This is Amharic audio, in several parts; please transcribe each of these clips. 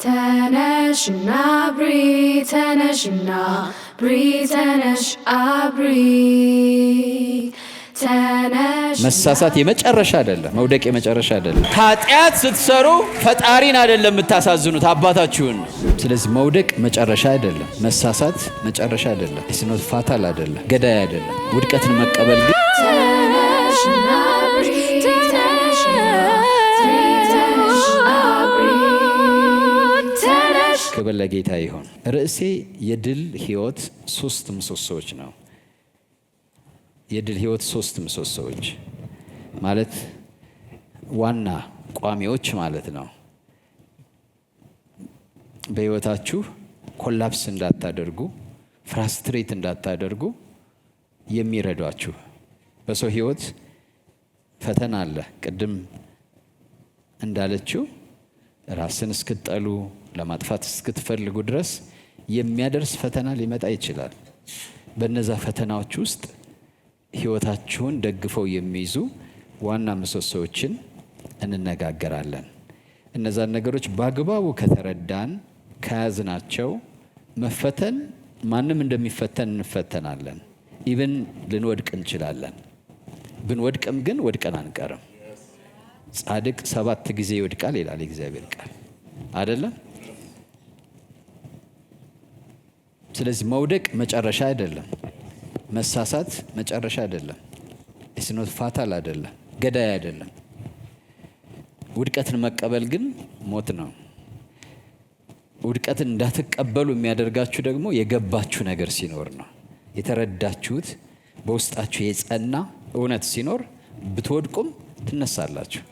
ተነሽና አብሪ ተነሽና አብሪ ተነሽ አብሪ ተነሽ። መሳሳት የመጨረሻ አይደለም፣ መውደቅ የመጨረሻ አይደለም። ኃጢአት ስትሰሩ ፈጣሪን አይደለም የምታሳዝኑት አባታችሁን። ስለዚህ መውደቅ መጨረሻ አይደለም፣ መሳሳት መጨረሻ አይደለም፣ ስኖት ፋታል አይደለም፣ ገዳይ አይደለም። ውድቀትን መቀበል ግን ተነሽና አብሪ ተነሽና አብሪ ተነሽ አብሪ ተነሽ። ክብር ለጌታ ይሁን። ርዕሴ የድል ህይወት ሶስት ምሰሶዎች ነው። የድል ህይወት ሶስት ምሰሶዎች ማለት ዋና ቋሚዎች ማለት ነው። በህይወታችሁ ኮላፕስ እንዳታደርጉ፣ ፍራስትሬት እንዳታደርጉ የሚረዷችሁ። በሰው ህይወት ፈተና አለ። ቅድም እንዳለችው ራስን እስክትጠሉ ለማጥፋት እስክትፈልጉ ድረስ የሚያደርስ ፈተና ሊመጣ ይችላል። በነዛ ፈተናዎች ውስጥ ህይወታችሁን ደግፈው የሚይዙ ዋና ምሰሶዎችን እንነጋገራለን። እነዛን ነገሮች በአግባቡ ከተረዳን ከያዝናቸው መፈተን ማንም እንደሚፈተን እንፈተናለን። ኢቭን ልንወድቅ እንችላለን። ብንወድቅም ግን ወድቀን አንቀርም። ጻድቅ 7 ጊዜ ይወድቃል ይላል የእግዚአብሔር ቃል አይደለም። ስለዚህ መውደቅ መጨረሻ አይደለም፣ መሳሳት መጨረሻ አይደለም፣ ስኖት ፋታል አይደለም፣ ገዳይ አይደለም። ውድቀትን መቀበል ግን ሞት ነው። ውድቀትን እንዳትቀበሉ የሚያደርጋችሁ ደግሞ የገባችሁ ነገር ሲኖር ነው። የተረዳችሁት በውስጣችሁ የጸና እውነት ሲኖር ብትወድቁም ትነሳላችሁ፣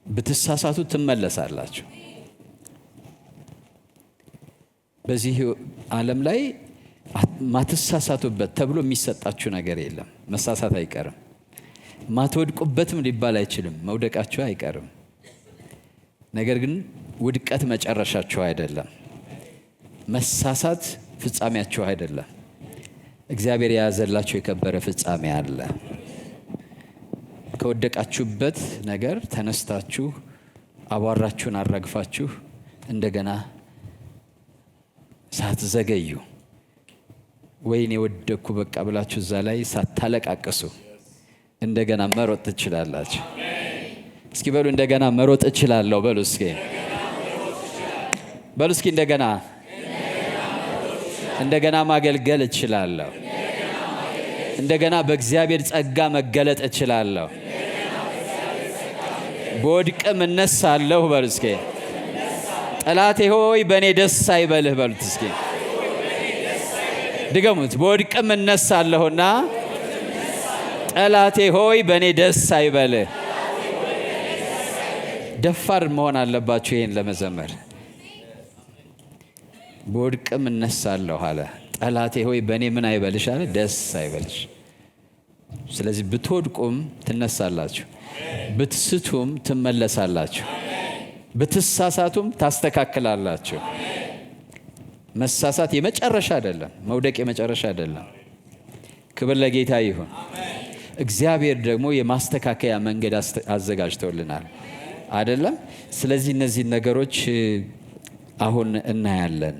ብትሳሳቱ ትመለሳላችሁ። በዚህ ዓለም ላይ ማትሳሳቱበት ተብሎ የሚሰጣችሁ ነገር የለም። መሳሳት አይቀርም። ማትወድቁበትም ሊባል አይችልም። መውደቃችሁ አይቀርም። ነገር ግን ውድቀት መጨረሻችሁ አይደለም። መሳሳት ፍጻሜያችሁ አይደለም። እግዚአብሔር የያዘላችሁ የከበረ ፍጻሜ አለ። ከወደቃችሁበት ነገር ተነስታችሁ አቧራችሁን አራግፋችሁ እንደገና ሳትዘገዩ ወይኔ ወደቅኩ በቃ ብላችሁ እዛ ላይ ሳታለቃቅሱ እንደገና መሮጥ ትችላላችሁ። እስኪ በሉ እንደገና መሮጥ እችላለሁ በሉ። እስኪ በሉ እስኪ እንደገና ማገልገል እችላለሁ። እንደገና በእግዚአብሔር ጸጋ መገለጥ እችላለሁ። በወድቅም እነሳለሁ በሉ። እስኪ ጠላቴ ሆይ በእኔ ደስ አይበልህ በሉት። እስኪ ድገሙት። በወድቅም እነሳለሁና ጠላቴ ሆይ በእኔ ደስ አይበልህ። ደፋር መሆን አለባችሁ ይህን ለመዘመር። በወድቅም እነሳለሁ አለ። ጠላቴ ሆይ በእኔ ምን አይበልሽ አለ? ደስ አይበልሽ። ስለዚህ ብትወድቁም ትነሳላችሁ፣ ብትስቱም ትመለሳላችሁ፣ ብትሳሳቱም ታስተካክላላችሁ። መሳሳት የመጨረሻ አይደለም፣ መውደቅ የመጨረሻ አይደለም። ክብር ለጌታ ይሁን። እግዚአብሔር ደግሞ የማስተካከያ መንገድ አዘጋጅተውልናል አይደለም። ስለዚህ እነዚህ ነገሮች አሁን እናያለን።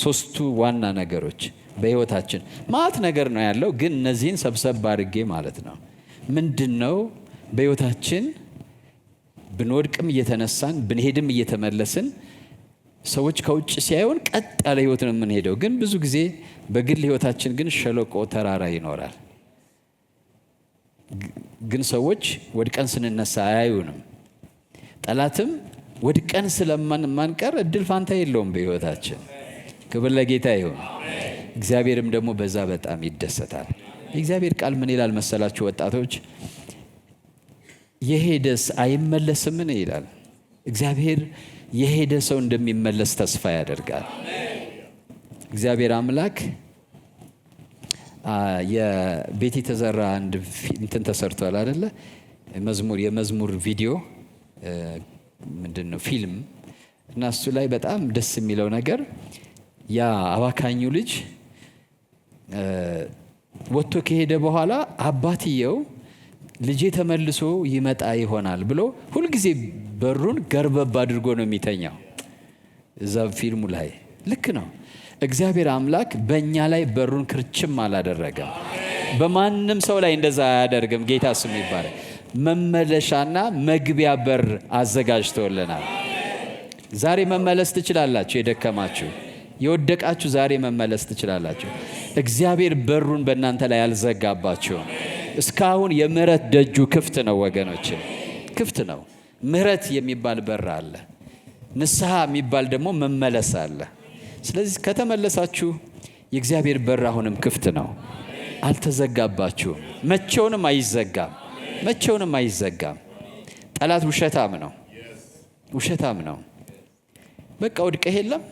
ሶስቱ ዋና ነገሮች በህይወታችን ማት ነገር ነው ያለው፣ ግን እነዚህን ሰብሰብ አድርጌ ማለት ነው። ምንድነው በህይወታችን ብንወድቅም እየተነሳን ብንሄድም እየተመለስን ሰዎች ከውጭ ሲያዩን ቀጥ ያለ ህይወት ነው የምንሄደው። ግን ብዙ ጊዜ በግል ህይወታችን ግን ሸለቆ ተራራ ይኖራል። ግን ሰዎች ወድቀን ስንነሳ አያዩንም። ጠላትም ወድቀን ስለማንቀር እድል ፋንታ የለውም በህይወታችን። ክብር ለጌታ ይሁን። እግዚአብሔርም ደግሞ በዛ በጣም ይደሰታል። የእግዚአብሔር ቃል ምን ይላል መሰላችሁ ወጣቶች? የሄደስ አይመለስምን ይላል። እግዚአብሔር የሄደ ሰው እንደሚመለስ ተስፋ ያደርጋል። እግዚአብሔር አምላክ የቤት የተዘራ አንድ እንትን ተሰርቷል አይደለ? የመዝሙር ቪዲዮ ምንድነው ፊልም፣ እና እሱ ላይ በጣም ደስ የሚለው ነገር ያ አባካኙ ልጅ ወጥቶ ከሄደ በኋላ አባትየው ልጄ ተመልሶ ይመጣ ይሆናል ብሎ ሁልጊዜ በሩን ገርበብ አድርጎ ነው የሚተኛው። እዛ ፊልሙ ላይ ልክ ነው። እግዚአብሔር አምላክ በእኛ ላይ በሩን ክርችም አላደረገም። በማንም ሰው ላይ እንደዛ አያደርግም። ጌታ ስሙ ይባላል። መመለሻና መግቢያ በር አዘጋጅቶልናል። ዛሬ መመለስ ትችላላችሁ። የደከማችሁ የወደቃችሁ ዛሬ መመለስ ትችላላችሁ። እግዚአብሔር በሩን በእናንተ ላይ አልዘጋባችሁም። እስካሁን የምህረት ደጁ ክፍት ነው ወገኖች፣ ክፍት ነው። ምህረት የሚባል በር አለ። ንስሐ የሚባል ደግሞ መመለስ አለ። ስለዚህ ከተመለሳችሁ የእግዚአብሔር በር አሁንም ክፍት ነው፣ አልተዘጋባችሁም። መቼውንም አይዘጋም፣ መቼውንም አይዘጋም። ጠላት ውሸታም ነው፣ ውሸታም ነው። በቃ ወድቀህ የለም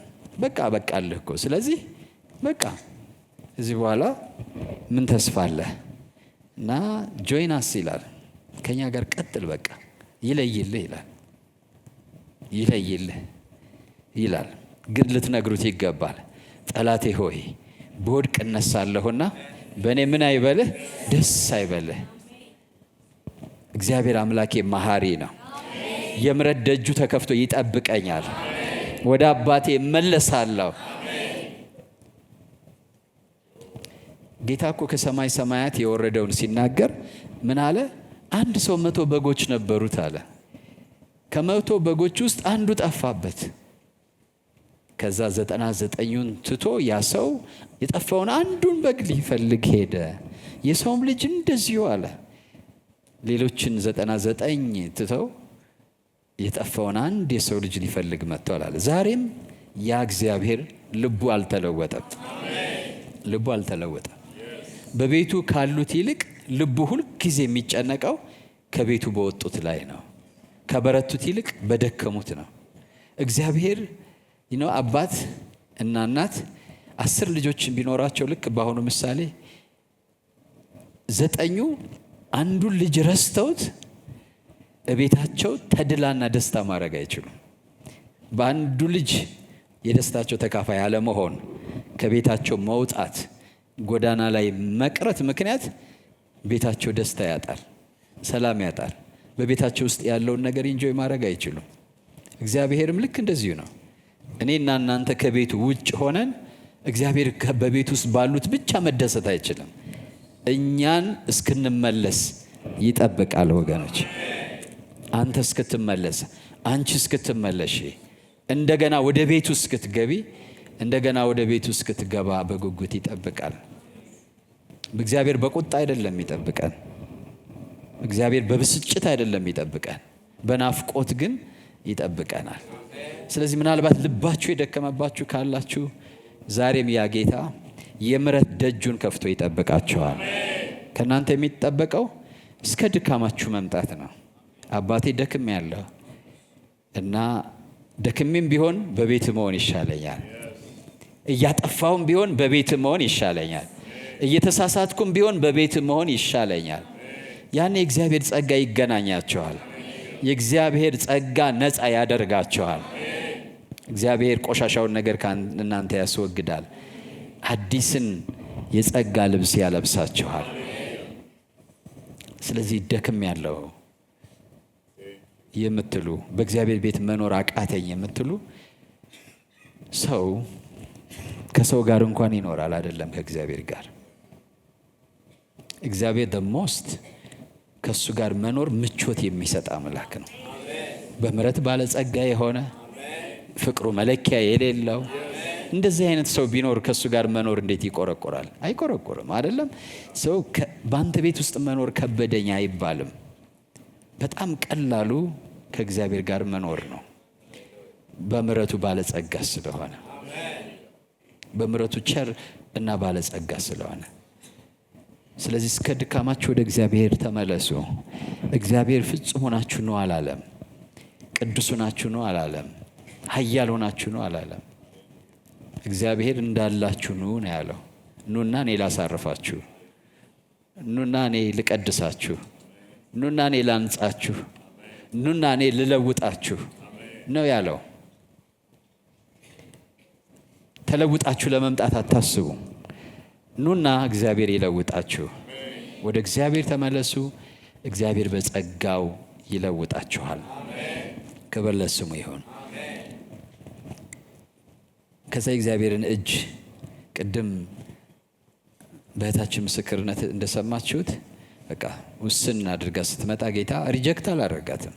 በቃ በቃልህ እኮ። ስለዚህ በቃ እዚህ በኋላ ምን ተስፋ አለህ? እና ጆይናስ ይላል፣ ከኛ ጋር ቀጥል፣ በቃ ይለይልህ ይላል፣ ይለይልህ ይላል። ግን ልትነግሩት ይገባል። ጠላቴ ሆይ በወድቅ እነሳለሁና በእኔ ምን አይበልህ? ደስ አይበልህ። እግዚአብሔር አምላኬ መሐሪ ነው። የምሕረት ደጁ ተከፍቶ ይጠብቀኛል። ወደ አባቴ እመለሳለሁ። ጌታ እኮ ከሰማይ ሰማያት የወረደውን ሲናገር ምን አለ? አንድ ሰው 100 በጎች ነበሩት አለ። ከ100 በጎች ውስጥ አንዱ ጠፋበት። ከዛ 99ን ትቶ ያ ሰው የጠፋውን አንዱን በግ ሊፈልግ ሄደ። የሰውም ልጅ እንደዚሁ አለ። ሌሎችን 99 ትተው የጠፋውን አንድ የሰው ልጅ ሊፈልግ መጥቷል አለ። ዛሬም ያ እግዚአብሔር ልቡ አልተለወጠም፣ ልቡ አልተለወጠም። በቤቱ ካሉት ይልቅ ልቡ ሁል ጊዜ የሚጨነቀው ከቤቱ በወጡት ላይ ነው። ከበረቱት ይልቅ በደከሙት ነው። እግዚአብሔር አባት እና እናት 10 ልጆች ቢኖራቸው ልክ በአሁኑ ምሳሌ 9ኙ አንዱን ልጅ ረስተውት እቤታቸው ተድላና ደስታ ማድረግ አይችሉም። በአንዱ ልጅ የደስታቸው ተካፋይ አለመሆን፣ ከቤታቸው መውጣት፣ ጎዳና ላይ መቅረት ምክንያት ቤታቸው ደስታ ያጣል፣ ሰላም ያጣል። በቤታቸው ውስጥ ያለውን ነገር ኢንጆይ ማድረግ አይችሉም። እግዚአብሔርም ልክ እንደዚሁ ነው። እኔና እናንተ ከቤቱ ውጭ ሆነን እግዚአብሔር በቤት ውስጥ ባሉት ብቻ መደሰት አይችልም። እኛን እስክንመለስ ይጠብቃል ወገኖች። አንተ እስክትመለስ፣ አንቺ እስክትመለሽ፣ እንደገና ወደ ቤቱ እስክትገቢ፣ እንደገና ወደ ቤቱ እስክትገባ በጉጉት ይጠብቃል። እግዚአብሔር በቁጣ አይደለም ይጠብቀን። እግዚአብሔር በብስጭት አይደለም ይጠብቀን፣ በናፍቆት ግን ይጠብቀናል። ስለዚህ ምናልባት ልባችሁ የደከመባችሁ ካላችሁ ዛሬም ያ ጌታ የምሕረት ደጁን ከፍቶ ይጠብቃችኋል። ከእናንተ የሚጠበቀው እስከ ድካማችሁ መምጣት ነው። አባቴ ደክም ያለው እና ደክሜም ቢሆን በቤት መሆን ይሻለኛል፣ እያጠፋውም ቢሆን በቤት መሆን ይሻለኛል፣ እየተሳሳትኩም ቢሆን በቤት መሆን ይሻለኛል። ያኔ የእግዚአብሔር ጸጋ ይገናኛቸዋል። የእግዚአብሔር ጸጋ ነፃ ያደርጋቸዋል። እግዚአብሔር ቆሻሻውን ነገር ከእናንተ ያስወግዳል። አዲስን የጸጋ ልብስ ያለብሳችኋል። ስለዚህ ደክም ያለው የምትሉ፣ በእግዚአብሔር ቤት መኖር አቃተኝ የምትሉ፣ ሰው ከሰው ጋር እንኳን ይኖራል አይደለም ከእግዚአብሔር ጋር። እግዚአብሔር ደሞስት ከሱ ጋር መኖር ምቾት የሚሰጥ አምላክ ነው። በምሕረት ባለጸጋ የሆነ ፍቅሩ መለኪያ የሌለው እንደዚህ አይነት ሰው ቢኖር ከሱ ጋር መኖር እንዴት ይቆረቆራል? አይቆረቆርም አይደለም። ሰው በአንተ ቤት ውስጥ መኖር ከበደኝ አይባልም። በጣም ቀላሉ ከእግዚአብሔር ጋር መኖር ነው፣ በምሕረቱ ባለጸጋ ስለሆነ፣ በምሕረቱ ቸር እና ባለጸጋ ስለሆነ። ስለዚህ እስከ ድካማችሁ ወደ እግዚአብሔር ተመለሱ። እግዚአብሔር ፍጹም ሆናችሁ ነው አላለም፣ ቅዱስ ሆናችሁ ነው አላለም፣ ኃያል ሆናችሁ ነው አላለም። እግዚአብሔር እንዳላችሁ ኑ ነው ያለው። ኑና እኔ ላሳርፋችሁ፣ ኑና እኔ ልቀድሳችሁ፣ ኑና እኔ ላንጻችሁ፣ ኑና እኔ ልለውጣችሁ ነው ያለው። ተለውጣችሁ ለመምጣት አታስቡ። ኑና እግዚአብሔር ይለውጣችሁ። ወደ እግዚአብሔር ተመለሱ። እግዚአብሔር በጸጋው ይለውጣችኋል። ክብር ለስሙ ይሁን። ከዛ የእግዚአብሔርን እጅ ቅድም በእህታችን ምስክርነት እንደሰማችሁት በቃ ውስን አድርጋ ስትመጣ ጌታ ሪጀክት አላደረጋትም።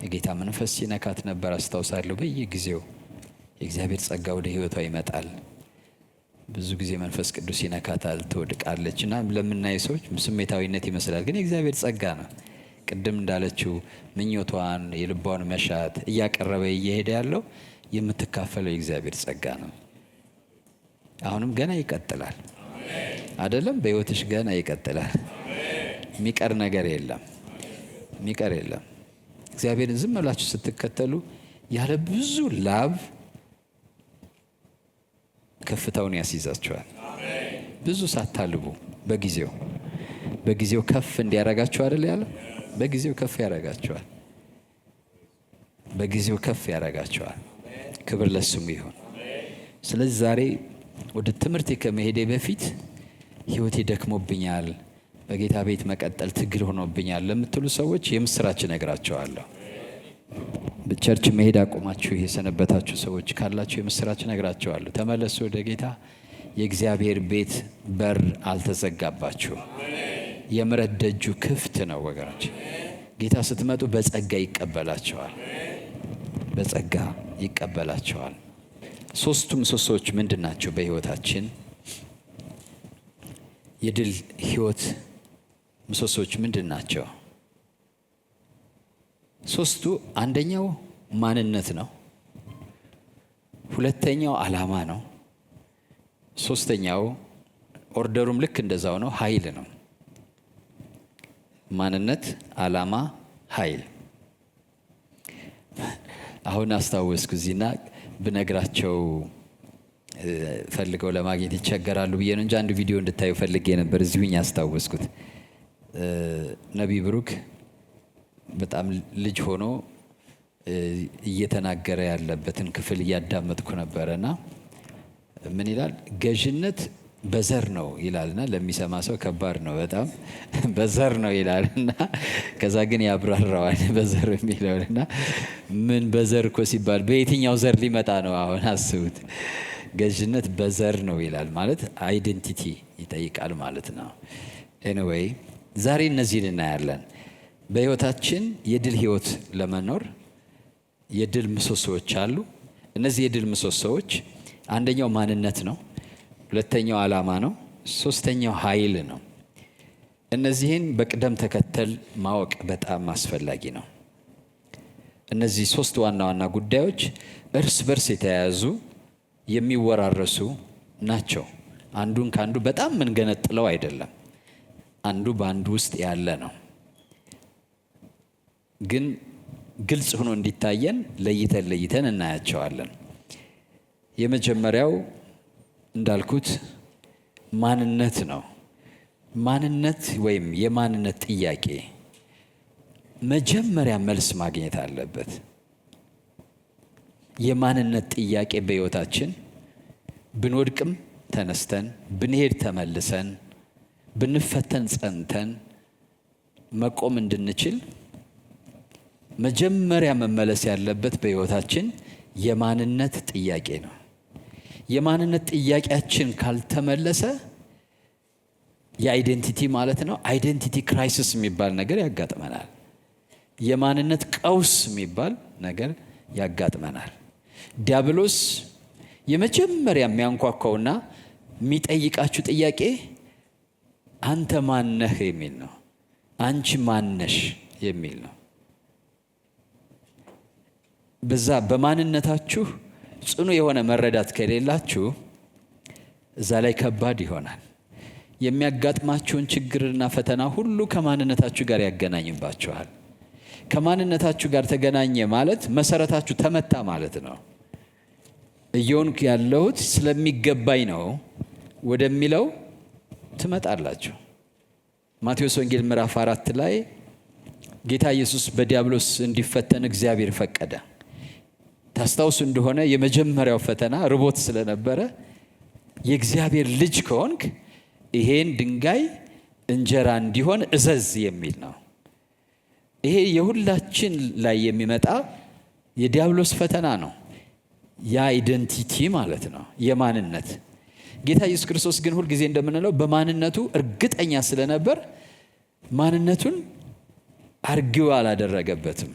የጌታ መንፈስ ሲነካት ነበር አስታውሳለሁ። በየጊዜው የእግዚአብሔር ጸጋ ወደ ህይወቷ ይመጣል። ብዙ ጊዜ መንፈስ ቅዱስ ይነካታል፣ ትወድቃለች እና ለምናይ ሰዎች ስሜታዊነት ይመስላል፣ ግን የእግዚአብሔር ጸጋ ነው። ቅድም እንዳለችው ምኞቷን የልቧን መሻት እያቀረበ እየሄደ ያለው የምትካፈለው የእግዚአብሔር ጸጋ ነው። አሁንም ገና ይቀጥላል አይደለም? በህይወትሽ ገና ይቀጥላል። የሚቀር ነገር የለም፣ የሚቀር የለም። እግዚአብሔርን ዝም ብላችሁ ስትከተሉ ያለ ብዙ ላብ ከፍታውን ያስይዛችኋል። ብዙ ሳታልቡ በጊዜው ከፍ እንዲያረጋችሁ አይደል ያለው? በጊዜው ከፍ ያረጋችኋል። በጊዜው ከፍ ያረጋችኋል። ክብር ለስሙ ይሁን። ስለዚህ ዛሬ ወደ ትምህርቴ ከመሄዴ በፊት ህይወቴ ደክሞብኛል፣ በጌታ ቤት መቀጠል ትግል ሆኖብኛል ለምትሉ ሰዎች የምስራች ነግራቸዋለሁ። በቸርች መሄድ አቁማችሁ የሰነበታችሁ ሰዎች ካላችሁ የምስራች ነግራቸዋለሁ። ተመለሱ ወደ ጌታ። የእግዚአብሔር ቤት በር አልተዘጋባችሁም። የምሕረት ደጁ ክፍት ነው ወገኖች። ጌታ ስትመጡ በጸጋ ይቀበላቸዋል፣ በጸጋ ይቀበላቸዋል። ሶስቱ ምሰሶዎች ምንድን ናቸው በህይወታችን? የድል ህይወት ምሰሶዎች ምንድን ናቸው? ሶስቱ፣ አንደኛው ማንነት ነው። ሁለተኛው ዓላማ ነው። ሶስተኛው ኦርደሩም ልክ እንደዛው ነው፣ ኃይል ነው። ማንነት፣ ዓላማ፣ ኃይል። አሁን አስታወስኩ እዚህና ብነግራቸው ፈልገው ለማግኘት ይቸገራሉ ብዬ ነው እንጂ አንድ ቪዲዮ እንድታዩ ፈልጌ ነበር። እዚሁኝ አስታወስኩት። ነቢይ ብሩክ በጣም ልጅ ሆኖ እየተናገረ ያለበትን ክፍል እያዳመጥኩ ነበረና ምን ይላል? ገዥነት በዘር ነው ይላልና ለሚሰማ ሰው ከባድ ነው በጣም በዘር ነው ይላልና ከዛ ግን ያብራራዋል በዘር የሚለውና ምን በዘር እኮ ሲባል በየትኛው ዘር ሊመጣ ነው? አሁን አስቡት። ገዥነት በዘር ነው ይላል ማለት አይዴንቲቲ ይጠይቃል ማለት ነው። ኤኒዌይ ዛሬ እነዚህን እናያለን። በህይወታችን የድል ህይወት ለመኖር የድል ምሰሶዎች አሉ። እነዚህ የድል ምሰሶዎች አንደኛው ማንነት ነው፣ ሁለተኛው ዓላማ ነው፣ ሶስተኛው ኃይል ነው። እነዚህን በቅደም ተከተል ማወቅ በጣም አስፈላጊ ነው። እነዚህ ሶስት ዋና ዋና ጉዳዮች እርስ በርስ የተያያዙ የሚወራረሱ ናቸው። አንዱን ከአንዱ በጣም ምንገነጥለው አይደለም። አንዱ በአንዱ ውስጥ ያለ ነው። ግን ግልጽ ሆኖ እንዲታየን ለይተን እናያቸዋለን። የመጀመሪያው እንዳልኩት ማንነት ነው። ማንነት ወይም የማንነት ጥያቄ መጀመሪያ መልስ ማግኘት አለበት። የማንነት ጥያቄ በህይወታችን ብንወድቅም ተነስተን፣ ብንሄድ ተመልሰን፣ ብንፈተን ጸንተን መቆም እንድንችል መጀመሪያ መመለስ ያለበት በህይወታችን የማንነት ጥያቄ ነው። የማንነት ጥያቄያችን ካልተመለሰ የአይዴንቲቲ ማለት ነው አይዴንቲቲ ክራይሲስ የሚባል ነገር ያጋጥመናል። የማንነት ቀውስ የሚባል ነገር ያጋጥመናል። ዲያብሎስ የመጀመሪያ የሚያንኳኳውና የሚጠይቃችሁ ጥያቄ አንተ ማነህ የሚል ነው። አንቺ ማነሽ የሚል ነው። በዛ በማንነታችሁ ጽኑ የሆነ መረዳት ከሌላችሁ እዛ ላይ ከባድ ይሆናል። የሚያጋጥማችሁን ችግርና ፈተና ሁሉ ከማንነታችሁ ጋር ያገናኝባችኋል። ከማንነታችሁ ጋር ተገናኘ ማለት መሰረታችሁ ተመታ ማለት ነው። እየሆንኩ ያለሁት ስለሚገባኝ ነው ወደሚለው ትመጣላችሁ። ማቴዎስ ወንጌል ምዕራፍ 4 ላይ ጌታ ኢየሱስ በዲያብሎስ እንዲፈተን እግዚአብሔር ፈቀደ። ታስታውሱ እንደሆነ የመጀመሪያው ፈተና ርቦት ስለነበረ የእግዚአብሔር ልጅ ከሆንክ ይሄን ድንጋይ እንጀራ እንዲሆን እዘዝ የሚል ነው። ይሄ የሁላችን ላይ የሚመጣ የዲያብሎስ ፈተና ነው። የአይደንቲቲ ማለት ነው፣ የማንነት። ጌታ ኢየሱስ ክርስቶስ ግን ሁልጊዜ እንደምንለው በማንነቱ እርግጠኛ ስለነበር ማንነቱን አርጊው አላደረገበትም።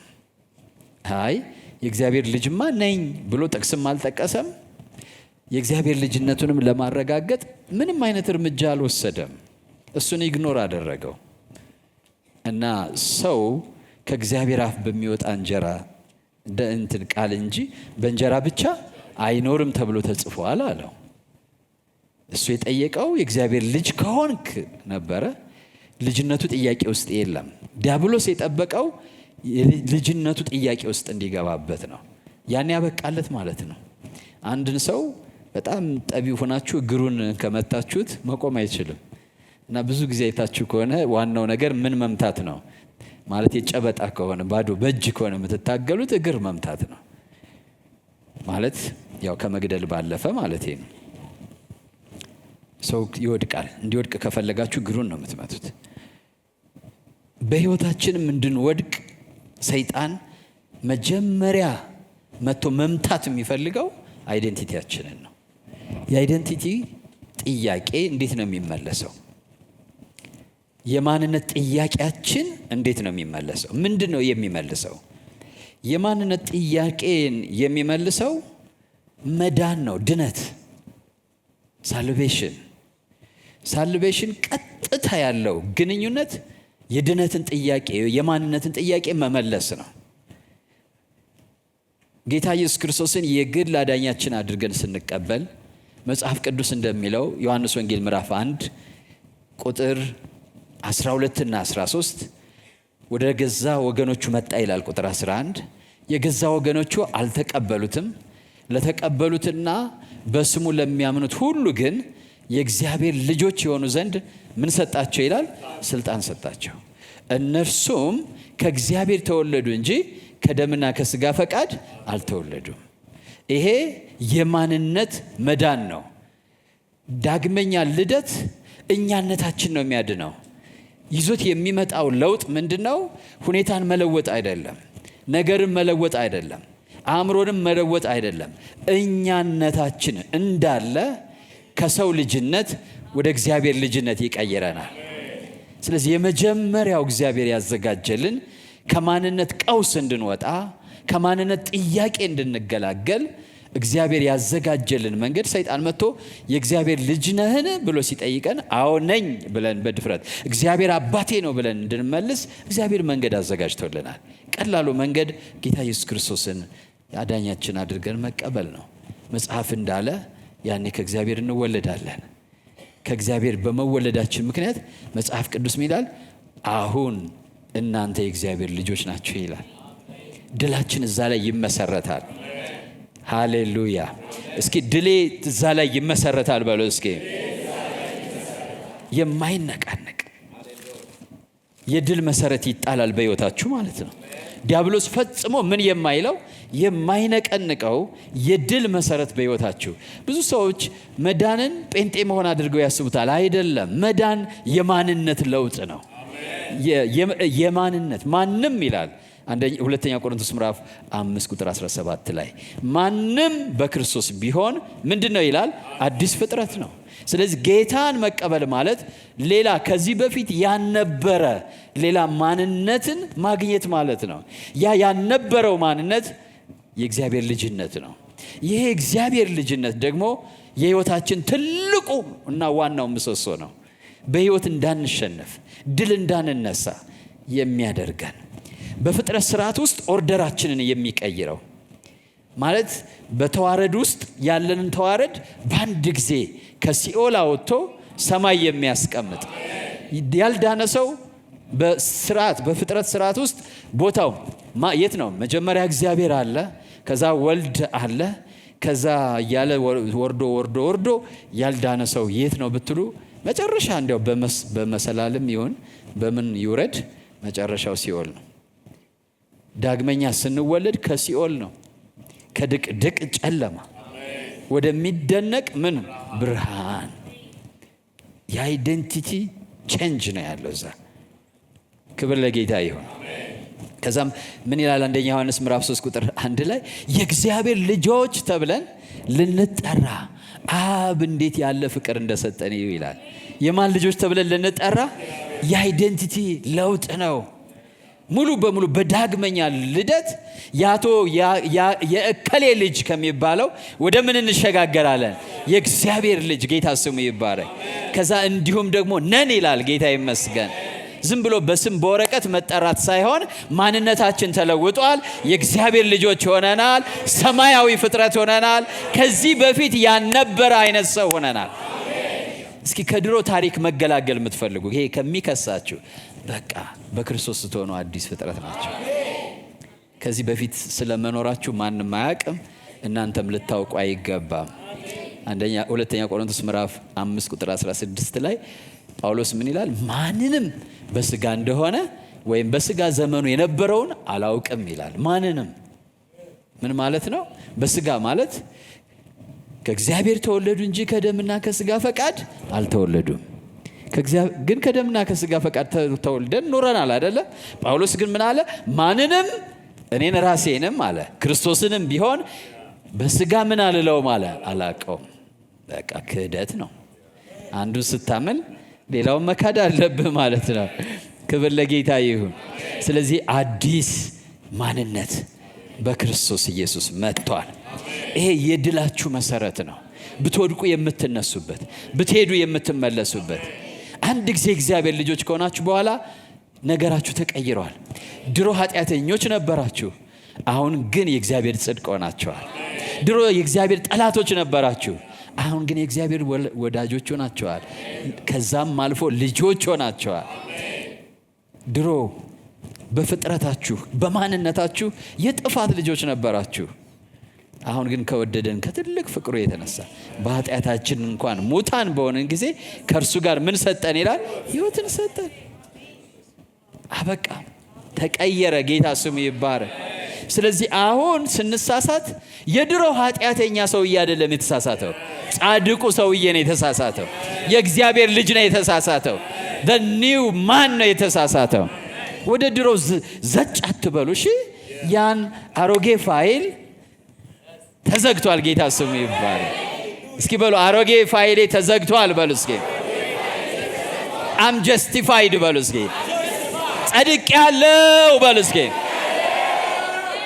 አይ የእግዚአብሔር ልጅማ ነኝ ብሎ ጥቅስም አልጠቀሰም። የእግዚአብሔር ልጅነቱንም ለማረጋገጥ ምንም አይነት እርምጃ አልወሰደም። እሱን ኢግኖር አደረገው እና ሰው ከእግዚአብሔር አፍ በሚወጣ እንጀራ እንትን ቃል እንጂ በእንጀራ ብቻ አይኖርም ተብሎ ተጽፏል አለው። እሱ የጠየቀው የእግዚአብሔር ልጅ ከሆንክ ነበረ። ልጅነቱ ጥያቄ ውስጥ የለም። ዲያብሎስ የጠበቀው ልጅነቱ ጥያቄ ውስጥ እንዲገባበት ነው። ያን ያበቃለት ማለት ነው። አንድን ሰው በጣም ጠቢብ ሆናችሁ እግሩን ከመታችሁት መቆም አይችልም። እና ብዙ ጊዜ አይታችሁ ከሆነ ዋናው ነገር ምን መምታት ነው ማለት የጨበጣ ከሆነ ባዶ በእጅ ከሆነ የምትታገሉት እግር መምታት ነው ማለት ያው ከመግደል ባለፈ ማለት ነው። ሰው ይወድቃል። እንዲወድቅ ከፈለጋችሁ እግሩን ነው የምትመቱት። በህይወታችንም እንድንወድቅ ሰይጣን መጀመሪያ መጥቶ መምታት የሚፈልገው አይደንቲቲያችንን ነው። የአይደንቲቲ ጥያቄ እንዴት ነው የሚመለሰው? የማንነት ጥያቄያችን እንዴት ነው የሚመለሰው? ምንድን ነው የሚመልሰው? የማንነት ጥያቄን የሚመልሰው መዳን ነው፣ ድነት፣ ሳልቬሽን ቀጥታ ያለው ግንኙነት የድነትን ጥያቄ የማንነትን ጥያቄ መመለስ ነው። ጌታ ኢየሱስ ክርስቶስን የግል አዳኛችን አድርገን ስንቀበል መጽሐፍ ቅዱስ እንደሚለው ዮሐንስ ወንጌል ምዕራፍ 1 ቁጥር 12 እና 13 ወደ ገዛ ወገኖቹ መጣ ይላል። ቁጥር 11 የገዛ ወገኖቹ አልተቀበሉትም፣ ለተቀበሉትና በስሙ ለሚያምኑት ሁሉ ግን የእግዚአብሔር ልጆች የሆኑ ዘንድ ምን ሰጣቸው ይላል? ስልጣን ሰጣቸው። እነርሱም ከእግዚአብሔር ተወለዱ እንጂ ከደምና ከስጋ ፈቃድ አልተወለዱም። ይሄ የማንነት መዳን ነው። ዳግመኛ ልደት እኛነታችን ነው የሚያድነው። ይዞት የሚመጣው ለውጥ ምንድነው? ሁኔታን መለወጥ አይደለም፣ ነገርን መለወጥ አይደለም፣ አእምሮንም መለወጥ አይደለም። እኛነታችን እንዳለ ከሰው ልጅነት ወደ እግዚአብሔር ልጅነት ይቀይረናል። ስለዚህ የመጀመሪያው እግዚአብሔር ያዘጋጀልን ከማንነት ቀውስ እንድንወጣ ከማንነት ጥያቄ እንድንገላገል እግዚአብሔር ያዘጋጀልን መንገድ ሰይጣን መጥቶ የእግዚአብሔር ልጅ ነህን ብሎ ሲጠይቀን አዎ ነኝ ብለን በድፍረት እግዚአብሔር አባቴ ነው ብለን እንድንመልስ እግዚአብሔር መንገድ አዘጋጅቶልናል። ቀላሉ መንገድ ጌታ ኢየሱስ ክርስቶስን አዳኛችን አድርገን መቀበል ነው። መጽሐፍ እንዳለ ያኔ ከእግዚአብሔር እንወለዳለን። ከእግዚአብሔር በመወለዳችን ምክንያት መጽሐፍ ቅዱስ ይላል አሁን እናንተ የእግዚአብሔር ልጆች ናችሁ ይላል። ድላችን እዛ ላይ ይመሰረታል። ሃሌሉያ! እስኪ ድሌ እዛ ላይ ይመሰረታል በሎ። እስኪ የማይነቃነቅ የድል መሰረት ይጣላል በሕይወታችሁ ማለት ነው። ዲያብሎስ ፈጽሞ ምን የማይለው የማይነቀንቀው የድል መሰረት በሕይወታችሁ። ብዙ ሰዎች መዳንን ጴንጤ መሆን አድርገው ያስቡታል። አይደለም። መዳን የማንነት ለውጥ ነው። የማንነት ማንም ይላል ሁለተኛ ቆሮንቶስ ምዕራፍ 5 ቁጥር 17 ላይ ማንም በክርስቶስ ቢሆን ምንድነው ይላል? አዲስ ፍጥረት ነው። ስለዚህ ጌታን መቀበል ማለት ሌላ ከዚህ በፊት ያልነበረ ሌላ ማንነትን ማግኘት ማለት ነው። ያ ያልነበረው ማንነት የእግዚአብሔር ልጅነት ነው። ይሄ እግዚአብሔር ልጅነት ደግሞ የሕይወታችን ትልቁ እና ዋናው ምሰሶ ነው። በሕይወት እንዳንሸነፍ ድል እንዳንነሳ የሚያደርገን በፍጥረት ስርዓት ውስጥ ኦርደራችንን የሚቀይረው ማለት በተዋረድ ውስጥ ያለንን ተዋረድ በአንድ ጊዜ ከሲኦል አውጥቶ ሰማይ የሚያስቀምጥ ያልዳነ ሰው በፍጥረት ስርዓት ውስጥ ቦታው የት ነው? መጀመሪያ እግዚአብሔር አለ፣ ከዛ ወልድ አለ፣ ከዛ እያለ ወርዶ ያልዳነ ሰው የት ነው ብትሉ መጨረሻ እንዲያው በመሰላልም ይሁን በምን ይውረድ መጨረሻው ሲኦል ነው። ዳግመኛ ስንወለድ ከሲኦል ነው፣ ከድቅድቅ ጨለማ ወደሚደነቅ ምን ብርሃን። የአይደንቲቲ ቼንጅ ነው ያለው እዛ። ክብር ለጌታ ይሁን። ከዛም ምን ይላል? አንደኛ ዮሐንስ ምዕራፍ 3 ቁጥር 1 ላይ የእግዚአብሔር ልጆች ተብለን ልንጠራ አብ እንዴት ያለ ፍቅር እንደሰጠን ይላል። የማን ልጆች ተብለን ልንጠራ? የአይደንቲቲ ለውጥ ነው። ሙሉ በሙሉ በዳግመኛ ልደት ያቶ የእከሌ ልጅ ከሚባለው ወደ ምን እንሸጋገራለን? የእግዚአብሔር ልጅ። ጌታ ስሙ ይባረክ። ከዛ እንዲሁም ደግሞ ነን ይላል። ጌታ ይመስገን። ዝም ብሎ በስም በወረቀት መጠራት ሳይሆን ማንነታችን ተለውጧል። የእግዚአብሔር ልጆች ሆነናል። ሰማያዊ ፍጥረት ሆነናል። ከዚህ በፊት ያልነበረ አይነት ሰው ሆነናል። እስኪ ከድሮ ታሪክ መገላገል የምትፈልጉ ይሄ ከሚከሳችሁ በቃ በክርስቶስ ስትሆኑ አዲስ ፍጥረት ናቸው። ከዚህ በፊት ስለመኖራችሁ ማንም አያውቅም፣ እናንተም ልታውቁ አይገባም። ሁለተኛ ቆሮንቶስ ምዕራፍ 5 ቁጥር 16 ላይ ጳውሎስ ምን ይላል? ማንንም በስጋ እንደሆነ ወይም በስጋ ዘመኑ የነበረውን አላውቅም ይላል። ማንንም ምን ማለት ነው? በስጋ ማለት ከእግዚአብሔር ተወለዱ እንጂ ከደምና ከስጋ ፈቃድ አልተወለዱም። ግን ከደምና ከስጋ ፈቃድ ተወልደን ኖረናል አይደለ? ጳውሎስ ግን ምን አለ? ማንንም እኔን ራሴንም አለ ክርስቶስንም ቢሆን በስጋ ምን አልለውም አለ አላውቀውም። በቃ ክህደት ነው። አንዱን ስታመን ሌላውን መካድ አለብህ ማለት ነው። ክብር ለጌታ ይሁን። ስለዚህ አዲስ ማንነት በክርስቶስ ኢየሱስ መጥቷል። ይሄ የድላችሁ መሰረት ነው። ብትወድቁ የምትነሱበት፣ ብትሄዱ የምትመለሱበት። አንድ ጊዜ እግዚአብሔር ልጆች ከሆናችሁ በኋላ ነገራችሁ ተቀይረዋል። ድሮ ኃጢአተኞች ነበራችሁ፣ አሁን ግን የእግዚአብሔር ጽድቅ ሆናችኋል። ድሮ የእግዚአብሔር ጠላቶች ነበራችሁ፣ አሁን ግን የእግዚአብሔር ወዳጆች ሆናችኋል። ከዛም አልፎ ልጆች ሆናችኋል። ድሮ በፍጥረታችሁ በማንነታችሁ የጥፋት ልጆች ነበራችሁ። አሁን ግን ከወደደን ከትልቅ ፍቅሩ የተነሳ በኃጢአታችን እንኳን ሙታን በሆነን ጊዜ ከእርሱ ጋር ምን ሰጠን ይላል? ሕይወትን ሰጠን። አበቃ፣ ተቀየረ። ጌታ ስሙ ይባረክ። ስለዚህ አሁን ስንሳሳት የድሮ ኃጢአተኛ ሰውዬ አይደለም የተሳሳተው፣ ጻድቁ ሰውዬ ነው የተሳሳተው። የእግዚአብሔር ልጅ ነው የተሳሳተው። the new man ነው የተሳሳተው። ወደ ድሮ ዘጭ አትበሉ እሺ። ያን አሮጌ ፋይል ተዘግቷል። ጌታ ስሙ ይባረክ። እስኪ በሉ አሮጌ ፋይሌ ተዘግቷል በሉ እስኪ። I'm justified በሉ እስኪ። ጸድቅ ያለው በሉ እስኪ።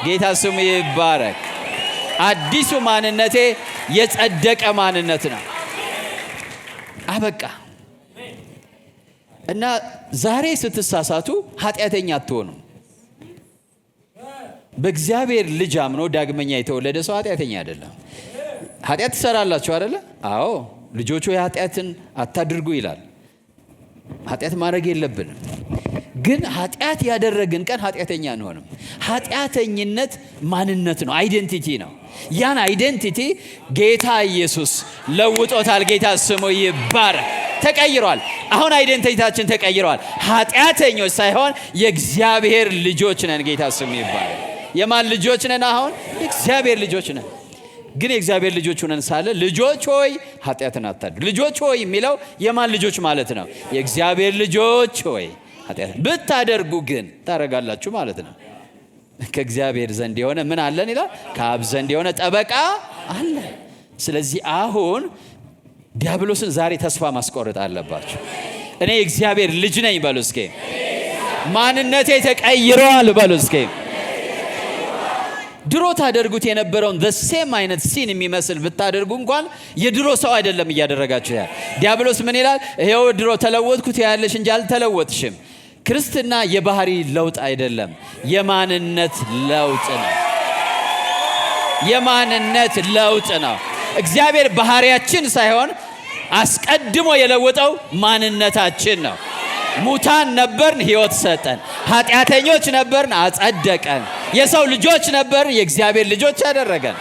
ጌታ ስሙ ይባረክ። አዲሱ ማንነቴ የጸደቀ ማንነት ነው። አበቃ። እና ዛሬ ስትሳሳቱ ኃጢአተኛ አትሆኑ። በእግዚአብሔር ልጅ አምኖ ዳግመኛ የተወለደ ሰው ኃጢአተኛ አይደለም። ኃጢአት ትሰራላችሁ አይደለ? አዎ። ልጆቹ የኃጢአትን አታድርጉ ይላል። ኃጢአት ማድረግ የለብንም። ግን ኃጢአት ያደረግን ቀን ኃጢአተኛ አንሆንም። ኃጢአተኝነት ማንነት ነው፣ አይደንቲቲ ነው። ያን አይደንቲቲ ጌታ ኢየሱስ ለውጦታል። ጌታ ስሙ ይባረክ። ተቀይሯል። አሁን አይደንቲታችን ተቀይሯል። ኃጢአተኞች ሳይሆን የእግዚአብሔር ልጆች ነን። ጌታ ስሙ ይባረክ። የማን ልጆች ነን? አሁን የእግዚአብሔር ልጆች ነን። ግን የእግዚአብሔር ልጆች ነን ሳለ ልጆች ሆይ ኃጢአትን አታድርጉ። ልጆች ሆይ የሚለው የማን ልጆች ማለት ነው? የእግዚአብሔር ልጆች ሆይ ኃጢአትን ብታደርጉ ግን ታደርጋላችሁ ማለት ነው። ከእግዚአብሔር ዘንድ የሆነ ምን አለን ይላል? ከአብ ዘንድ የሆነ ጠበቃ አለ። ስለዚህ አሁን ዲያብሎስን ዛሬ ተስፋ ማስቆረጥ አለባችሁ። እኔ የእግዚአብሔር ልጅ ነኝ በሉ እስኪ። ማንነቴ ተቀይሯል በሉ እስኪ። ድሮ ታደርጉት የነበረውን ሴም አይነት ሲን የሚመስል ብታደርጉ እንኳን የድሮ ሰው አይደለም እያደረጋችሁ ያለ። ዲያብሎስ ምን ይላል? ይሄው ድሮ ተለወጥኩት ያለሽ እንጂ አልተለወጥሽም። ክርስትና የባህሪ ለውጥ አይደለም፣ የማንነት ለውጥ ነው። የማንነት ለውጥ ነው። እግዚአብሔር ባህሪያችን ሳይሆን አስቀድሞ የለወጠው ማንነታችን ነው። ሙታን ነበርን፣ ሕይወት ሰጠን። ኃጢአተኞች ነበርን፣ አጸደቀን። የሰው ልጆች ነበርን፣ የእግዚአብሔር ልጆች አደረገን።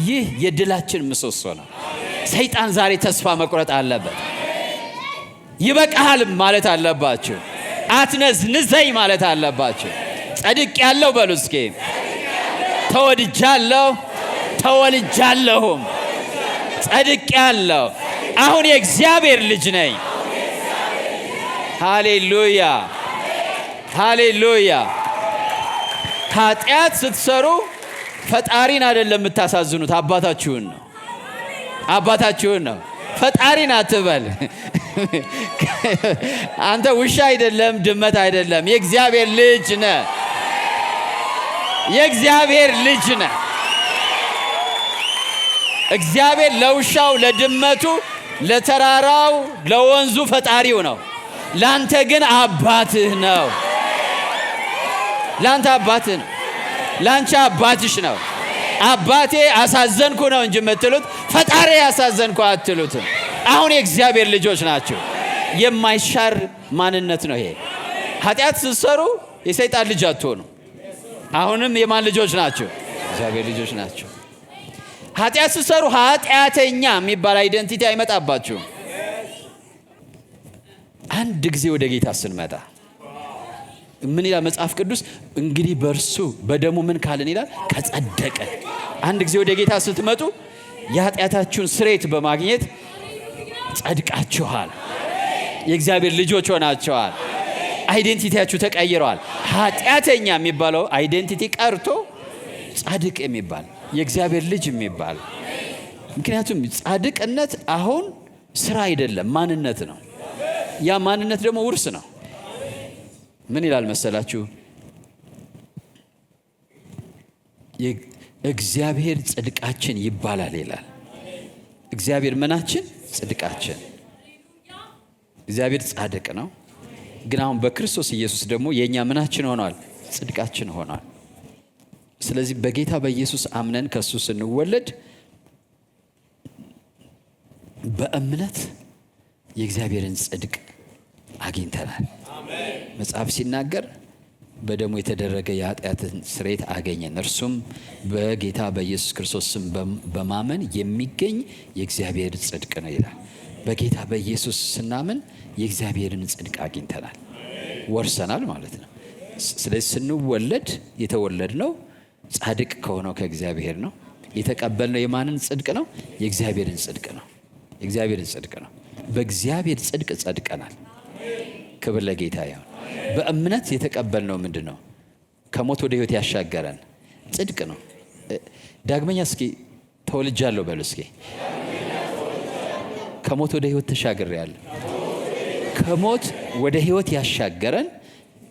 ይህ የድላችን ምሰሶ ነው። ሰይጣን ዛሬ ተስፋ መቁረጥ አለበት። ይበቃሃል ማለት አለባችሁ። አትነዝንዘኝ ማለት አለባችሁ። ጸድቅ ያለው በሉ እስኪ። ተወድጃለሁ፣ ተወልጃለሁም፣ ጸድቅ ያለው አሁን የእግዚአብሔር ልጅ ነኝ። ሃሌሉያ ሃሌሉያ። ኃጢአት ስትሰሩ ፈጣሪን አይደለም የምታሳዝኑት፣ አባታችሁን ነው። አባታችሁን ነው። ፈጣሪን አትበል። አንተ ውሻ አይደለም፣ ድመት አይደለም፣ የእግዚአብሔር ልጅ ነህ። የእግዚአብሔር ልጅ ነህ። እግዚአብሔር ለውሻው፣ ለድመቱ፣ ለተራራው፣ ለወንዙ ፈጣሪው ነው። ላንተ ግን አባትህ ነው። ላንተ አባትህ ነው። ላንቺ አባትሽ ነው። አባቴ አሳዘንኩ ነው እንጂ የምትሉት ፈጣሪ አሳዘንኩ አትሉትም። አሁን የእግዚአብሔር ልጆች ናቸው። የማይሻር ማንነት ነው ይሄ። ኃጢአት ስትሰሩ የሰይጣን ልጅ አትሆኑ። አሁንም የማን ልጆች ናቸው? እግዚአብሔር ልጆች ናቸው። ኃጢአት ስትሰሩ ኃጢአተኛ የሚባል አይደንቲቲ አይመጣባችሁም። አንድ ጊዜ ወደ ጌታ ስንመጣ ምን ይላል መጽሐፍ ቅዱስ? እንግዲህ በእርሱ በደሙ ምን ካልን ይላል? ከጸደቀን። አንድ ጊዜ ወደ ጌታ ስትመጡ የኃጢአታችሁን ስርየት በማግኘት ጸድቃችኋል። የእግዚአብሔር ልጆች ሆናችኋል። አይዴንቲቲያችሁ ተቀይረዋል። ኃጢአተኛ የሚባለው አይዴንቲቲ ቀርቶ ጻድቅ የሚባል የእግዚአብሔር ልጅ የሚባል። ምክንያቱም ጻድቅነት አሁን ስራ አይደለም፣ ማንነት ነው። ያ ማንነት ደግሞ ውርስ ነው። ምን ይላል መሰላችሁ? እግዚአብሔር ጽድቃችን ይባላል ይላል። እግዚአብሔር ምናችን? ጽድቃችን። እግዚአብሔር ጻድቅ ነው። ግን አሁን በክርስቶስ ኢየሱስ ደግሞ የእኛ ምናችን ሆኗል? ጽድቃችን ሆኗል። ስለዚህ በጌታ በኢየሱስ አምነን ከሱ ስንወለድ በእምነት የእግዚአብሔርን ጽድቅ አግኝተናል። መጽሐፍ ሲናገር በደሙ የተደረገ የኃጢአትን ስርየት አገኘን፣ እርሱም በጌታ በኢየሱስ ክርስቶስ ስም በማመን የሚገኝ የእግዚአብሔር ጽድቅ ነው ይላል። በጌታ በኢየሱስ ስናምን የእግዚአብሔርን ጽድቅ አግኝተናል፣ ወርሰናል ማለት ነው። ስለዚህ ስንወለድ የተወለድነው ጻድቅ ከሆነው ከእግዚአብሔር ነው። የተቀበልነው የማንን ጽድቅ ነው? የእግዚአብሔርን ጽድቅ ነው። የእግዚአብሔርን ጽድቅ ነው። በእግዚአብሔር ጽድቅ ጸድቀናል። ክብር ለጌታ ይሁን። በእምነት የተቀበልነው ምንድን ነው? ከሞት ወደ ሕይወት ያሻገረን ጽድቅ ነው። ዳግመኛ እስኪ ተወልጃለሁ በሉ እስኪ። ከሞት ወደ ሕይወት ተሻግሬያለሁ። ከሞት ወደ ሕይወት ያሻገረን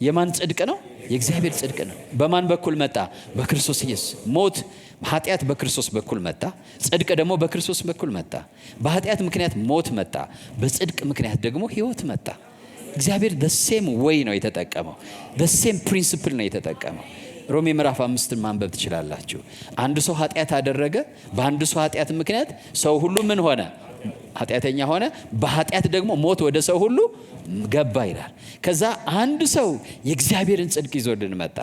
የማን ጽድቅ ነው? የእግዚአብሔር ጽድቅ ነው። በማን በኩል መጣ? በክርስቶስ ኢየሱስ። ሞት ኃጢአት በክርስቶስ በኩል መጣ፣ ጽድቅ ደግሞ በክርስቶስ በኩል መጣ። በኃጢአት ምክንያት ሞት መጣ፣ በጽድቅ ምክንያት ደግሞ ሕይወት መጣ። እግዚአብሔር ደሴም ወይ ነው የተጠቀመው፣ ደሴም ፕሪንሲፕል ነው የተጠቀመው። ሮሜ ምዕራፍ 5 ማንበብ ትችላላችሁ። አንድ ሰው ኃጢአት አደረገ፣ በአንድ ሰው ኃጢአት ምክንያት ሰው ሁሉ ምን ሆነ? ኃጢአተኛ ሆነ። በኃጢአት ደግሞ ሞት ወደ ሰው ሁሉ ገባ ይላል። ከዛ አንድ ሰው የእግዚአብሔርን ጽድቅ ይዞልን መጣ።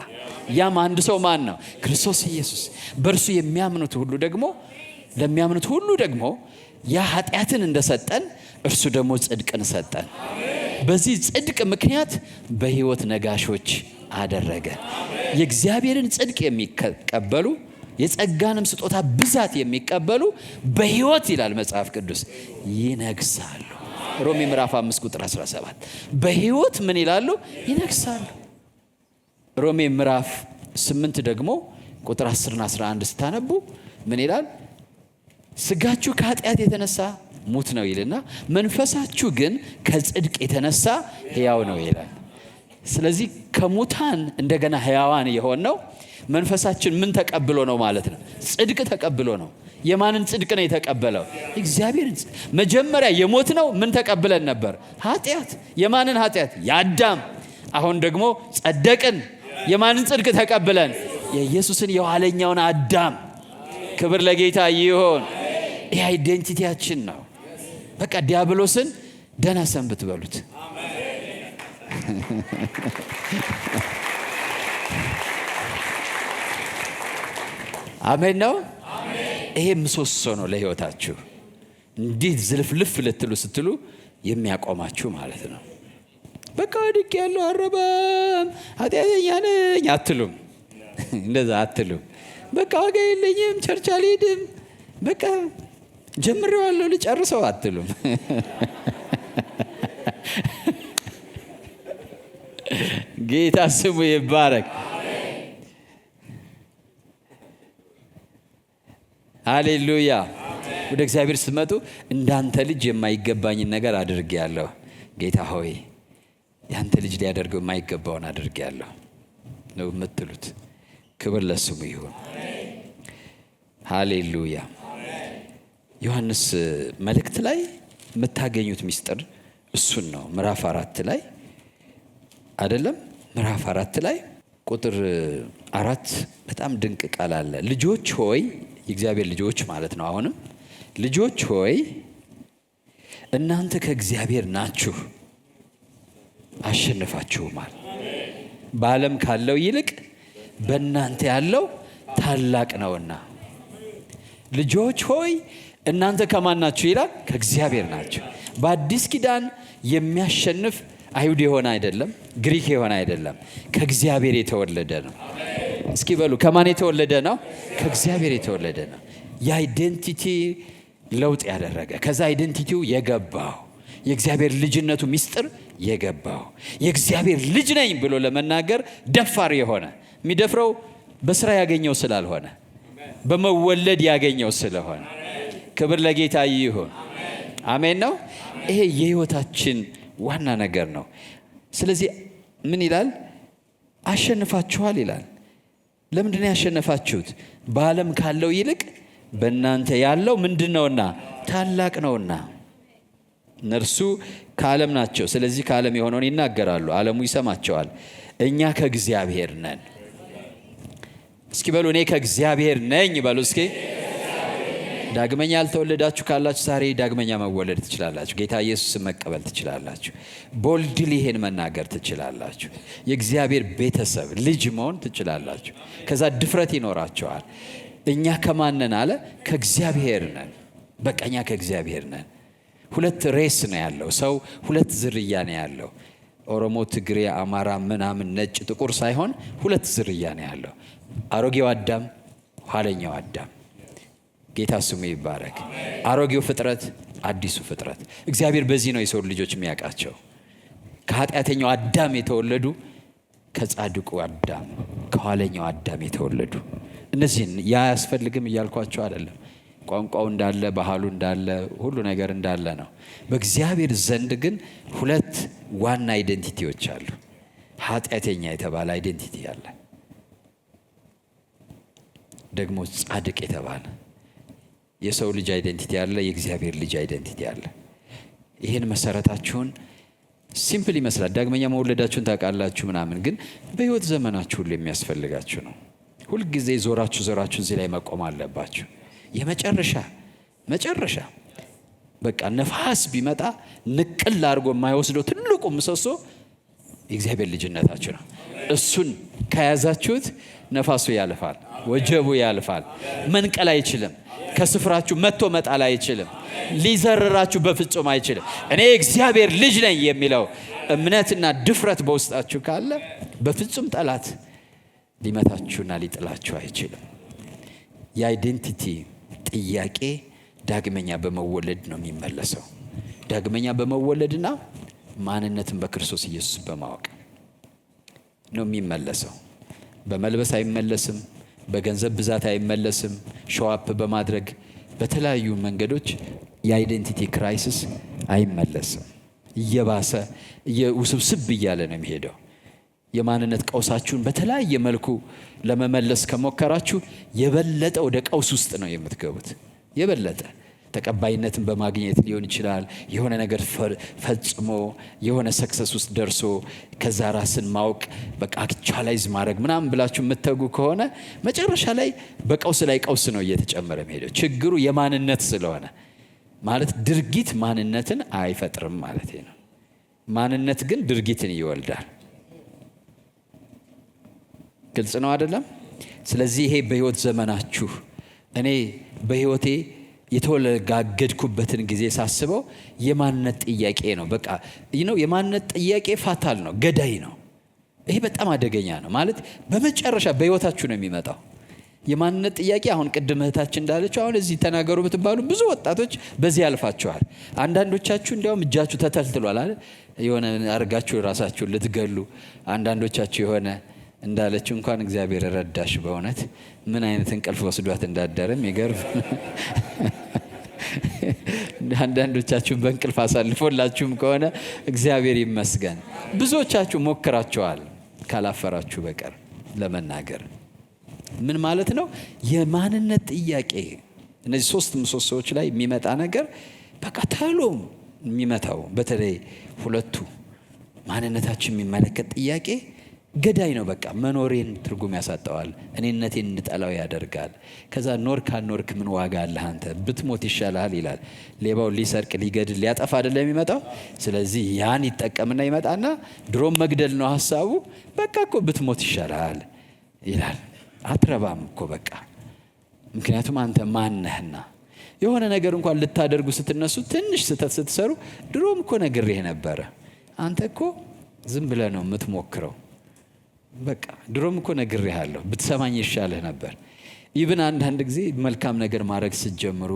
ያም አንድ ሰው ማን ነው? ክርስቶስ ኢየሱስ። በእርሱ የሚያምኑት ሁሉ ደግሞ ለሚያምኑት ሁሉ ደግሞ ያ ኃጢአትን እንደሰጠን እርሱ ደግሞ ጽድቅን ሰጠን። በዚህ ጽድቅ ምክንያት በሕይወት ነጋሾች አደረገ። የእግዚአብሔርን ጽድቅ የሚቀበሉ የጸጋንም ስጦታ ብዛት የሚቀበሉ በሕይወት ይላል መጽሐፍ ቅዱስ ይነግሳሉ። ሮሜ ምዕራፍ 5 ቁጥር 17 በሕይወት ምን ይላሉ? ይነግሳሉ። ሮሜ ምዕራፍ 8 ደግሞ ቁጥር 10ና 11 ስታነቡ ምን ይላል? ስጋችሁ ከኃጢአት የተነሳ ሙት ነው ይልና መንፈሳችሁ ግን ከጽድቅ የተነሳ ሕያው ነው ይላል። ስለዚህ ከሙታን እንደገና ሕያዋን የሆን ነው መንፈሳችን ምን ተቀብሎ ነው ማለት ነው? ጽድቅ ተቀብሎ ነው። የማንን ጽድቅ ነው የተቀበለው? እግዚአብሔርን። መጀመሪያ የሞት ነው ምን ተቀብለን ነበር? ኃጢአት። የማንን ኃጢአት? የአዳም። አሁን ደግሞ ጸደቅን። የማንን ጽድቅ ተቀብለን? የኢየሱስን የኋለኛውን አዳም። ክብር ለጌታ ይሁን። ይህ አይዴንቲቲያችን ነው። በቃ ዲያብሎስን ደህና ሰንብት በሉት። አሜን ነው። ይሄ ምሰሶ ነው ለሕይወታችሁ። እንዲህ ዝልፍልፍ ልትሉ ስትሉ የሚያቆማችሁ ማለት ነው። በቃ ወድቄ ያለው አረባም ኃጢአተኛ ነኝ አትሉም። እንደዛ አትሉም። በቃ ዋጋ የለኝም ቸርች አልሄድም፣ በቃ ጀምሬዋለሁ ልጨርሰው አትሉም። ጌታ ስሙ ይባረክ። ሃሌሉያ። ወደ እግዚአብሔር ስትመጡ እንዳንተ ልጅ የማይገባኝን ነገር አድርጌያለሁ፣ ጌታ ሆይ ያንተ ልጅ ሊያደርገው የማይገባውን አድርጌያለሁ ነው የምትሉት። ክብር ለስሙ ይሁን። ሃሌሉያ። ዮሐንስ መልእክት ላይ የምታገኙት ምስጢር እሱን ነው። ምዕራፍ 4 ላይ አይደለም፣ ምዕራፍ 4 ላይ ቁጥር 4 በጣም ድንቅ ቃል አለ። ልጆች ሆይ፣ የእግዚአብሔር ልጆች ማለት ነው። አሁንም ልጆች ሆይ እናንተ ከእግዚአብሔር ናችሁ፣ አሸንፋችሁማል። በዓለም ካለው ይልቅ በእናንተ ያለው ታላቅ ነውና። ልጆች ሆይ እናንተ ከማን ናችሁ ይላል? ከእግዚአብሔር ናችሁ። በአዲስ ኪዳን የሚያሸንፍ አይሁድ የሆነ አይደለም፣ ግሪክ የሆነ አይደለም፣ ከእግዚአብሔር የተወለደ ነው። እስኪ በሉ ከማን የተወለደ ነው? ከእግዚአብሔር የተወለደ ነው። የአይዴንቲቲ ለውጥ ያደረገ፣ ከዛ አይዴንቲቲው የገባው፣ የእግዚአብሔር ልጅነቱ ምስጢር የገባው፣ የእግዚአብሔር ልጅ ነኝ ብሎ ለመናገር ደፋር የሆነ፣ የሚደፍረው በስራ ያገኘው ስላልሆነ በመወለድ ያገኘው ስለሆነ። ክብር ለጌታ ይሁን። አሜን ነው። ይሄ የህይወታችን ዋና ነገር ነው። ስለዚህ ምን ይላል? አሸንፋችኋል ይላል። ለምንድን ነው ያሸነፋችሁት? በዓለም ካለው ይልቅ በእናንተ ያለው ምንድን ነውና? ታላቅ ነውና። እነርሱ ከዓለም ናቸው፣ ስለዚህ ከዓለም የሆነውን ይናገራሉ፣ ዓለሙ ይሰማቸዋል። እኛ ከእግዚአብሔር ነን። እስኪ በሉ እኔ ከእግዚአብሔር ነኝ በሉ እስኪ። ዳግመኛ ያልተወለዳችሁ ካላችሁ ዛሬ ዳግመኛ መወለድ ትችላላችሁ። ጌታ ኢየሱስን መቀበል ትችላላችሁ። ቦልድሊ ይሄን መናገር ትችላላችሁ። የእግዚአብሔር ቤተሰብ ልጅ መሆን ትችላላችሁ። ከዛ ድፍረት ይኖራቸዋል። እኛ ከማን ነን አለ? ከእግዚአብሔር ነን። በቃ እኛ ከእግዚአብሔር ነን። ሁለት ሬስ ነው ያለው ሰው፣ ሁለት ዝርያ ነው ያለው። ኦሮሞ፣ ትግሬ፣ አማራ ምናምን ነጭ ጥቁር ሳይሆን ሁለት ዝርያ ነው ያለው። አሮጌው አዳም፣ ኋለኛው አዳም። ጌታ ስሙ ይባረክ። አሮጌው ፍጥረት፣ አዲሱ ፍጥረት። እግዚአብሔር በዚህ ነው የሰው ልጆች የሚያውቃቸው። ከኃጢአተኛው አዳም የተወለዱ፣ ከጻድቁ አዳም፣ ከኋለኛው አዳም የተወለዱ። እነዚህን ያ አያስፈልግም እያልኳቸው አይደለም። ቋንቋው እንዳለ፣ ባህሉ እንዳለ፣ ሁሉ ነገር እንዳለ ነው። በእግዚአብሔር ዘንድ ግን ሁለት ዋና አይደንቲቲዎች አሉ። ኃጢአተኛ የተባለ አይደንቲቲ አለ፣ ደግሞ ጻድቅ የተባለ የሰው ልጅ አይደንቲቲ አለ፣ የእግዚአብሔር ልጅ አይደንቲቲ አለ። ይህን መሰረታችሁን ሲምፕል ይመስላል። ዳግመኛ መወለዳችሁን ታውቃላችሁ ምናምን፣ ግን በህይወት ዘመናችሁ ሁሉ የሚያስፈልጋችሁ ነው። ሁልጊዜ ዞራችሁ እዚህ ላይ መቆም አለባችሁ። መጨረሻ በቃ ነፋስ ቢመጣ ንቅል አድርጎ የማይወስደው ትልቁ ምሰሶ የእግዚአብሔር ልጅነታችሁ ነው። እሱን ከያዛችሁት ነፋሱ ያልፋል፣ ወጀቡ ያልፋል። መንቀል አይችልም። ከስፍራችሁ መጥቶ መጣል አይችልም። ሊዘርራችሁ በፍጹም አይችልም። እኔ እግዚአብሔር ልጅ ነኝ የሚለው እምነትና ድፍረት በውስጣችሁ ካለ በፍጹም ጠላት ሊመታችሁና ሊጥላችሁ አይችልም። የአይዴንቲቲ ጥያቄ ዳግመኛ በመወለድ ነው የሚመለሰው። ዳግመኛ በመወለድና ማንነትን በክርስቶስ ኢየሱስ በማወቅ ነው የሚመለሰው። በመልበስ አይመለስም። በገንዘብ ብዛት አይመለስም። ሾዋፕ በማድረግ በተለያዩ መንገዶች የአይዴንቲቲ ክራይሲስ አይመለስም። እየባሰ ውስብስብ እያለ ነው የሚሄደው። የማንነት ቀውሳችሁን በተለያየ መልኩ ለመመለስ ከሞከራችሁ የበለጠ ወደ ቀውስ ውስጥ ነው የምትገቡት። የበለጠ ተቀባይነትን በማግኘት ሊሆን ይችላል። የሆነ ነገር ፈጽሞ የሆነ ሰክሰስ ውስጥ ደርሶ ከዛ ራስን ማወቅ በቃ አክቹዋላይዝ ማድረግ ምናምን ብላችሁ የምትተጉ ከሆነ መጨረሻ ላይ በቀውስ ላይ ቀውስ ነው እየተጨመረ የሚሄደው። ችግሩ የማንነት ስለሆነ ማለት ድርጊት ማንነትን አይፈጥርም ማለት ነው። ማንነት ግን ድርጊትን ይወልዳል። ግልጽ ነው አይደለም? ስለዚህ ይሄ በህይወት ዘመናችሁ እኔ በህይወቴ የተወለጋገድኩበትን ጊዜ ሳስበው የማንነት ጥያቄ ነው። በቃ የማንነት ጥያቄ ፋታል ነው፣ ገዳይ ነው። ይሄ በጣም አደገኛ ነው። ማለት በመጨረሻ በህይወታችሁ ነው የሚመጣው የማንነት ጥያቄ። አሁን ቅድም እህታችን እንዳለችው አሁን እዚህ ተናገሩ ብትባሉ ብዙ ወጣቶች በዚህ ያልፋችኋል። አንዳንዶቻችሁ እንዲያውም እጃችሁ ተተልትሏል አይደል? የሆነ አርጋችሁ ራሳችሁን ልትገሉ፣ አንዳንዶቻችሁ የሆነ እንዳለችው እንኳን እግዚአብሔር ረዳሽ። በእውነት ምን አይነት እንቅልፍ ወስዷት እንዳደረም ይገርም። አንዳንዶቻችሁም በእንቅልፍ አሳልፎላችሁም ከሆነ እግዚአብሔር ይመስገን። ብዙዎቻችሁ ሞክራችኋል ካላፈራችሁ በቀር ለመናገር። ምን ማለት ነው? የማንነት ጥያቄ እነዚህ 3 ምሰሶዎች ላይ የሚመጣ ነገር በቃ ተሎ የሚመታው በተለይ ሁለቱ ማንነታችን የሚመለከት ጥያቄ ገዳይ ነው። በቃ መኖሬን ትርጉም ያሳጠዋል። እኔነቴን እንጠላው ያደርጋል። ከዛ ኖር ካልኖርክ ምን ዋጋ አለህ አንተ ብትሞት ይሻልሃል ይላል። ሌባው ሊሰርቅ ሊገድል ሊያጠፋ አይደለም የሚመጣው። ስለዚህ ያን ይጠቀምና ይመጣና ድሮም መግደል ነው ሀሳቡ። በቃ እኮ ብትሞት ይሻልሃል ይላል። አትረባም እኮ በቃ ምክንያቱም አንተ ማነህና። የሆነ ነገር እንኳን ልታደርጉ ስትነሱ ትንሽ ስህተት ስትሰሩ ድሮም እኮ ነግሬህ ነበረ፣ አንተ እኮ ዝም ብለህ ነው የምትሞክረው፣ በቃ ድሮም እኮ ነግሬሃለሁ ብትሰማኝ ይሻልህ ነበር። ኢቭን አንዳንድ ጊዜ መልካም ነገር ማድረግ ስትጀምሩ፣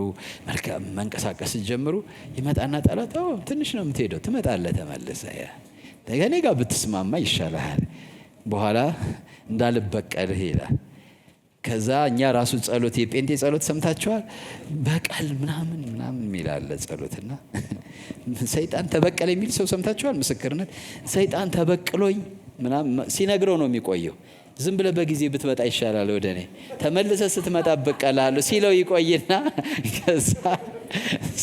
መልካም መንቀሳቀስ ስትጀምሩ ይመጣና ጠላት ትንሽ ነው የምትሄደው፣ ትመጣለህ ተመልሰህ፣ ከእኔ ጋር ብትስማማ ይሻልሃል፣ በኋላ እንዳልበቀልህ ይላል። ከዛ እኛ ራሱ ጸሎት የጴንጤ ጸሎት ሰምታችኋል። በቀል ምናምን የሚላለ ጸሎትና ሰይጣን ተበቀለ የሚል ሰው ሰምታችኋል። ምስክርነት ሰይጣን ተበቅሎኝ ምናምን ሲነግረው ነው የሚቆየው። ዝም ብለህ በጊዜ ብትመጣ ይሻላል ወደ እኔ ተመልሰህ ስትመጣ በቀላለሁ ሲለው ይቆይና ከዛ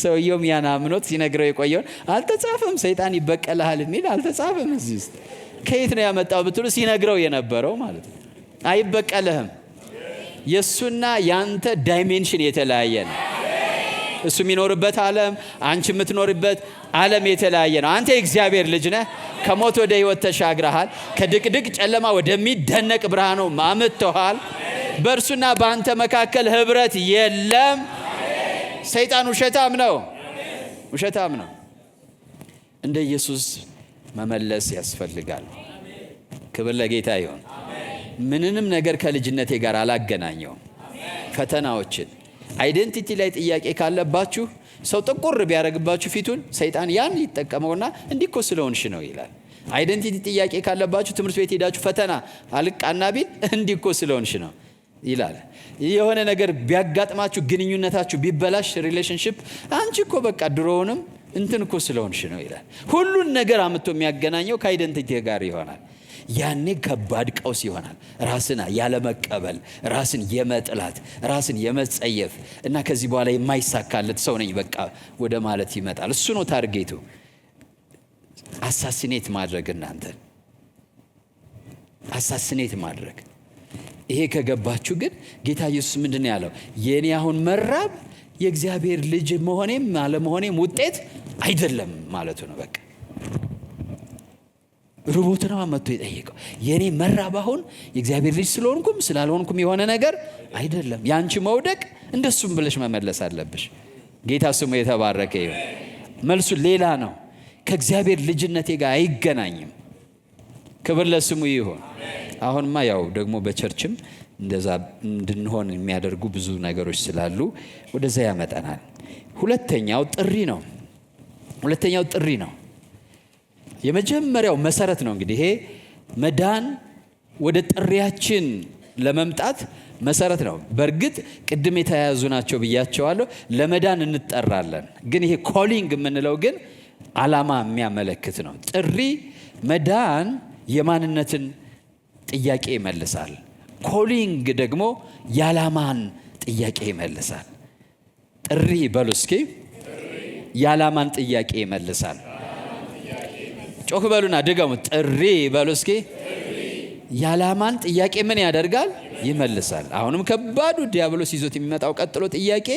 ሰውየውም ያን አምኖት ሲነግረው የቆየውን አልተጻፈም። ሰይጣን ይበቀልሃል የሚል አልተጻፈም እዚህ ውስጥ። ከየት ነው ያመጣው ብትሉ ሲነግረው የነበረው ማለት ነው። አይበቀልህም። የሱና ያንተ ዳይሜንሽን የተለያየ ነው። እሱ የሚኖርበት ዓለም፣ አንቺ የምትኖርበት ዓለም የተለያየ ነው። አንተ የእግዚአብሔር ልጅ ነህ። ከሞት ወደ ሕይወት ተሻግረሃል። ከድቅድቅ ጨለማ ወደሚደነቅ ብርሃኑ አምጥተሃል። በእርሱና በአንተ መካከል ህብረት የለም። ሰይጣን ውሸታም ነው፣ ውሸታም ነው። እንደ ኢየሱስ መመለስ ያስፈልጋል። ክብር ለጌታ ይሁን። ምንንም ነገር ከልጅነቴ ጋር አላገናኘውም። ፈተናዎችን አይደንቲቲ ላይ ጥያቄ ካለባችሁ ሰው ጥቁር ቢያደርግባችሁ ፊቱን ሰይጣን ያን ይጠቀመውና እንዲኮ ስለሆንሽ ነው ይላል። አይደንቲቲ ጥያቄ ካለባችሁ ትምህርት ቤት ሄዳችሁ ፈተና አልቃና ቢል እንዲኮ ስለሆንሽ ነው ይላል። የሆነ ነገር ቢያጋጥማችሁ ግንኙነታችሁ ቢበላሽ ሪሌሽንሺፕ አንቺ እኮ በቃ ድሮውንም እንትን እኮ ስለሆንሽ ነው ይላል። ሁሉን ነገር አምጥቶ የሚያገናኘው ከአይደንቲቲ ጋር ይሆናል። ያኔ ከባድ ቀውስ ይሆናል። ራስን ያለመቀበል፣ ራስን የመጥላት፣ ራስን የመጸየፍ እና ከዚህ በኋላ የማይሳካለት ሰው ነኝ በቃ ወደ ማለት ይመጣል። እሱ ነው ታርጌቱ፣ አሳሲኔት ማድረግ፣ እናንተን አሳሲኔት ማድረግ። ይሄ ከገባችሁ ግን ጌታ ኢየሱስ ምንድን ነው ያለው? የኔ አሁን መራብ የእግዚአብሔር ልጅ መሆኔም አለመሆኔም ውጤት አይደለም ማለቱ ነው። በቃ ርቦት ነው መጥቶ የጠየቀው። የኔ መራብ አሁን የእግዚአብሔር ልጅ ስለሆንኩም ስላልሆንኩም የሆነ ነገር አይደለም። ያንቺ መውደቅ እንደሱም ብለሽ መመለስ አለብሽ። ጌታ ስሙ የተባረከ ይሁን። መልሱ ሌላ ነው። ከእግዚአብሔር ልጅነቴ ጋር አይገናኝም። ክብር ለስሙ ይሁን። አሁንማ ያው ደግሞ በቸርችም እንደዛ እንድንሆን የሚያደርጉ ብዙ ነገሮች ስላሉ ወደዛ ያመጣናል። ሁለተኛው ጥሪ ነው። የመጀመሪያው መሰረት ነው። እንግዲህ ይሄ መዳን ወደ ጥሪያችን ለመምጣት መሰረት ነው። በእርግጥ ቅድም የተያያዙ ናቸው ብያቸዋለሁ። ለመዳን እንጠራለን፣ ግን ይሄ ኮሊንግ የምንለው ግን ዓላማ የሚያመለክት ነው። ጥሪ መዳን የማንነትን ጥያቄ ይመልሳል። ኮሊንግ ደግሞ የዓላማን ጥያቄ ይመልሳል። ጥሪ በሉ እስኪ የዓላማን ጥያቄ ይመልሳል። ጮክ በሉና ድገሙ። ጥሪ በሉ እስኪ የዓላማን ጥያቄ ምን ያደርጋል? ይመልሳል። አሁንም ከባዱ ዲያብሎስ ይዞት የሚመጣው ቀጥሎ ጥያቄ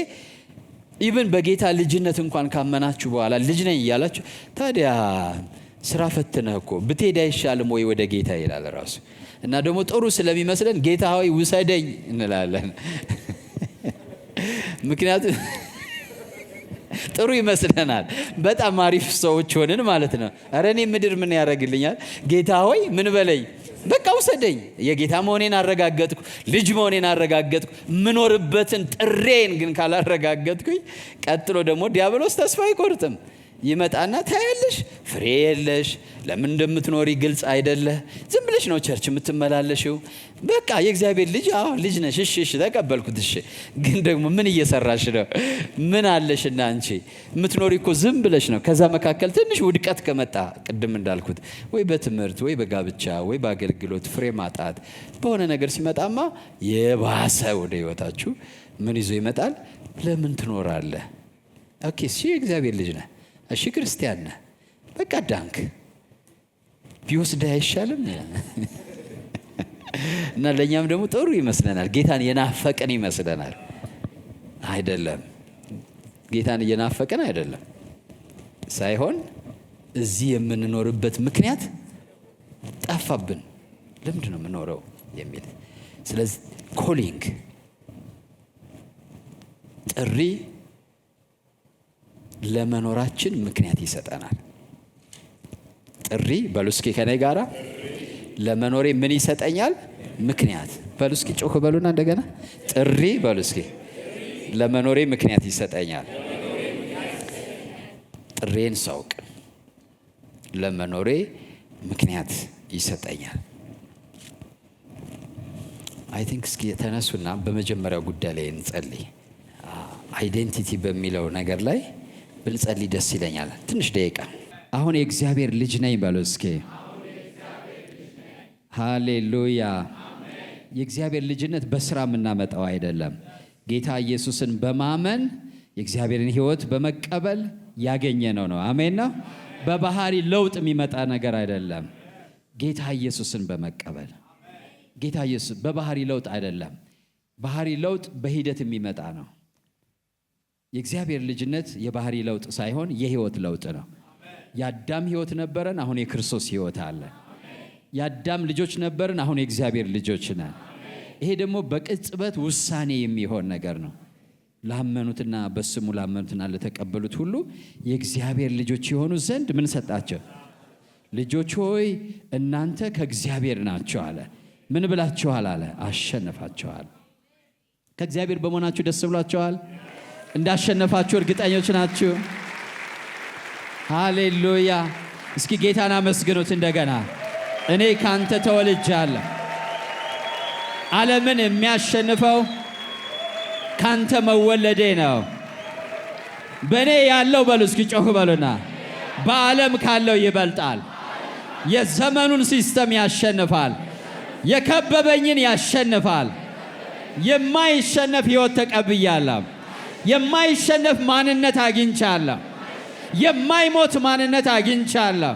ኢቭን በጌታ ልጅነት እንኳን ካመናችሁ በኋላ ልጅ ነኝ እያላችሁ ታዲያ ስራ ፈትነህ እኮ ብትሄድ አይሻልም ወይ ወደ ጌታ ይላል ራሱ። እና ደግሞ ጥሩ ስለሚመስለን ጌታ ሆይ ውሰደኝ እንላለን። ምክንያቱም ጥሩ ይመስለናል። በጣም አሪፍ ሰዎች ሆንን ማለት ነው። ኧረ እኔ ምድር ምን ያደርግልኛል? ጌታ ሆይ ምን በለኝ፣ በቃ ውሰደኝ። የጌታ መሆኔን አረጋገጥኩ፣ ልጅ መሆኔን አረጋገጥኩ። ምኖርበትን ጥሬን ግን ካላረጋገጥኩኝ ቀጥሎ ደግሞ ዲያብሎስ ተስፋ አይቆርጥም። ይመጣና ታያለሽ፣ ፍሬ የለሽ፣ ለምን እንደምትኖሪ ግልጽ አይደለ፣ ዝም ብለሽ ነው ቸርች የምትመላለሽው። በቃ የእግዚአብሔር ልጅ ልጅ ነሽ፣ እሺ ተቀበልኩት። እሺ ግን ደግሞ ምን እየሰራሽ ነው? ምን አለሽና አንቺ የምትኖሪ እኮ ዝም ብለሽ ነው። ከዛ መካከል ትንሽ ውድቀት ከመጣ ቅድም እንዳልኩት ወይ በትምህርት ወይ በጋብቻ ወይ በአገልግሎት ፍሬ ማጣት በሆነ ነገር ሲመጣማ የባሰ ወደ ህይወታችሁ ምን ይዞ ይመጣል? ለምን ትኖራለህ? ኦኬ እሺ የእግዚአብሔር ልጅ ነህ፣ እሺ ክርስቲያን ነህ፣ በቃ ዳንክ ቢወስድ አይሻልም? እና ለእኛም ደግሞ ጥሩ ይመስለናል። ጌታን የናፈቅን ይመስለናል። አይደለም፣ ጌታን እየናፈቅን አይደለም ሳይሆን እዚህ የምንኖርበት ምክንያት ጠፋብን። ለምንድን ነው የምኖረው የሚል። ስለዚህ ኮሊንግ ጥሪ ለመኖራችን ምክንያት ይሰጠናል። ጥሪ በሉ እስኪ ከኔ ጋራ ለመኖሬ ምን ይሰጠኛል? ምክንያት። በሉ እስኪ ጮክ በሉና እንደገና ጥሪ በሉ እስኪ ለመኖሬ ምክንያት ይሰጠኛል። ጥሬን ሳውቅ ለመኖሬ ምክንያት ይሰጠኛል። አይ ቲንክ እስኪ ተነሱና በመጀመሪያው ጉዳይ ላይ እንጸልይ። አይዴንቲቲ በሚለው ነገር ላይ ብንጸልይ ደስ ይለኛል። ትንሽ ደቂቃ። አሁን የእግዚአብሔር ልጅ ነኝ በሉ እስኪ። ሃሌሉያ። የእግዚአብሔር ልጅነት በስራ የምናመጣው አይደለም። ጌታ ኢየሱስን በማመን የእግዚአብሔርን ሕይወት በመቀበል ያገኘነው ነው። አሜን ነው። በባህሪ ለውጥ የሚመጣ ነገር አይደለም። ጌታ ኢየሱስን በመቀበል ጌታ ኢየሱስ በባህሪ ለውጥ አይደለም። ባህሪ ለውጥ በሂደት የሚመጣ ነው። የእግዚአብሔር ልጅነት የባህሪ ለውጥ ሳይሆን የህይወት ለውጥ ነው። የአዳም ህይወት ነበረን፣ አሁን የክርስቶስ ህይወት አለ። የአዳም ልጆች ነበርን፣ አሁን የእግዚአብሔር ልጆች ነን። ይሄ ደግሞ በቅጽበት ውሳኔ የሚሆን ነገር ነው። ላመኑትና በስሙ ላመኑትና ለተቀበሉት ሁሉ የእግዚአብሔር ልጆች የሆኑ ዘንድ ምን ሰጣቸው? ልጆች ሆይ እናንተ ከእግዚአብሔር ናችሁ አለ። ምን ብላችኋል አለ? አሸነፋችኋል። ከእግዚአብሔር በመሆናችሁ ደስ ብሏችኋል? እንዳሸነፋችሁ እርግጠኞች ናችሁ? ሃሌሉያ። እስኪ ጌታን አመስግኑት እንደገና። እኔ ካንተ ተወልጃለሁ። ዓለምን የሚያሸንፈው ካንተ መወለዴ ነው። በእኔ ያለው በሉ እስኪ ጮህ በሉና በዓለም ካለው ይበልጣል። የዘመኑን ሲስተም ያሸንፋል። የከበበኝን ያሸንፋል። የማይሸነፍ ሕይወት ተቀብያለሁ። የማይሸነፍ ማንነት አግኝቻለሁ። የማይሞት ማንነት አግኝቻለሁ።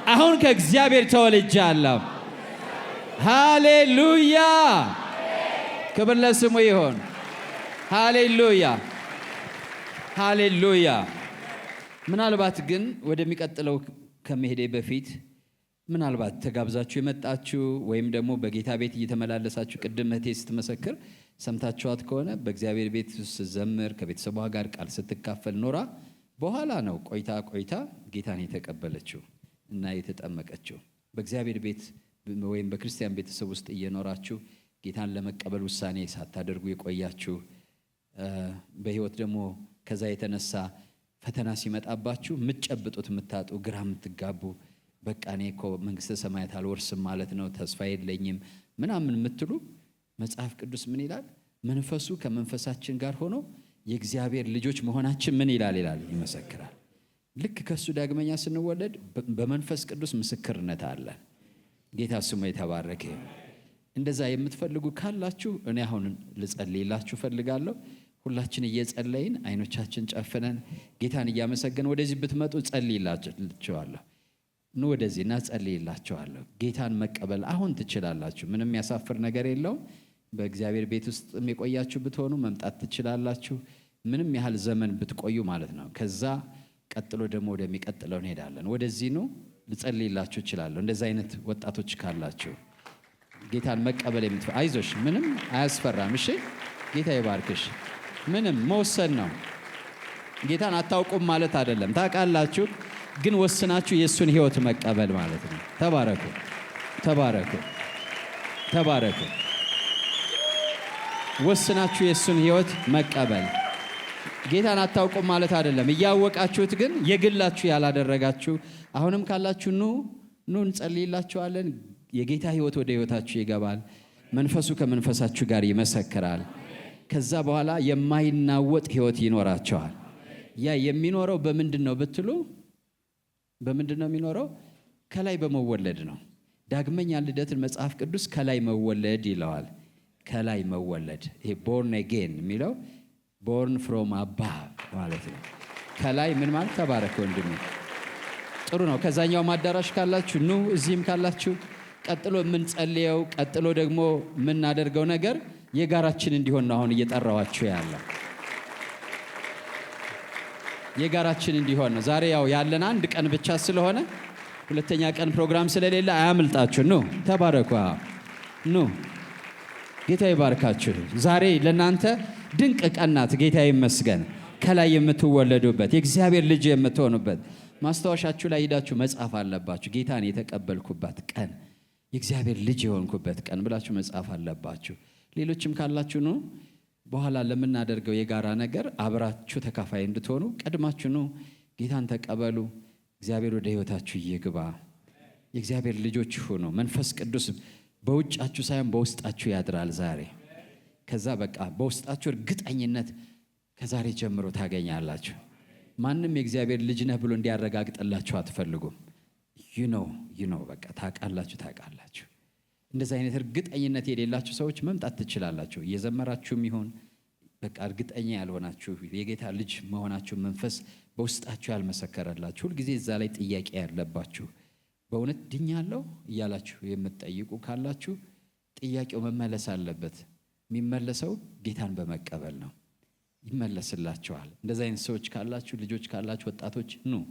አሁን ከእግዚአብሔር ተወልጃለሁ። ሃሌሉያ፣ ክብር ለስሙ ይሁን። ሃሌሉያ ሃሌሉያ። ምናልባት ግን ወደሚቀጥለው ከመሄዴ በፊት ምናልባት ተጋብዛችሁ የመጣችሁ ወይም ደግሞ በጌታ ቤት እየተመላለሳችሁ ቅድም እህቴ ስትመሰክር ሰምታችኋት ከሆነ በእግዚአብሔር ቤት ስትዘምር ከቤተሰቧ ጋር ቃል ስትካፈል ኖራ በኋላ ነው ቆይታ ጌታን የተቀበለችው እና የተጠመቀችው። በእግዚአብሔር ቤት ወይም በክርስቲያን ቤተሰብ ውስጥ እየኖራችሁ ጌታን ለመቀበል ውሳኔ ሳታደርጉ የቆያችሁ በህይወት ደግሞ ከዛ የተነሳ ፈተና ሲመጣባችሁ የምትጨብጡት የምታጡ፣ ግራ የምትጋቡ፣ በቃ እኔ እኮ መንግስተ ሰማያት አልወርስም ማለት ነው፣ ተስፋ የለኝም ምናምን የምትሉ መጽሐፍ ቅዱስ ምን ይላል? መንፈሱ ከመንፈሳችን ጋር ሆኖ የእግዚአብሔር ልጆች መሆናችን ምን ይላል? ይመሰክራል። ልክ ከሱ ዳግመኛ ስንወለድ በመንፈስ ቅዱስ ምስክርነት አለ። ጌታ ስሙ የተባረከ። እንደዛ የምትፈልጉ ካላችሁ እኔ አሁን ልጸልይላችሁ ፈልጋለሁ። ሁላችን እየጸለይን አይኖቻችን ጨፍነን ጌታን እያመሰገን ወደዚህ ብትመጡ ጸልይላችኋለሁ። ኑ ወደዚህና ጸልይላችኋለሁ። ጌታን መቀበል አሁን ትችላላችሁ። ምንም ያሳፍር ነገር የለውም። በእግዚአብሔር ቤት ውስጥ የቆያችሁ ብትሆኑ መምጣት ትችላላችሁ። ምንም ያህል ዘመን ብትቆዩ ማለት ነው። ከዛ ቀጥሎ ደግሞ ወደሚቀጥለው እንሄዳለን። ወደዚህ ነው ልጸልይላችሁ እችላለሁ። እንደዚህ አይነት ወጣቶች ካላችሁ ጌታን መቀበል አይዞሽ፣ ምንም አያስፈራም። እሺ፣ ጌታ ይባርክሽ። ምንም መወሰን ነው። ጌታን አታውቁም ማለት አይደለም፣ ታውቃላችሁ። ግን ወስናችሁ የእሱን ህይወት መቀበል ማለት ነው። ተባረኩ፣ ተባረኩ፣ ተባረኩ። ወስናችሁ የእሱን ህይወት መቀበል። ጌታን አታውቁም ማለት አይደለም። እያወቃችሁት ግን የግላችሁ ያላደረጋችሁ አሁንም ካላችሁ ኑ እንጸልይላችኋለን። የጌታ ሕይወት ወደ ሕይወታችሁ ይገባል። መንፈሱ ከመንፈሳችሁ ጋር ይመሰክራል። ከዛ በኋላ የማይናወጥ ሕይወት ይኖራቸዋል። ያ የሚኖረው በምንድን ነው ብትሉ፣ በምንድን ነው የሚኖረው? ከላይ በመወለድ ነው። ዳግመኛ ልደትን መጽሐፍ ቅዱስ ከላይ መወለድ ይለዋል። ከላይ መወለድ፣ ይሄ ቦርን አጌን የሚለው ቦርን ፍሮም አባቭ ማለት ነው። ከላይ ምን ማለት? ተባረክ ወንድሜ፣ ጥሩ ነው። ከዛኛው አዳራሽ ካላችሁ ኑ፣ እዚህም ካላችሁ ቀጥሎ የምንጸልየው ቀጥሎ ደግሞ የምናደርገው ነገር የጋራችን እንዲሆን ነው። አሁን እየጠራዋችሁ ያለው የጋራችን እንዲሆን ነው። ዛሬ ያው ያለን አንድ ቀን ብቻ ስለሆነ ሁለተኛ ቀን ፕሮግራም ስለሌለ አያምልጣችሁ። ኑ ተባረኩ። ኑ ጌታ ይባርካችሁ። ዛሬ ለናንተ ድንቅ ቀን ናት። ጌታ ይመስገን። ከላይ የምትወለዱበት የእግዚአብሔር ልጅ የምትሆኑበት ማስታወሻችሁ ላይ ሄዳችሁ መጻፍ አለባችሁ። ጌታን የተቀበልኩበት ቀን፣ የእግዚአብሔር ልጅ የሆንኩበት ቀን ብላችሁ መጻፍ አለባችሁ። ሌሎችም ካላችሁ ኑ፣ በኋላ ለምናደርገው የጋራ ነገር አብራችሁ ተካፋይ እንድትሆኑ ቀድማችሁ ኑ። ጌታን ተቀበሉ። እግዚአብሔር ወደ ሕይወታችሁ ይግባ። የእግዚአብሔር ልጆች ሁኑ። መንፈስ ቅዱስ በውጫችሁ ሳይሆን በውስጣችሁ ያድራል ዛሬ። ከዛ በቃ በውስጣችሁ እርግጠኝነት ከዛሬ ጀምሮ ታገኛላችሁ። ማንም የእግዚአብሔር ልጅ ነህ ብሎ እንዲያረጋግጥላችሁ አትፈልጉም። ነው በቃ ታውቃላችሁ። እንደዚህ አይነት እርግጠኝነት የሌላችሁ ሰዎች መምጣት ትችላላችሁ። እየዘመራችሁም ይሆን በቃ እርግጠኛ ያልሆናችሁ የጌታ ልጅ መሆናችሁ መንፈስ በውስጣችሁ ያልመሰከረላችሁ ሁልጊዜ እዛ ላይ ጥያቄ ያለባችሁ በእውነት ድኛለሁ እያላችሁ የምትጠይቁ ካላችሁ ጥያቄው መመለስ አለበት። የሚመለሰው ጌታን በመቀበል ነው። ይመለስላችኋል። እንደዚህ አይነት ሰዎች ካላችሁ፣ ልጆች ካላችሁ፣ ወጣቶች ኑ።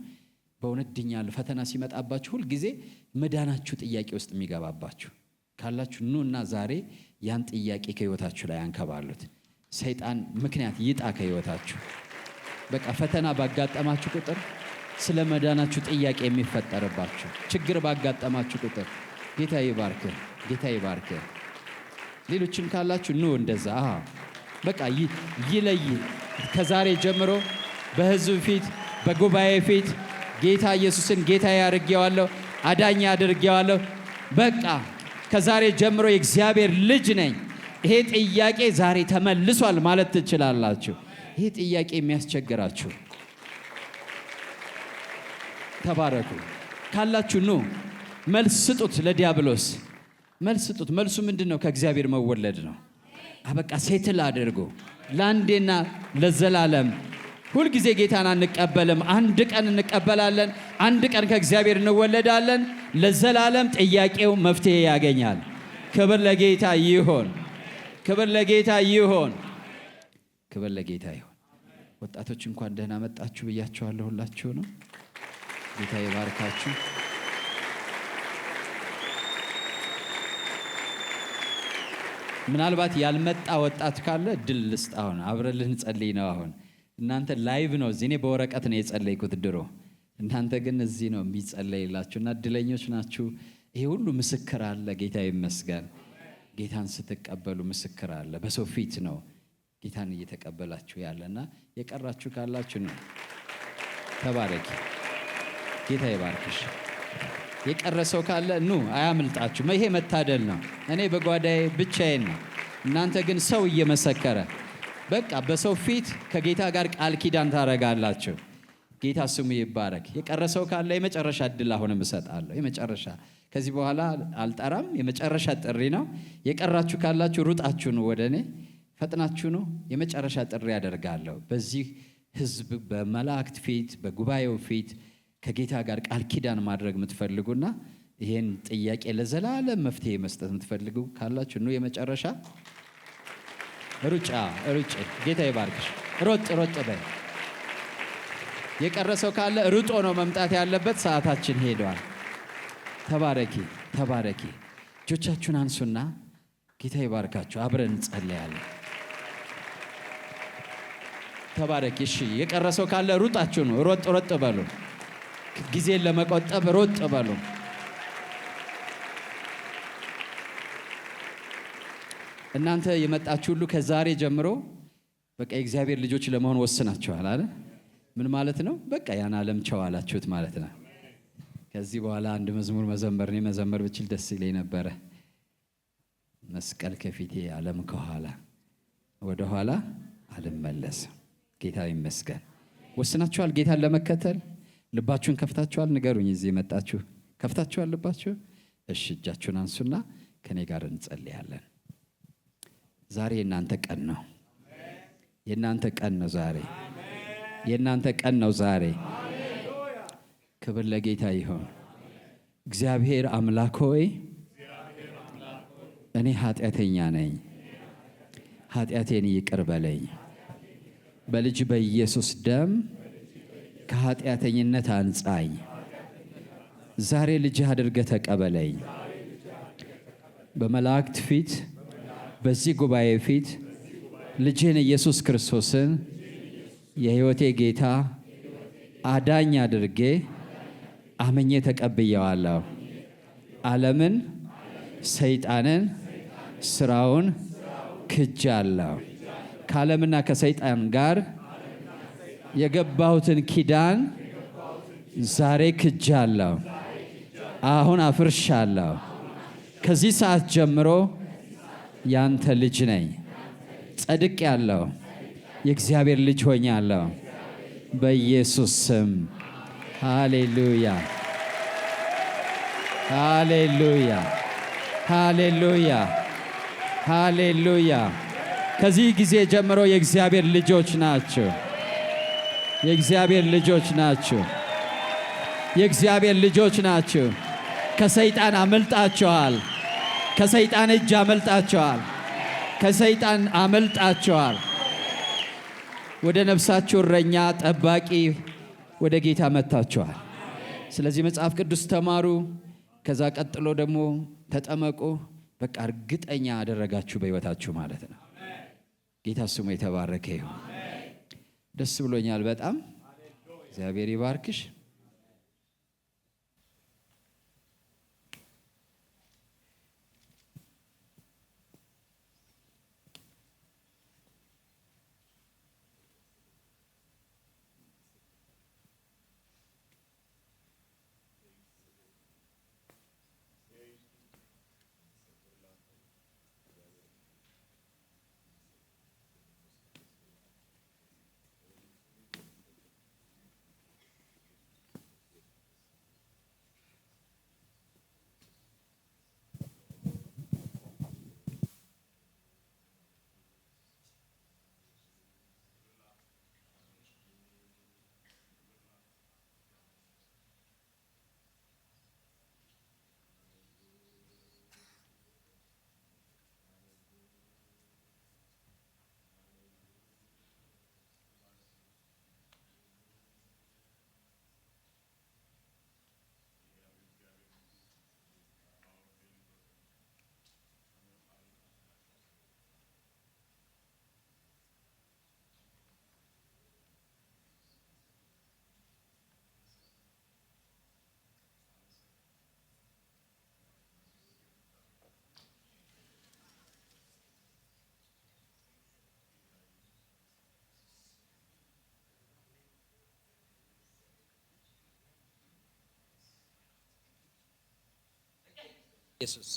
በእውነት ድኛለሁ ፈተና ሲመጣባችሁ ሁልጊዜ መዳናችሁ ጥያቄ ውስጥ የሚገባባችሁ ካላችሁ ኑ እና ዛሬ ያን ጥያቄ ከሕይወታችሁ ላይ አንከባሉት። ሰይጣን ምክንያት ይጣ ከሕይወታችሁ። በቃ ፈተና ባጋጠማችሁ ቁጥር ስለ መዳናችሁ ጥያቄ የሚፈጠርባችሁ ችግር ባጋጠማችሁ ቁጥር ጌታ ይባርክ። ሌሎችም ካላችሁ ኑ እንደዛ በቃ ይለይ። ከዛሬ ጀምሮ በሕዝብ ፊት በጉባኤ ፊት ጌታ ኢየሱስን ጌታ ያድርጌዋለሁ፣ አዳኝ ያድርጌዋለሁ። በቃ ከዛሬ ጀምሮ የእግዚአብሔር ልጅ ነኝ። ይሄ ጥያቄ ዛሬ ተመልሷል ማለት ትችላላችሁ። ይሄ ጥያቄ የሚያስቸግራችሁ ተባረኩ። ካላችሁ ኑ መልስ ስጡት። ለዲያብሎስ መልስ ስጡት። መልሱ ምንድን ነው? ከእግዚአብሔር መወለድ ነው። በቃ ሴትል አድርጎ ለአንዴና ለዘላለም ሁልጊዜ ጌታን አንቀበልም። አንድ ቀን እንቀበላለን። አንድ ቀን ከእግዚአብሔር እንወለዳለን። ለዘላለም ጥያቄው መፍትሄ ያገኛል። ክብር ለጌታ ይሆን። ክብር ለጌታ ይሆን። ክብር ለጌታ ይሆን። ወጣቶች እንኳን ደህና መጣችሁ ብያችኋለሁ። ሁላችሁ ነው። ጌታ ይባርካችሁ። ምናልባት ያልመጣ ወጣት ካለ ድል ልስጥ። አሁን አብረን ልንጸልይ ነው። አሁን እናንተ ላይቭ ነው። እዚህ እኔ በወረቀት ነው የጸለይኩት ድሮ። እናንተ ግን እዚህ ነው የሚጸለይላችሁ እና እድለኞች ናችሁ። ይሄ ሁሉ ምስክር አለ። ጌታ ይመስገን። ጌታን ስትቀበሉ ምስክር አለ። በሰው ፊት ነው ጌታን እየተቀበላችሁ ያለና የቀራችሁ ካላችሁ ነው። ተባረኪ። ጌታ ይባርክሽ። የቀረ ሰው ካለ ኑ፣ አያምልጣችሁ። ይሄ መታደል ነው። እኔ በጓዳዬ ብቻዬን ነው። እናንተ ግን ሰው እየመሰከረ በቃ በሰው ፊት ከጌታ ጋር ቃል ኪዳን ታረጋላችሁ። ጌታ ስሙ ይባረክ። የቀረ ሰው ካለ የመጨረሻ እድል አሁንም እሰጣለሁ። የመጨረሻ ከዚህ በኋላ አልጠራም። የመጨረሻ ጥሪ ነው። የቀራችሁ ካላችሁ ሩጣችሁ ነው፣ ወደ እኔ ፈጥናችሁ ነው። የመጨረሻ ጥሪ ያደርጋለሁ። በዚህ ሕዝብ በመላእክት ፊት በጉባኤው ፊት ከጌታ ጋር ቃል ኪዳን ማድረግ የምትፈልጉና ይሄን ጥያቄ ለዘላለም መፍትሄ መስጠት የምትፈልጉ ካላችሁ ነው። የመጨረሻ ሩጫ ጌታ ይባርክሽ። ሮጥ በይ። የቀረ ሰው ካለ ሩጦ ነው መምጣት ያለበት። ሰዓታችን ሄዷል። ተባረኪ። እጆቻችሁን አንሱና ጌታ ይባርካችሁ። አብረን እንጸልያለን። ተባረኪ። እሺ፣ የቀረ ሰው ካለ ሩጣችሁ ነው። ሮጥ በሉ። ጊዜን ለመቆጠብ ሮጥ በሉ። እናንተ የመጣችሁ ሁሉ ከዛሬ ጀምሮ በቃ የእግዚአብሔር ልጆች ለመሆን ወስናችኋል አይደል? ምን ማለት ነው? በቃ ያን ዓለም ቻው አላችሁት ማለት ነው። ከዚህ በኋላ አንድ መዝሙር መዘመር እኔ መዘመር ብችል ደስ ይለኝ ነበረ። መስቀል ከፊቴ ዓለም ከኋላ ወደ ኋላ አልመለስም። ጌታ ይመስገን። ወስናችኋል ጌታን ለመከተል? ልባችሁን ከፍታችኋል? ንገሩኝ። እዚህ መጣችሁ ከፍታችኋል ልባችሁ? እሺ እጃችሁን አንሱና ከኔ ጋር እንጸልያለን። ዛሬ የእናንተ ቀን ነው። የእናንተ ቀን ነው ዛሬ። የእናንተ ቀን ነው ዛሬ። ክብር ለጌታ ይሁን። እግዚአብሔር አምላክ ሆይ እኔ ኃጢአተኛ ነኝ፣ ኃጢአቴን ይቅር በለኝ። በልጅ በኢየሱስ ደም ከኃጢአተኝነት አንጻኝ። ዛሬ ልጅህ አድርገህ ተቀበለኝ። በመላእክት ፊት በዚህ ጉባኤ ፊት ልጅህን ኢየሱስ ክርስቶስን የሕይወቴ ጌታ አዳኝ አድርጌ አምኜ ተቀብየዋለሁ። ዓለምን፣ ሰይጣንን፣ ስራውን ክጃለሁ። ከዓለምና ከሰይጣን ጋር የገባሁትን ኪዳን ዛሬ ክጃለሁ። አሁን አፍርሻለሁ። ከዚህ ሰዓት ጀምሮ ያንተ ልጅ ነኝ። ጸድቄአለሁ። የእግዚአብሔር ልጅ ሆኛለሁ በኢየሱስ ስም። ሃሌሉያ፣ ሃሌሉያ፣ ሃሌሉያ፣ ሃሌሉያ። ከዚህ ጊዜ ጀምሮ የእግዚአብሔር ልጆች ናችሁ። የእግዚአብሔር ልጆች ናችሁ። የእግዚአብሔር ልጆች ናችሁ። ከሰይጣን አመልጣችኋል። ከሰይጣን እጅ አመልጣችኋል። ከሰይጣን አመልጣችኋል። ወደ ነፍሳችሁ እረኛ ጠባቂ ወደ ጌታ መጥታችኋል። ስለዚህ መጽሐፍ ቅዱስ ተማሩ፣ ከዛ ቀጥሎ ደግሞ ተጠመቁ። በቃ እርግጠኛ አደረጋችሁ በሕይወታችሁ ማለት ነው። ጌታ ስሙ የተባረከ ይሁን። ደስ ብሎኛል በጣም። እግዚአብሔር ይባርክሽ። ኢየሱስ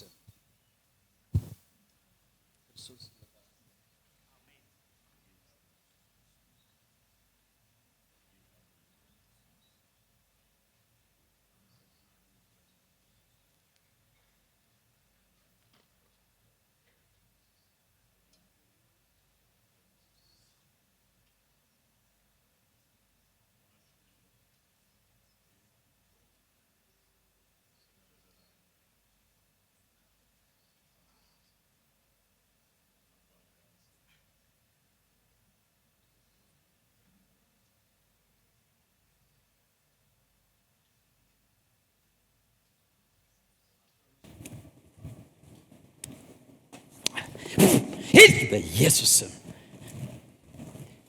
ሂድ በኢየሱስ ስም።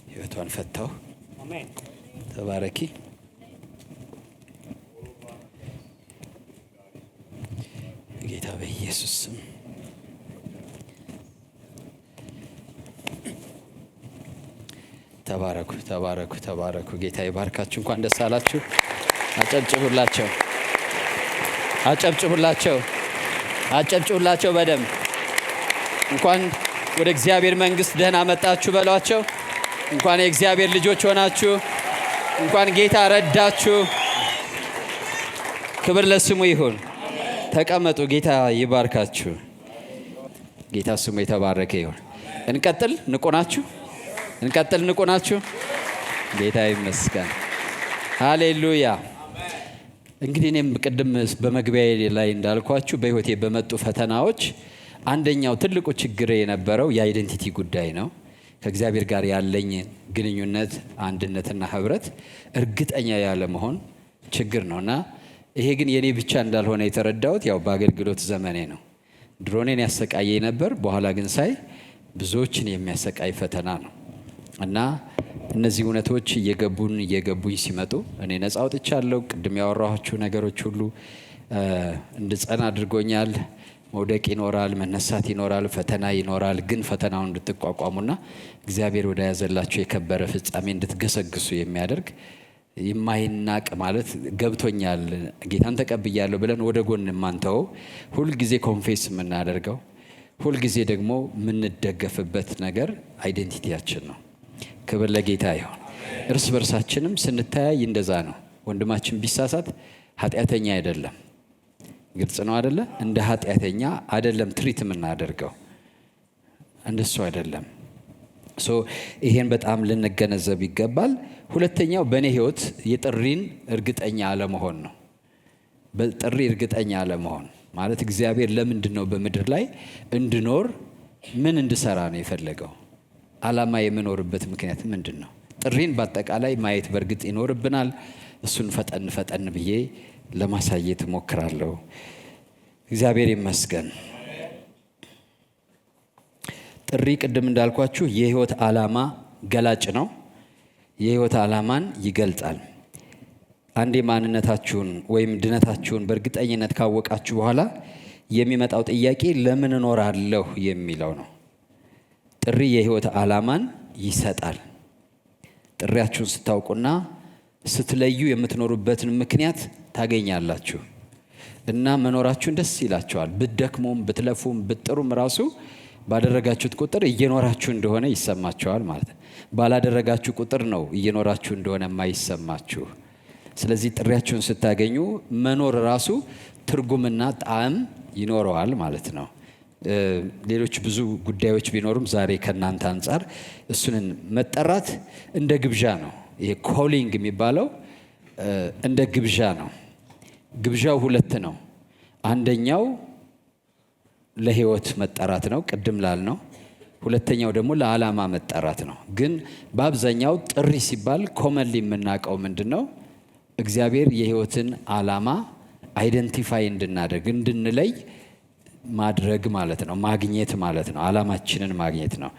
ሕይወቷን ፈታው። አሜን። ተባረኪ። ጌታ በኢየሱስ ስም ተባረኩ፣ ተባረኩ፣ ተባረኩ። ጌታ ይባርካችሁ። እንኳን ደስ አላችሁ። አጨብጭቡላቸው፣ አጨብጭቡላቸው፣ አጨብጭቡላቸው በደንብ። እንኳን ወደ እግዚአብሔር መንግሥት ደህና መጣችሁ በሏቸው። እንኳን የእግዚአብሔር ልጆች ሆናችሁ፣ እንኳን ጌታ ረዳችሁ። ክብር ለስሙ ይሁን። ተቀመጡ። ጌታ ይባርካችሁ። ጌታ ስሙ የተባረከ ይሁን። እንቀጥል። ንቁ ናችሁ? እንቀጥል። ንቁ ናችሁ? ጌታ ይመስገን። ሃሌሉያ። እንግዲህ እኔም ቅድም በመግቢያ ላይ እንዳልኳችሁ በሕይወቴ በመጡ ፈተናዎች አንደኛው ትልቁ ችግር የነበረው የአይደንቲቲ ጉዳይ ነው። ከእግዚአብሔር ጋር ያለኝ ግንኙነት፣ አንድነትና ህብረት እርግጠኛ ያለ መሆን ችግር ነው እና ይሄ ግን የኔ ብቻ እንዳልሆነ የተረዳሁት ያው በአገልግሎት ዘመኔ ነው። ድሮ እኔን ያሰቃየኝ ነበር። በኋላ ግን ሳይ ብዙዎችን የሚያሰቃይ ፈተና ነው እና እነዚህ እውነቶች እየገቡኝ ሲመጡ እኔ ነፃ አውጥቻለሁ። ቅድም ያወራኋችሁ ነገሮች ሁሉ እንድጸና አድርጎኛል። መውደቅ ይኖራል፣ መነሳት ይኖራል፣ ፈተና ይኖራል። ግን ፈተናውን እንድትቋቋሙና እግዚአብሔር ወደ ያዘላችሁ የከበረ ፍጻሜ እንድትገሰግሱ የሚያደርግ የማይናቅ ማለት ገብቶኛል፣ ጌታን ተቀብያለሁ ብለን ወደ ጎን የማንተው ሁልጊዜ ኮንፌስ የምናደርገው ሁልጊዜ ደግሞ የምንደገፍበት ነገር አይዴንቲቲያችን ነው። ክብር ለጌታ ይሁን። እርስ በርሳችንም ስንተያይ እንደዛ ነው። ወንድማችን ቢሳሳት ኃጢአተኛ አይደለም። ግልጽ ነው አይደለ? እንደ ኃጢአተኛ አይደለም ትሪት የምናደርገው፣ እንደሱ አይደለም። ይሄን በጣም ልንገነዘብ ይገባል። ሁለተኛው በእኔ ህይወት የጥሪን እርግጠኛ አለመሆን ነው። በጥሪ እርግጠኛ አለመሆን ማለት እግዚአብሔር ለምንድን ነው በምድር ላይ እንድኖር ምን እንድሰራ ነው የፈለገው? ዓላማ የምኖርበት ምክንያት ምንድን ነው? ጥሪን በአጠቃላይ ማየት በእርግጥ ይኖርብናል። እሱን ፈጠን ብዬ ለማሳየት እሞክራለሁ። እግዚአብሔር ይመስገን። ጥሪ ቅድም እንዳልኳችሁ የህይወት ዓላማ ገላጭ ነው። የህይወት ዓላማን ይገልጻል። አንዴ ማንነታችሁን ወይም ድነታችሁን በእርግጠኝነት ካወቃችሁ በኋላ የሚመጣው ጥያቄ ለምን እኖራለሁ የሚለው ነው። ጥሪ የህይወት ዓላማን ይሰጣል። ጥሪያችሁን ስታውቁና ስትለዩ የምትኖሩበትን ምክንያት ታገኛላችሁ እና መኖራችሁን ደስ ይላችኋል። ብትደክሙም ብትለፉም ብትጥሩም ራሱ ባደረጋችሁት ቁጥር እየኖራችሁ እንደሆነ ይሰማችኋል ማለት ነው። ባላደረጋችሁ ቁጥር ነው እየኖራችሁ እንደሆነ የማይሰማችሁ። ስለዚህ ጥሪያችሁን ስታገኙ መኖር ራሱ ትርጉምና ጣዕም ይኖረዋል ማለት ነው። ሌሎች ብዙ ጉዳዮች ቢኖሩም ዛሬ ከእናንተ አንጻር እሱንን መጠራት እንደ ግብዣ ነው። ይሄ ኮሊንግ የሚባለው እንደ ግብዣ ነው። ግብዣው ሁለት ነው። አንደኛው ለህይወት መጠራት ነው፣ ቅድም ላልነው። ሁለተኛው ደግሞ ለዓላማ መጠራት ነው። ግን በአብዛኛው ጥሪ ሲባል ኮመንሊ የምናውቀው ምንድን ነው? እግዚአብሔር የህይወትን ዓላማ አይደንቲፋይ እንድናደርግ እንድንለይ ማድረግ ማለት ነው፣ ማግኘት ማለት ነው። ዓላማችንን ማግኘት ነው።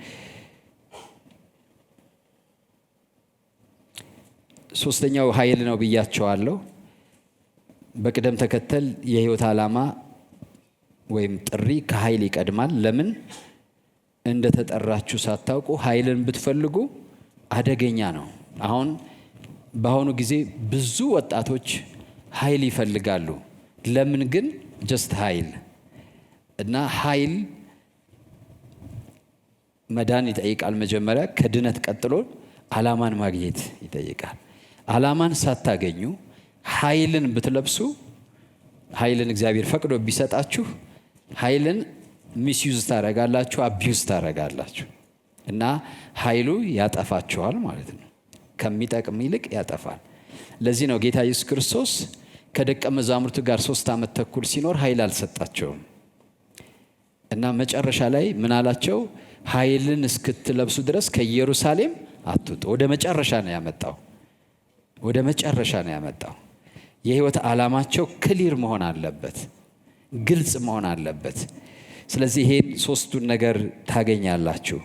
ሶስተኛው ኃይል ነው ብያቸዋለሁ። በቅደም ተከተል የህይወት ዓላማ ወይም ጥሪ ከኃይል ይቀድማል። ለምን? እንደተጠራችሁ ሳታውቁ ኃይልን ብትፈልጉ አደገኛ ነው። በአሁኑ ጊዜ ብዙ ወጣቶች ኃይል ይፈልጋሉ። ለምን ግን? ጀስት ኃይል እና ኃይል መዳን ይጠይቃል። መጀመሪያ ከድነት ቀጥሎ ዓላማን ማግኘት ይጠይቃል። ዓላማን ሳታገኙ ኃይልን ብትለብሱ፣ ኃይልን እግዚአብሔር ፈቅዶ ቢሰጣችሁ ኃይልን ሚስዩዝ ታረጋላችሁ፣ አቢዩዝ ታረጋላችሁ እና ኃይሉ ያጠፋችኋል ማለት ነው። ከሚጠቅም ይልቅ ያጠፋል። ለዚህ ነው ጌታ ኢየሱስ ክርስቶስ ከደቀ መዛሙርቱ ጋር 3 ዓመት ተኩል ሲኖር ኃይል አልሰጣቸውም እና መጨረሻ ላይ ምን አላቸው? ኃይልን እስክትለብሱ ድረስ ከኢየሩሳሌም አትውጡ። ወደ መጨረሻ ነው ያመጣው። የህይወት ዓላማቸው ክሊር መሆን አለበት፣ ግልጽ መሆን አለበት። ስለዚህ ይሄን ሶስቱን ነገር ታገኛላችሁ።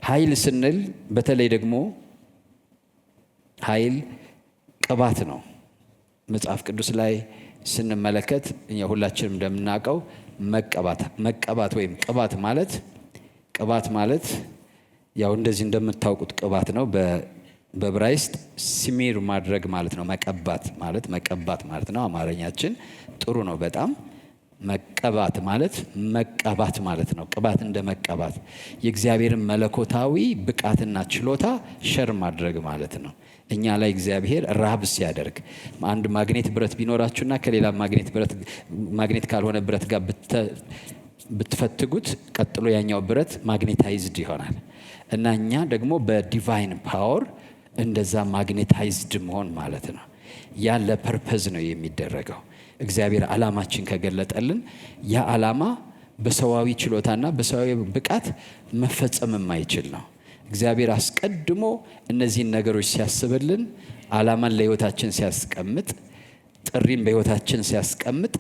ኃይል ስንል በተለይ ደግሞ ኃይል ቅባት ነው። መጽሐፍ ቅዱስ ላይ ስንመለከት እኛ ሁላችንም እንደምናውቀው መቀባት ወይም ቅባት ማለት ያው እንደዚህ እንደምታውቁት ቅባት ነው። በዕብራይስጥ ስሚር ማድረግ ማለት ነው። መቀባት ማለት ነው። አማርኛችን ጥሩ ነው በጣም። መቀባት ማለት ነው። ቅባት እንደ መቀባት የእግዚአብሔርን መለኮታዊ ብቃትና ችሎታ ሸር ማድረግ ማለት ነው። እኛ ላይ እግዚአብሔር ራብ ሲያደርግ አንድ ማግኔት ብረት ቢኖራችሁና ከሌላ ማግኔት ካልሆነ ብረት ጋር ብትፈትጉት ቀጥሎ ያኛው ብረት ማግኔታይዝድ ይሆናል እና እኛ ደግሞ በዲቫይን ፓወር እንደዛ ማግኔታይዝድ መሆን ማለት ነው። ያ ለፐርፐዝ ነው የሚደረገው። እግዚአብሔር ዓላማችን ከገለጠልን ያ ዓላማ በሰዋዊ ችሎታና በሰዋዊ ብቃት መፈጸም የማይችል ነው። እግዚአብሔር አስቀድሞ እነዚህን ነገሮች ሲያስብልን ዓላማን ለሕይወታችን ሲያስቀምጥ፣ ጥሪን በሕይወታችን ሲያስቀምጥ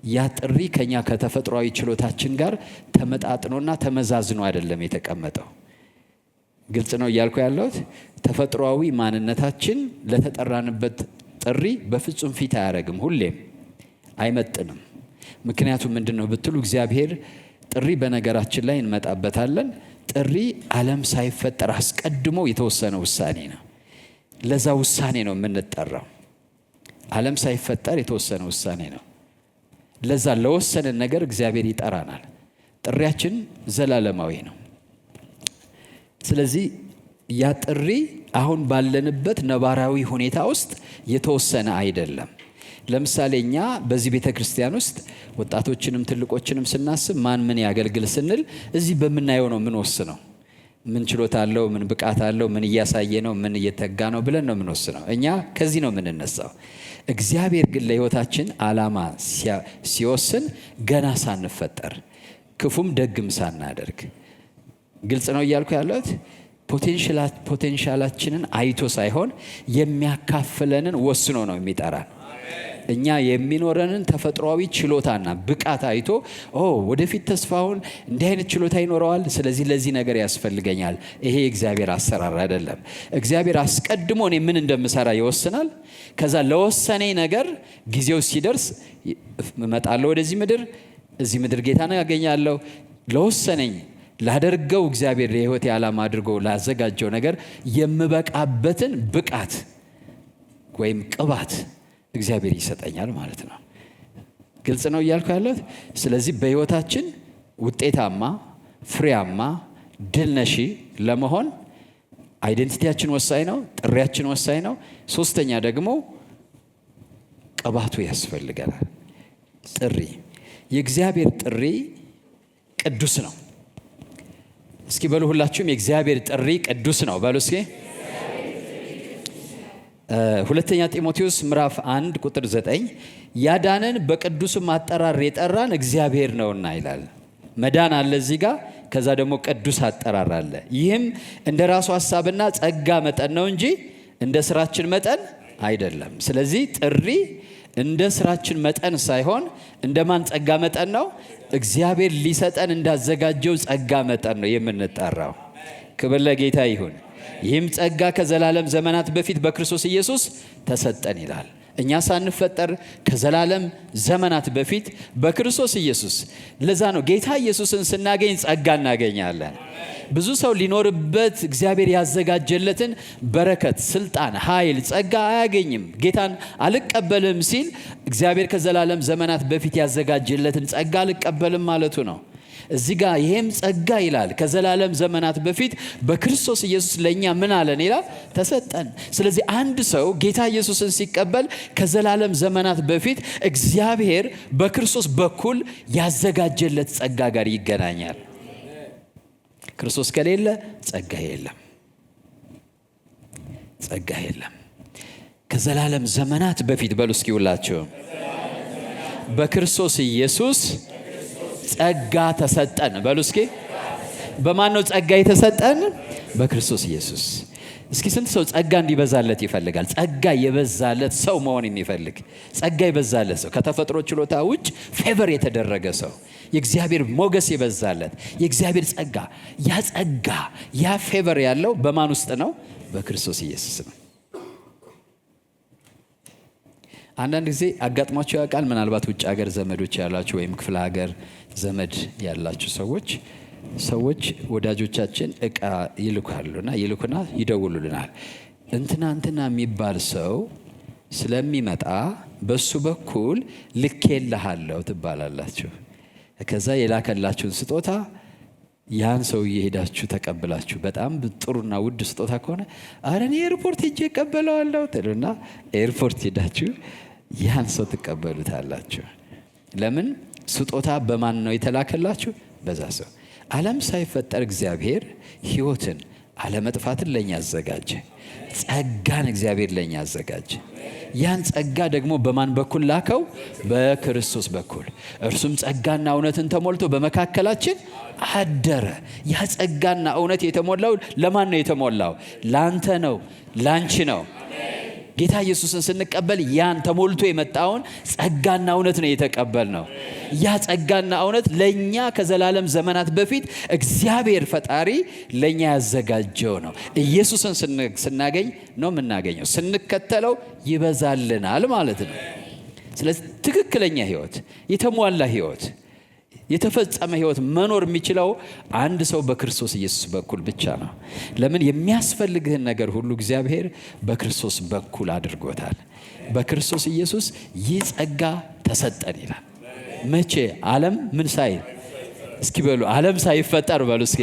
ያ ጥሪ ከኛ ከተፈጥሯዊ ችሎታችን ጋር ተመጣጥኖና ተመዛዝኖ አይደለም የተቀመጠው። ግልጽ ነው እያልኩ ያለሁት። ተፈጥሯዊ ማንነታችን ለተጠራንበት ጥሪ በፍጹም ፊት አያደርግም፣ ሁሌም አይመጥንም። ምክንያቱም ምንድን ነው ብትሉ እግዚአብሔር ጥሪ በነገራችን ላይ እንመጣበታለን። ጥሪ ዓለም ሳይፈጠር አስቀድሞ የተወሰነ ውሳኔ ነው። ለዛ ውሳኔ ነው የምንጠራው። ዓለም ሳይፈጠር የተወሰነ ውሳኔ ነው። ለዛ ለወሰነን ነገር እግዚአብሔር ይጠራናል። ጥሪያችን ዘላለማዊ ነው። ስለዚህ ያ ጥሪ አሁን ባለንበት ነባራዊ ሁኔታ ውስጥ የተወሰነ አይደለም። ለምሳሌ እኛ በዚህ ቤተ ክርስቲያን ውስጥ ወጣቶችንም ትልቆችንም ስናስብ ማን ምን ያገልግል ስንል እዚህ በምናየው ነው የምንወስነው። ምን ችሎታ አለው፣ ምን ብቃት አለው፣ ምን እያሳየ ነው፣ ምን እየተጋ ነው ብለን ነው የምንወስነው። እኛ ከዚህ ነው የምንነሳው። እግዚአብሔር ግን ለሕይወታችን ዓላማ ሲወስን ገና ሳንፈጠር ክፉም ደግም ሳናደርግ፣ ግልጽ ነው እያልኩ ያለሁት። ፖቴንሻላችንን አይቶ ሳይሆን የሚያካፍለንን ወስኖ ነው የሚጠራን። እኛ የሚኖረንን ተፈጥሯዊ ችሎታና ብቃት አይቶ ወደፊት ተስፋውን እንዲህ አይነት ችሎታ ይኖረዋል፣ ስለዚህ ለዚህ ነገር ያስፈልገኛል። ይሄ የእግዚአብሔር አሰራር አይደለም። እግዚአብሔር አስቀድሞ እኔ ምን እንደምሰራ ይወስናል። ከዛ ለወሰነኝ ነገር ጊዜው ሲደርስ እመጣለሁ ወደዚህ ምድር፣ እዚህ ምድር ጌታን ያገኛለሁ። ለወሰነኝ ላደርገው እግዚአብሔር የሕይወቴ ዓላማ አድርጎ ላዘጋጀው ነገር የምበቃበትን ብቃት ወይም ቅባት እግዚአብሔር ይሰጠኛል ማለት ነው። ግልጽ ነው እያልኩ ያለሁት። ስለዚህ በሕይወታችን ውጤታማ፣ ፍሬያማ፣ ድል ነሺ ለመሆን አይደንቲቲያችን ወሳኝ ነው። ጥሪያችን ወሳኝ ነው። ሶስተኛ ደግሞ ቅባቱ ያስፈልገናል። ጥሪ፣ የእግዚአብሔር ጥሪ ቅዱስ ነው። እስኪ በሉ ሁላችሁም የእግዚአብሔር ጥሪ ቅዱስ ነው በሉ እስኪ። ሁለተኛ ጢሞቴዎስ ምዕራፍ 1 ቁጥር 9 ያዳነን በቅዱስም አጠራር የጠራን እግዚአብሔር ነውና ይላል። መዳን አለ እዚህ ጋር፣ ከዛ ደግሞ ቅዱስ አጠራር አለ። ይህም እንደ ራሱ ሐሳብና ጸጋ መጠን ነው እንጂ እንደ ስራችን መጠን አይደለም። ስለዚህ ጥሪ እንደ ስራችን መጠን ሳይሆን እንደማን ጸጋ መጠን ነው? እግዚአብሔር ሊሰጠን እንዳዘጋጀው ጸጋ መጠን ነው የምንጠራው። ክብር ለጌታ ይሁን። ይህም ጸጋ ከዘላለም ዘመናት በፊት በክርስቶስ ኢየሱስ ተሰጠን ይላል። እኛ ሳንፈጠር ከዘላለም ዘመናት በፊት በክርስቶስ ኢየሱስ። ለዛ ነው ጌታ ኢየሱስን ስናገኝ ጸጋ እናገኛለን። ብዙ ሰው ሊኖርበት እግዚአብሔር ያዘጋጀለትን በረከት፣ ስልጣን፣ ኃይል፣ ጸጋ አያገኝም። ጌታን አልቀበልም ሲል እግዚአብሔር ከዘላለም ዘመናት በፊት ያዘጋጀለትን ጸጋ አልቀበልም ማለቱ ነው። እዚህ ጋር ይሄም ጸጋ ይላል ከዘላለም ዘመናት በፊት በክርስቶስ ኢየሱስ ለእኛ ምን አለን ይላል? ተሰጠን። ስለዚህ አንድ ሰው ጌታ ኢየሱስን ሲቀበል ከዘላለም ዘመናት በፊት እግዚአብሔር በክርስቶስ በኩል ያዘጋጀለት ጸጋ ጋር ይገናኛል። ክርስቶስ ከሌለ ጸጋ የለም፣ ጸጋ የለም። ከዘላለም ዘመናት በፊት በሉ እስኪ ሁላችሁ በክርስቶስ ኢየሱስ ጸጋ ተሰጠን በሉ እስኪ። በማን ነው ጸጋ የተሰጠን? በክርስቶስ ኢየሱስ። እስኪ ስንት ሰው ጸጋ እንዲበዛለት ይፈልጋል? ጸጋ የበዛለት ሰው መሆን የሚፈልግ ጸጋ የበዛለት ሰው፣ ከተፈጥሮ ችሎታ ውጭ ፌቨር የተደረገ ሰው፣ የእግዚአብሔር ሞገስ የበዛለት የእግዚአብሔር ጸጋ፣ ያ ጸጋ ያ ፌቨር ያለው በማን ውስጥ ነው? በክርስቶስ ኢየሱስ ነው። አንዳንድ ጊዜ አጋጥሟቸው ያውቃል? ምናልባት ውጭ ሀገር ዘመዶች ያላችሁ ወይም ክፍለ ሀገር ዘመድ ያላችሁ ሰዎች ወዳጆቻችን እቃ ይልኩና ይደውሉልናል። እንትና የሚባል ሰው ስለሚመጣ በሱ በኩል ልኬልሃለሁ ትባላላችሁ። ከዛ የላከላችሁን ስጦታ ያን ሰው እየሄዳችሁ ተቀብላችሁ በጣም ጥሩና ውድ ስጦታ ከሆነ አረ እኔ ኤርፖርት ሄጄ እቀበለዋለሁ ትሉና ኤርፖርት ሄዳችሁ ያን ሰው ትቀበሉታላችሁ። ለምን? ስጦታ በማን ነው የተላከላችሁ? በዛ ሰው። ዓለም ሳይፈጠር እግዚአብሔር ሕይወትን አለመጥፋትን ለኛ አዘጋጀ። ጸጋን እግዚአብሔር ለኛ አዘጋጀ። ያን ጸጋ ደግሞ በማን በኩል ላከው? በክርስቶስ በኩል። እርሱም ጸጋና እውነትን ተሞልቶ በመካከላችን አደረ። ያ ጸጋና እውነት የተሞላው ለማን ነው የተሞላው? ላንተ ነው፣ ላንቺ ነው። ጌታ ኢየሱስን ስንቀበል ያን ተሞልቶ የመጣውን ጸጋና እውነት ነው የተቀበል ነው። ያ ጸጋና እውነት ለኛ ከዘላለም ዘመናት በፊት እግዚአብሔር ፈጣሪ ለኛ ያዘጋጀው ነው። ኢየሱስን ስናገኝ ነው የምናገኘው። ስንከተለው ይበዛልናል ማለት ነው። ስለዚህ ትክክለኛ ህይወት፣ የተሟላ ህይወት፣ የተፈጸመ ህይወት መኖር የሚችለው አንድ ሰው በክርስቶስ ኢየሱስ በኩል ብቻ ነው። ለምን? የሚያስፈልግህን ነገር ሁሉ እግዚአብሔር በክርስቶስ በኩል አድርጎታል። በክርስቶስ ኢየሱስ ይህ ጸጋ ተሰጠን ይላል። መቼ? ዓለም ምን ሳይል? እስኪ በሉ ዓለም ሳይፈጠር በሉ እስኪ።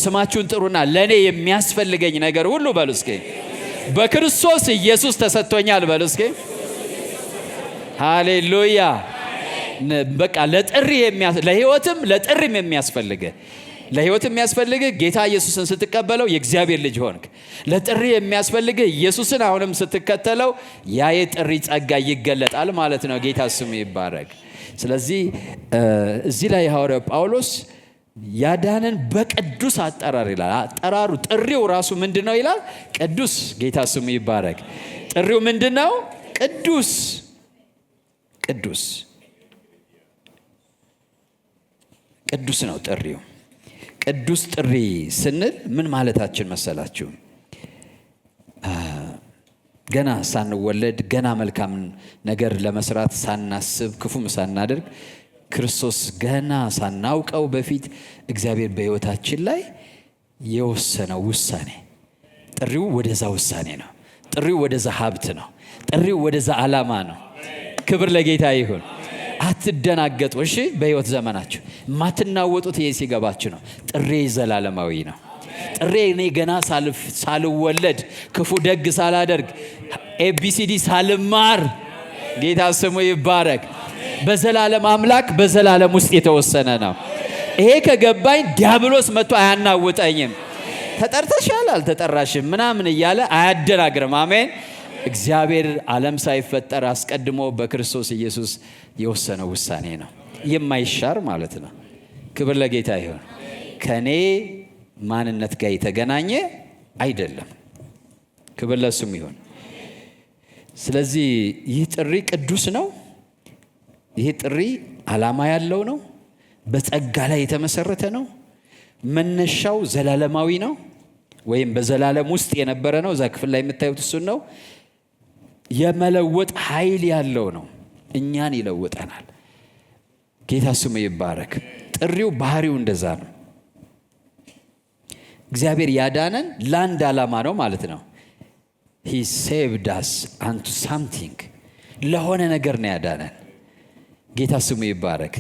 ስማችሁን ጥሩና ለእኔ የሚያስፈልገኝ ነገር ሁሉ በሉ እስኪ በክርስቶስ ኢየሱስ ተሰጥቶኛል በሉ እስኪ። ሃሌሉያ። በቃ ለጥሪ ለህይወትም ለጥሪም የሚያስፈልግህ ጌታ ኢየሱስን ስትቀበለው የእግዚአብሔር ልጅ ሆንክ። ለጥሪ የሚያስፈልግህ ኢየሱስን አሁንም ስትከተለው ያ የጥሪ ጸጋ ይገለጣል ማለት ነው። ጌታ ስሙ ይባረክ። ስለዚህ እዚህ ላይ ሐዋርያው ጳውሎስ ያዳነን በቅዱስ አጠራር ይላል። አጠራሩ ጥሪው ራሱ ምንድነው ይላል? ቅዱስ። ጌታ ስሙ ይባረክ። ጥሪው ምንድነው? ቅዱስ። ቅዱስ ቅዱስ ነው ጥሪው። ቅዱስ ጥሪ ስንል ምን ማለታችን መሰላችሁ? ገና ሳንወለድ ገና መልካም ነገር ለመስራት ሳናስብ ክፉም ሳናደርግ ክርስቶስ ገና ሳናውቀው በፊት እግዚአብሔር በሕይወታችን ላይ የወሰነው ውሳኔ፣ ጥሪው ወደዛ ውሳኔ ነው። ጥሪው ወደዛ ሀብት ነው። ጥሪው ወደዛ ዓላማ ነው። ክብር ለጌታ ይሁን። አትደናገጡ። እሺ፣ በህይወት ዘመናችሁ ማትናወጡት ይሄ ሲገባችሁ ነው። ጥሬ ዘላለማዊ ነው። ጥሬ እኔ ገና ሳልወለድ ክፉ ደግ ሳላደርግ ኤቢሲዲ ሳልማር ጌታ ስሙ ይባረክ በዘላለም አምላክ በዘላለም ውስጥ የተወሰነ ነው። ይሄ ከገባኝ ዲያብሎስ መጥቶ አያናውጠኝም። ተጠርተሻል አልተጠራሽም ምናምን እያለ አያደናግርም። አሜን። እግዚአብሔር ዓለም ሳይፈጠር አስቀድሞ በክርስቶስ ኢየሱስ የወሰነው ውሳኔ ነው። የማይሻር ማለት ነው። ክብር ለጌታ ይሁን። ከኔ ማንነት ጋር የተገናኘ አይደለም። ክብር ለስሙ ይሁን። ስለዚህ ይህ ጥሪ ቅዱስ ነው። ይህ ጥሪ ዓላማ ያለው ነው። በጸጋ ላይ የተመሰረተ ነው። መነሻው ዘላለማዊ ነው፣ ወይም በዘላለም ውስጥ የነበረ ነው። እዛ ክፍል ላይ የምታዩት እሱን ነው። የመለወጥ ኃይል ያለው ነው። እኛን ይለውጠናል። ጌታ ስሙ ይባረክ። ጥሪው ባህሪው እንደዛ ነው። እግዚአብሔር ያዳነን ለአንድ ዓላማ ነው ማለት ነው። He saved us unto something። ለሆነ ነገር ነው ያዳነን። ጌታ ስሙ ይባረክ።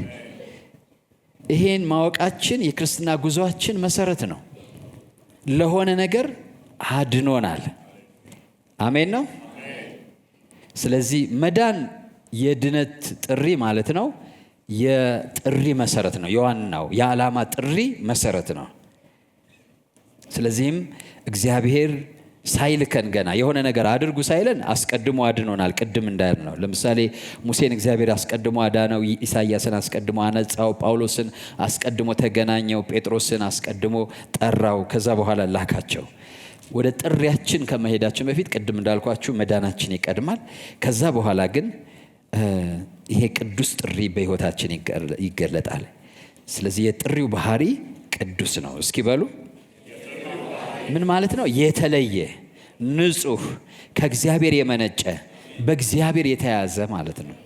ይሄን ማወቃችን የክርስትና ጉዞአችን መሰረት ነው። ለሆነ ነገር አድኖናል። አሜን ነው። ስለዚህ መዳን የድነት ጥሪ ማለት ነው። የጥሪ መሰረት ነው። የዋናው የዓላማ ጥሪ መሰረት ነው። ስለዚህም እግዚአብሔር ሳይልከን ገና የሆነ ነገር አድርጉ ሳይለን አስቀድሞ አድኖናል። ቅድም እንዳል ነው። ለምሳሌ ሙሴን እግዚአብሔር አስቀድሞ አዳነው። ኢሳያስን አስቀድሞ አነጻው። ጳውሎስን አስቀድሞ ተገናኘው። ጴጥሮስን አስቀድሞ ጠራው። ከዛ በኋላ ላካቸው። ወደ ጥሪያችን ከመሄዳችን በፊት ቅድም እንዳልኳችሁ መዳናችን ይቀድማል። ከዛ በኋላ ግን ይሄ ቅዱስ ጥሪ በሕይወታችን ይገለጣል። ስለዚህ የጥሪው ባህሪ ቅዱስ ነው። እስኪ በሉ ምን ማለት ነው? የተለየ፣ ንጹህ፣ ከእግዚአብሔር የመነጨ፣ በእግዚአብሔር የተያዘ ማለት ነው።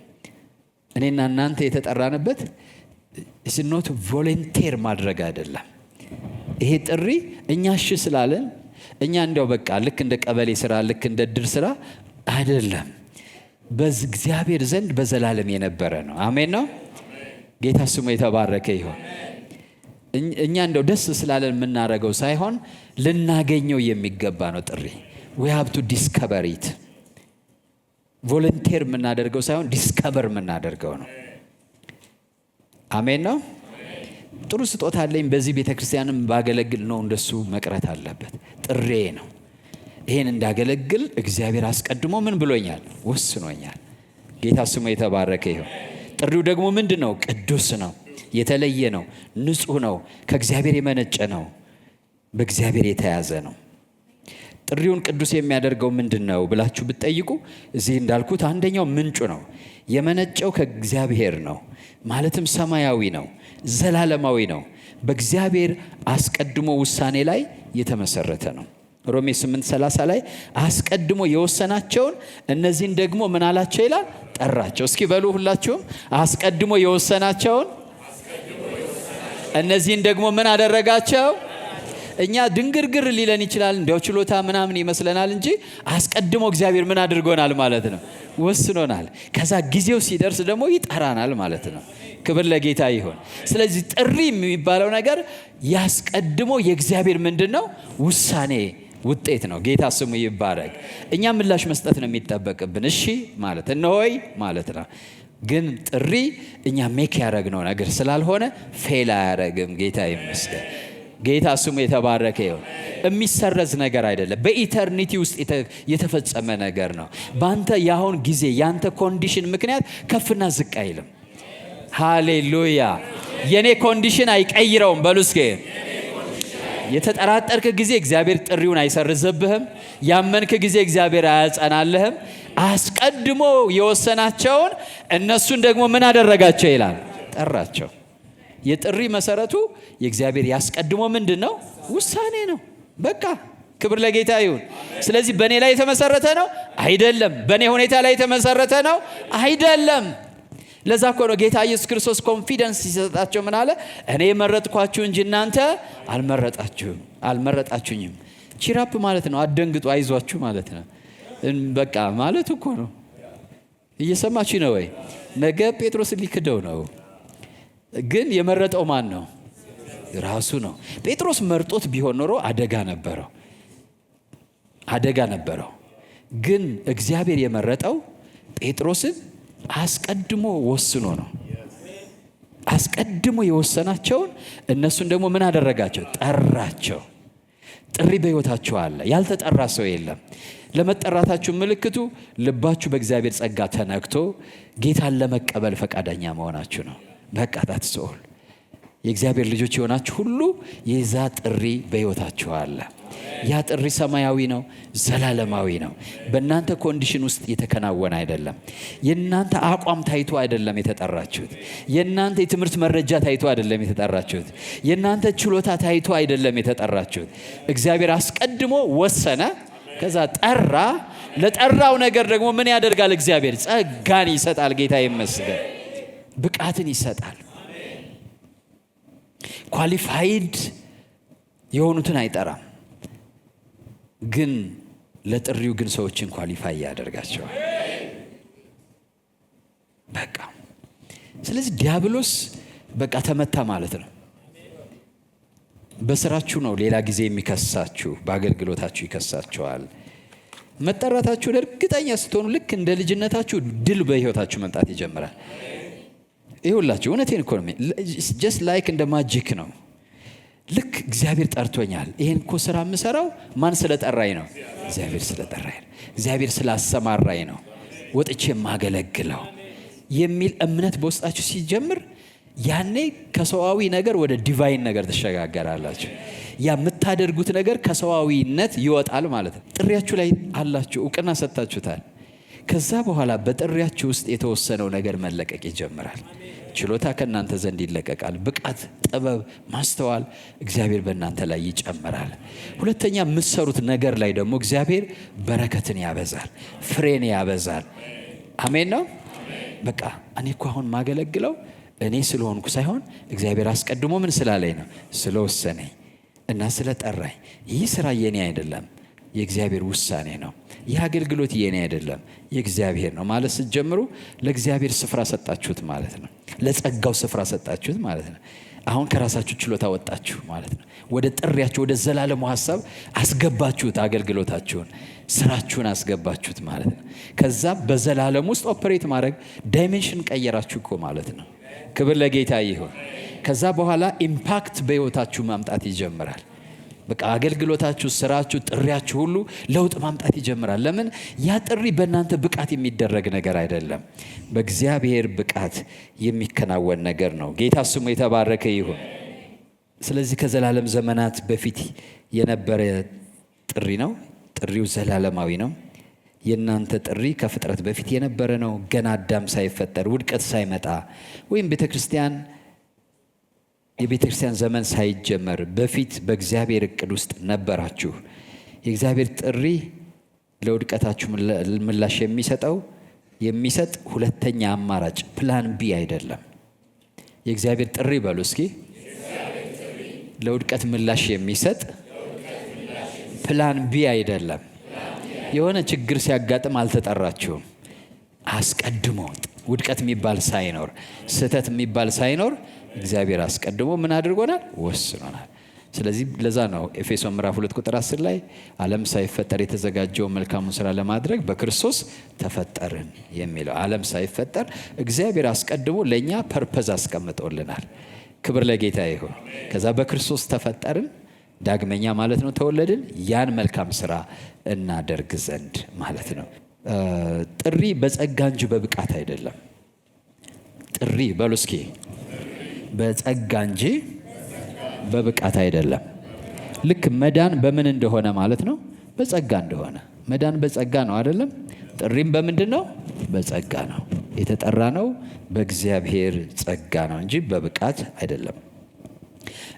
እኔና እናንተ የተጠራንበት ስኖት ቮለንቴር ማድረግ አይደለም። ይሄ ጥሪ እኛ እሺ ስላለን እኛ እንዲያው በቃ ልክ እንደ ቀበሌ ስራ ልክ እንደ ድር ስራ አይደለም። በእግዚአብሔር ዘንድ በዘላለም የነበረ ነው። አሜን ነው። ጌታ ስሙ የተባረከ ይሁን። እኛ እንደው ደስ ስላለን የምናደርገው ሳይሆን ልናገኘው የሚገባ ነው ጥሪ። we have to discover it። ቮለንቴር የምናደርገው ሳይሆን ዲስከቨር የምናደርገው ነው። አሜን ነው። ጥሩ ስጦታ አለኝ በዚህ ቤተክርስቲያንም ባገለግል ነው እንደሱ መቅረት አለበት። ጥሬ ነው። ይሄን እንዳገለግል እግዚአብሔር አስቀድሞ ምን ብሎኛል? ወስኖኛል። ጌታ ስሙ የተባረከ ይሁን። ጥሪው ደግሞ ምንድነው? ቅዱስ ነው፣ የተለየ ነው፣ ንጹህ ነው፣ ከእግዚአብሔር የመነጨ ነው፣ በእግዚአብሔር የተያዘ ነው። ጥሪውን ቅዱስ የሚያደርገው ምንድነው ብላችሁ ብትጠይቁ እዚህ እንዳልኩት አንደኛው ምንጩ ነው። የመነጨው ከእግዚአብሔር ነው፣ ማለትም ሰማያዊ ነው፣ ዘላለማዊ ነው፣ በእግዚአብሔር አስቀድሞ ውሳኔ ላይ የተመሰረተ ነው። ሮሜ 8:30 ላይ አስቀድሞ የወሰናቸውን እነዚህን ደግሞ ምን አላቸው ይላል? ጠራቸው። እስኪ በሉ ሁላችሁም አስቀድሞ የወሰናቸውን እነዚህን ደግሞ ምን አደረጋቸው? እኛ ድንግርግር ሊለን ይችላል፣ እንዲያው ችሎታ ምናምን ይመስለናል እንጂ አስቀድሞ እግዚአብሔር ምን አድርጎናል ማለት ነው? ወስኖናል። ከዛ ጊዜው ሲደርስ ደግሞ ይጠራናል ማለት ነው። ክብር ለጌታ ይሁን። ስለዚህ ጥሪ የሚባለው ነገር ያስቀድሞ የእግዚአብሔር ምንድነው? ውሳኔ ውጤት ነው። ጌታ ስሙ ይባረክ። እኛ ምላሽ መስጠት ነው የሚጠበቅብን። እሺ ማለት እነሆይ ማለት ነው። ግን ጥሪ እኛ ሜክ ያደረግነው ነገር ስላልሆነ ፌል አያደርግም። ጌታ ይመስገን። ጌታ ስሙ የተባረከ ይሁን። የሚሰረዝ ነገር አይደለም። በኢተርኒቲ ውስጥ የተፈጸመ ነገር ነው። ባንተ ያሁን ጊዜ ያንተ ኮንዲሽን ምክንያት ከፍና ዝቅ አይልም። ሃሌሉያ። የኔ ኮንዲሽን አይቀይረውም። በሉስኬ የተጠራጠርክ ጊዜ እግዚአብሔር ጥሪውን አይሰርዝብህም። ያመንክ ጊዜ እግዚአብሔር አያጸናልህም። አስቀድሞ የወሰናቸውን እነሱን ደግሞ ምን አደረጋቸው ይላል? ጠራቸው። የጥሪ መሰረቱ የእግዚአብሔር ያስቀድሞ ምንድነው? ውሳኔ ነው። በቃ ክብር ለጌታ ይሁን። ስለዚህ በእኔ ላይ የተመሰረተ ነው አይደለም። በእኔ ሁኔታ ላይ የተመሰረተ ነው አይደለም። ለዛ እኮ ነው ጌታ ኢየሱስ ክርስቶስ ኮንፊደንስ ሲሰጣቸው ምን አለ? እኔ መረጥኳችሁ እንጂ እናንተ አልመረጣችሁኝም። ቺራፕ ማለት ነው። አትደንግጡ፣ አይዟችሁ ማለት ነው። በቃ ማለት እኮ ነው። እየሰማችሁ ነው ወይ? ነገ ጴጥሮስ ሊክደው ነው። ግን የመረጠው ማን ነው? ራሱ ነው። ጴጥሮስ መርጦት ቢሆን ኖሮ አደጋ ነበረው። ግን እግዚአብሔር የመረጠው ጴጥሮስን አስቀድሞ ወስኖ ነው። አስቀድሞ የወሰናቸውን እነሱን ደግሞ ምን አደረጋቸው? ጠራቸው። ጥሪ በሕይወታችሁ አለ። ያልተጠራ ሰው የለም። ለመጠራታችሁ ምልክቱ ልባችሁ በእግዚአብሔር ጸጋ ተነክቶ ጌታን ለመቀበል ፈቃደኛ መሆናችሁ ነው። በቃ that's all። የእግዚአብሔር ልጆች የሆናችሁ ሁሉ የዛ ጥሪ በሕይወታችሁ አለ። ያ ጥሪ ሰማያዊ ነው፣ ዘላለማዊ ነው። በእናንተ ኮንዲሽን ውስጥ የተከናወነ አይደለም። የእናንተ አቋም ታይቶ አይደለም የተጠራችሁት። የእናንተ የትምህርት መረጃ ታይቶ አይደለም የተጠራችሁት። የእናንተ ችሎታ ታይቶ አይደለም የተጠራችሁት። እግዚአብሔር አስቀድሞ ወሰነ፣ ከዛ ጠራ። ለጠራው ነገር ደግሞ ምን ያደርጋል? እግዚአብሔር ጸጋን ይሰጣል። ጌታ ይመስገን። ብቃትን ይሰጣል። ኳሊፋይድ የሆኑትን አይጠራም፣ ግን ለጥሪው ግን ሰዎችን ኳሊፋይ ያደርጋቸዋል። በቃ ስለዚህ ዲያብሎስ በቃ ተመታ ማለት ነው። በስራችሁ ነው ሌላ ጊዜ የሚከሳችሁ፣ በአገልግሎታችሁ ይከሳችኋል። መጠራታችሁ እርግጠኛ ስትሆኑ ልክ እንደ ልጅነታችሁ ድል በሕይወታችሁ መምጣት ይጀምራል። ይሁላችሁ እውነቴን እኮ ነው። ጀስት ላይክ እንደ ማጂክ ነው። ልክ እግዚአብሔር ጠርቶኛል፣ ይሄን እኮ ስራ የምሰራው ማን ስለጠራኝ ነው? እግዚአብሔር ስለጠራኝ ነው። እግዚአብሔር ስላሰማራኝ ነው ወጥቼ የማገለግለው የሚል እምነት በውስጣችሁ ሲጀምር ያኔ ከሰዋዊ ነገር ወደ ዲቫይን ነገር ተሸጋገራላችሁ። ያ የምታደርጉት ነገር ከሰዋዊነት ይወጣል ማለት ነው። ጥሪያችሁ ላይ አላችሁ፣ እውቅና ሰጥታችሁታል። ከዛ በኋላ በጥሪያችሁ ውስጥ የተወሰነው ነገር መለቀቅ ይጀምራል። ችሎታ ከእናንተ ዘንድ ይለቀቃል። ብቃት፣ ጥበብ፣ ማስተዋል እግዚአብሔር በእናንተ ላይ ይጨምራል። ሁለተኛ የምትሰሩት ነገር ላይ ደግሞ እግዚአብሔር በረከትን ያበዛል፣ ፍሬን ያበዛል። አሜን ነው። በቃ እኔ እኮ አሁን ማገለግለው እኔ ስለሆንኩ ሳይሆን እግዚአብሔር አስቀድሞ ምን ስላለኝ ነው? ስለወሰነኝ። እና ስለጠራኝ ይህ ስራ የኔ አይደለም፣ የእግዚአብሔር ውሳኔ ነው። ይህ አገልግሎት የኔ አይደለም፣ የእግዚአብሔር ነው ማለት ስትጀምሩ ለእግዚአብሔር ስፍራ ሰጣችሁት ማለት ነው። ለጸጋው ስፍራ ሰጣችሁት ማለት ነው። አሁን ከራሳችሁ ችሎታ ወጣችሁ ማለት ነው። ወደ ጥሪያችሁ፣ ወደ ዘላለሙ ሐሳብ አስገባችሁት። አገልግሎታችሁን፣ ስራችሁን አስገባችሁት ማለት ነው። ከዛ በዘላለም ውስጥ ኦፕሬት ማድረግ ዳይሜንሽን ቀየራችሁ እኮ ማለት ነው። ክብር ለጌታ ይሁን። ከዛ በኋላ ኢምፓክት በህይወታችሁ ማምጣት ይጀምራል። በቃ አገልግሎታችሁ፣ ስራችሁ፣ ጥሪያችሁ ሁሉ ለውጥ ማምጣት ይጀምራል። ለምን? ያ ጥሪ በእናንተ ብቃት የሚደረግ ነገር አይደለም፣ በእግዚአብሔር ብቃት የሚከናወን ነገር ነው። ጌታ ስሙ የተባረከ ይሁን። ስለዚህ ከዘላለም ዘመናት በፊት የነበረ ጥሪ ነው። ጥሪው ዘላለማዊ ነው። የእናንተ ጥሪ ከፍጥረት በፊት የነበረ ነው። ገና አዳም ሳይፈጠር፣ ውድቀት ሳይመጣ፣ ወይም ቤተክርስቲያን የቤተክርስቲያን ዘመን ሳይጀመር በፊት በእግዚአብሔር እቅድ ውስጥ ነበራችሁ። የእግዚአብሔር ጥሪ ለውድቀታችሁ ምላሽ የሚሰጥ ሁለተኛ አማራጭ ፕላን ቢ አይደለም። የእግዚአብሔር ጥሪ በሉ እስኪ። ለውድቀት ምላሽ የሚሰጥ ፕላን ቢ አይደለም። የሆነ ችግር ሲያጋጥም አልተጠራችሁም። አስቀድሞ ውድቀት የሚባል ሳይኖር፣ ስህተት የሚባል ሳይኖር እግዚአብሔር አስቀድሞ ምን አድርጎናል? ወስኖናል። ስለዚህ ለዛ ነው ኤፌሶን ምዕራፍ 2 ቁጥር 10 ላይ ዓለም ሳይፈጠር የተዘጋጀው መልካሙን ስራ ለማድረግ በክርስቶስ ተፈጠርን የሚለው። ዓለም ሳይፈጠር እግዚአብሔር አስቀድሞ ለእኛ ፐርፐዝ አስቀምጦልናል። ክብር ለጌታ ይሁን። ከዛ በክርስቶስ ተፈጠርን፣ ዳግመኛ ማለት ነው ተወለድን፣ ያን መልካም ስራ እናደርግ ዘንድ ማለት ነው። ጥሪ በጸጋ እንጂ በብቃት አይደለም። ጥሪ በሉ እስኪ በጸጋ እንጂ በብቃት አይደለም። ልክ መዳን በምን እንደሆነ ማለት ነው፣ በጸጋ እንደሆነ። መዳን በጸጋ ነው አይደለም? ጥሪም በምንድን ነው? በጸጋ ነው። የተጠራ ነው በእግዚአብሔር ጸጋ ነው እንጂ በብቃት አይደለም።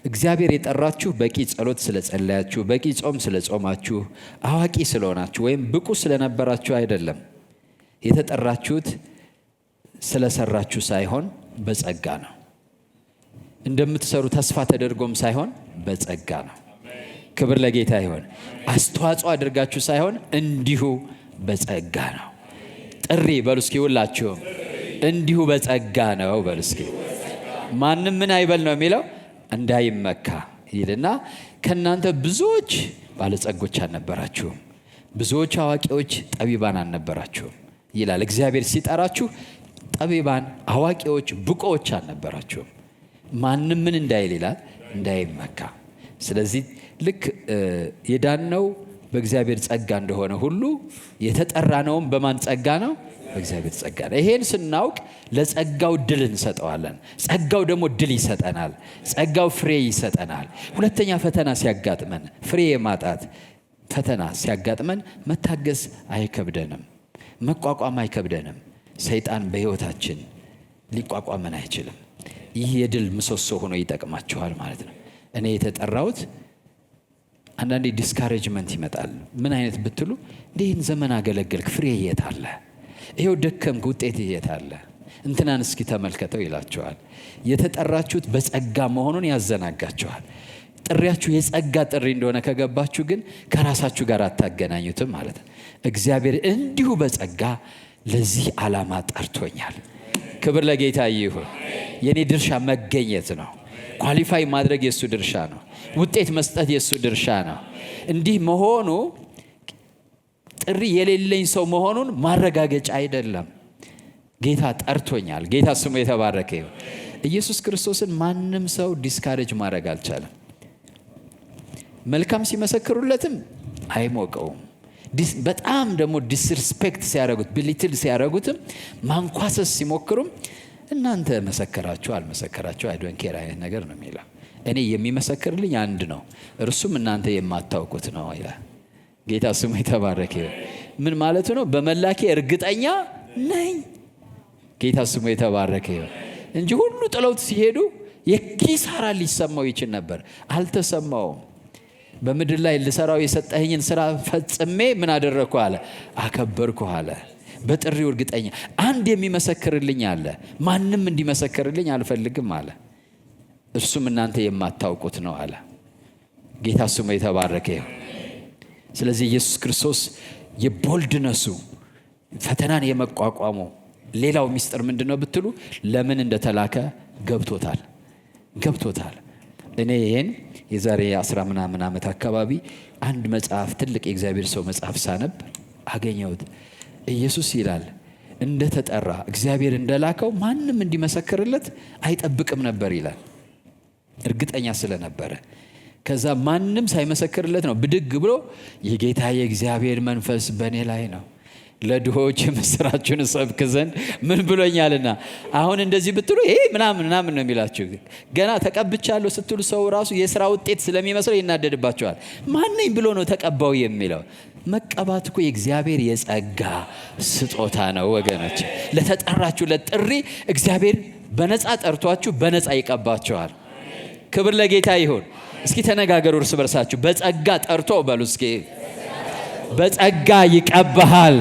እግዚአብሔር የጠራችሁ በቂ ጸሎት ስለጸለያችሁ፣ በቂ ጾም ስለጾማችሁ፣ አዋቂ ስለሆናችሁ ወይም ብቁ ስለነበራችሁ አይደለም። የተጠራችሁት ስለሰራችሁ ሳይሆን በጸጋ ነው። እንደምትሰሩ ተስፋ ተደርጎም ሳይሆን በጸጋ ነው። ክብር ለጌታ ይሁን። አስተዋጽኦ አድርጋችሁ ሳይሆን እንዲሁ በጸጋ ነው። ጥሪ በሉ እስኪ ሁላችሁም እንዲሁ በጸጋ ነው በሉ እስኪ። ማንም ምን አይበል ነው የሚለው? እንዳይመካ ይልና ከእናንተ ብዙዎች ባለጸጎች አልነበራችሁም፣ ብዙዎች አዋቂዎች ጠቢባን አልነበራችሁም ይላል። እግዚአብሔር ሲጠራችሁ ጠቢባን፣ አዋቂዎች፣ ብቆዎች አልነበራችሁም። ማንም ምን እንዳይል ይላል? እንዳይመካ። ስለዚህ ልክ የዳነው በእግዚአብሔር ጸጋ እንደሆነ ሁሉ የተጠራነውም በማን ጸጋ ነው? በእግዚአብሔር ጸጋ ነው። ይሄን ስናውቅ ለጸጋው ድል እንሰጠዋለን። ጸጋው ደግሞ ድል ይሰጠናል። ጸጋው ፍሬ ይሰጠናል። ሁለተኛ ፈተና ሲያጋጥመን፣ ፍሬ የማጣት ፈተና ሲያጋጥመን መታገስ አይከብደንም፣ መቋቋም አይከብደንም። ሰይጣን በሕይወታችን ሊቋቋመን አይችልም። ይህ የድል ምሰሶ ሆኖ ይጠቅማችኋል ማለት ነው። እኔ የተጠራሁት አንዳንዴ ዲስካሬጅመንት ይመጣል። ምን አይነት ብትሉ እንዲህን ዘመን አገለገልክ፣ ፍሬ የት አለ? ይሄው ደከምክ፣ ውጤት የት አለ? እንትናን እስኪ ተመልከተው ይላችኋል። የተጠራችሁት በጸጋ መሆኑን ያዘናጋችኋል። ጥሪያችሁ የጸጋ ጥሪ እንደሆነ ከገባችሁ ግን ከራሳችሁ ጋር አታገናኙትም ማለት ነው። እግዚአብሔር እንዲሁ በጸጋ ለዚህ ዓላማ ጠርቶኛል። ክብር ለጌታ ይሁን። የኔ ድርሻ መገኘት ነው። ኳሊፋይ ማድረግ የሱ ድርሻ ነው። ውጤት መስጠት የሱ ድርሻ ነው። እንዲህ መሆኑ ጥሪ የሌለኝ ሰው መሆኑን ማረጋገጫ አይደለም። ጌታ ጠርቶኛል። ጌታ ስሙ የተባረከ ይሁን። ኢየሱስ ክርስቶስን ማንም ሰው ዲስካሬጅ ማድረግ አልቻለም። መልካም ሲመሰክሩለትም አይሞቀውም። በጣም ደግሞ ዲስሪስፔክት ሲያደርጉት፣ ብሊትል ሲያደርጉትም፣ ማንኳሰስ ሲሞክሩም እናንተ መሰከራችሁ አልመሰከራችሁ አይ ዶንት ኬር አይነት ነገር ነው የሚለው። እኔ የሚመሰክርልኝ አንድ ነው፣ እርሱም እናንተ የማታውቁት ነው ይላል። ጌታ ስሙ የተባረከ ይሁን። ምን ማለት ነው? በመላኬ እርግጠኛ ነኝ። ጌታ ስሙ የተባረከ ይሁን እንጂ ሁሉ ጥለውት ሲሄዱ የኪሳራ ሊሰማው ይችል ነበር። አልተሰማውም። በምድር ላይ ልሰራው የሰጠኸኝን ስራ ፈጽሜ ምን አደረግኩ አለ? አከበርኩ አለ። በጥሪው እርግጠኛ። አንድ የሚመሰክርልኝ አለ፣ ማንም እንዲመሰክርልኝ አልፈልግም አለ። እርሱም እናንተ የማታውቁት ነው አለ። ጌታ ስሙ የተባረከ ይሁን። ስለዚህ ኢየሱስ ክርስቶስ የቦልድነሱ ፈተናን የመቋቋሙ ሌላው ሚስጥር ምንድነው ብትሉ ለምን እንደተላከ ገብቶታል። እኔ ይሄን የዛሬ 10 ምናምን ዓመት አካባቢ አንድ መጽሐፍ ትልቅ የእግዚአብሔር ሰው መጽሐፍ ሳነብ አገኘሁት። ኢየሱስ ይላል እንደተጠራ እግዚአብሔር እንደላከው ማንም እንዲመሰክርለት አይጠብቅም ነበር ይላል። እርግጠኛ ስለነበረ ከዛ ማንም ሳይመሰክርለት ነው ብድግ ብሎ የጌታ የእግዚአብሔር መንፈስ በእኔ ላይ ነው ለድሆች ምስራችሁን ሰብክ ዘንድ ምን ብሎኛልና አሁን እንደዚህ ብትሉ ይሄ ምናምን ነው የሚላችሁ። ገና ተቀብቻለሁ ስትሉ ሰው ራሱ የሥራ ውጤት ስለሚመስለው ይናደድባቸዋል። ማንኝ ብሎ ነው ተቀባው የሚለው? መቀባት እኮ የእግዚአብሔር የጸጋ ስጦታ ነው ወገኖች። ለተጠራችሁለት ጥሪ እግዚአብሔር በነፃ ጠርቷችሁ በነፃ ይቀባችኋል። ክብር ለጌታ ይሁን። እስኪ ተነጋገሩ እርስ በርሳችሁ። በጸጋ ጠርቶ በሉ እስኪ በጸጋ ይቀባሃል።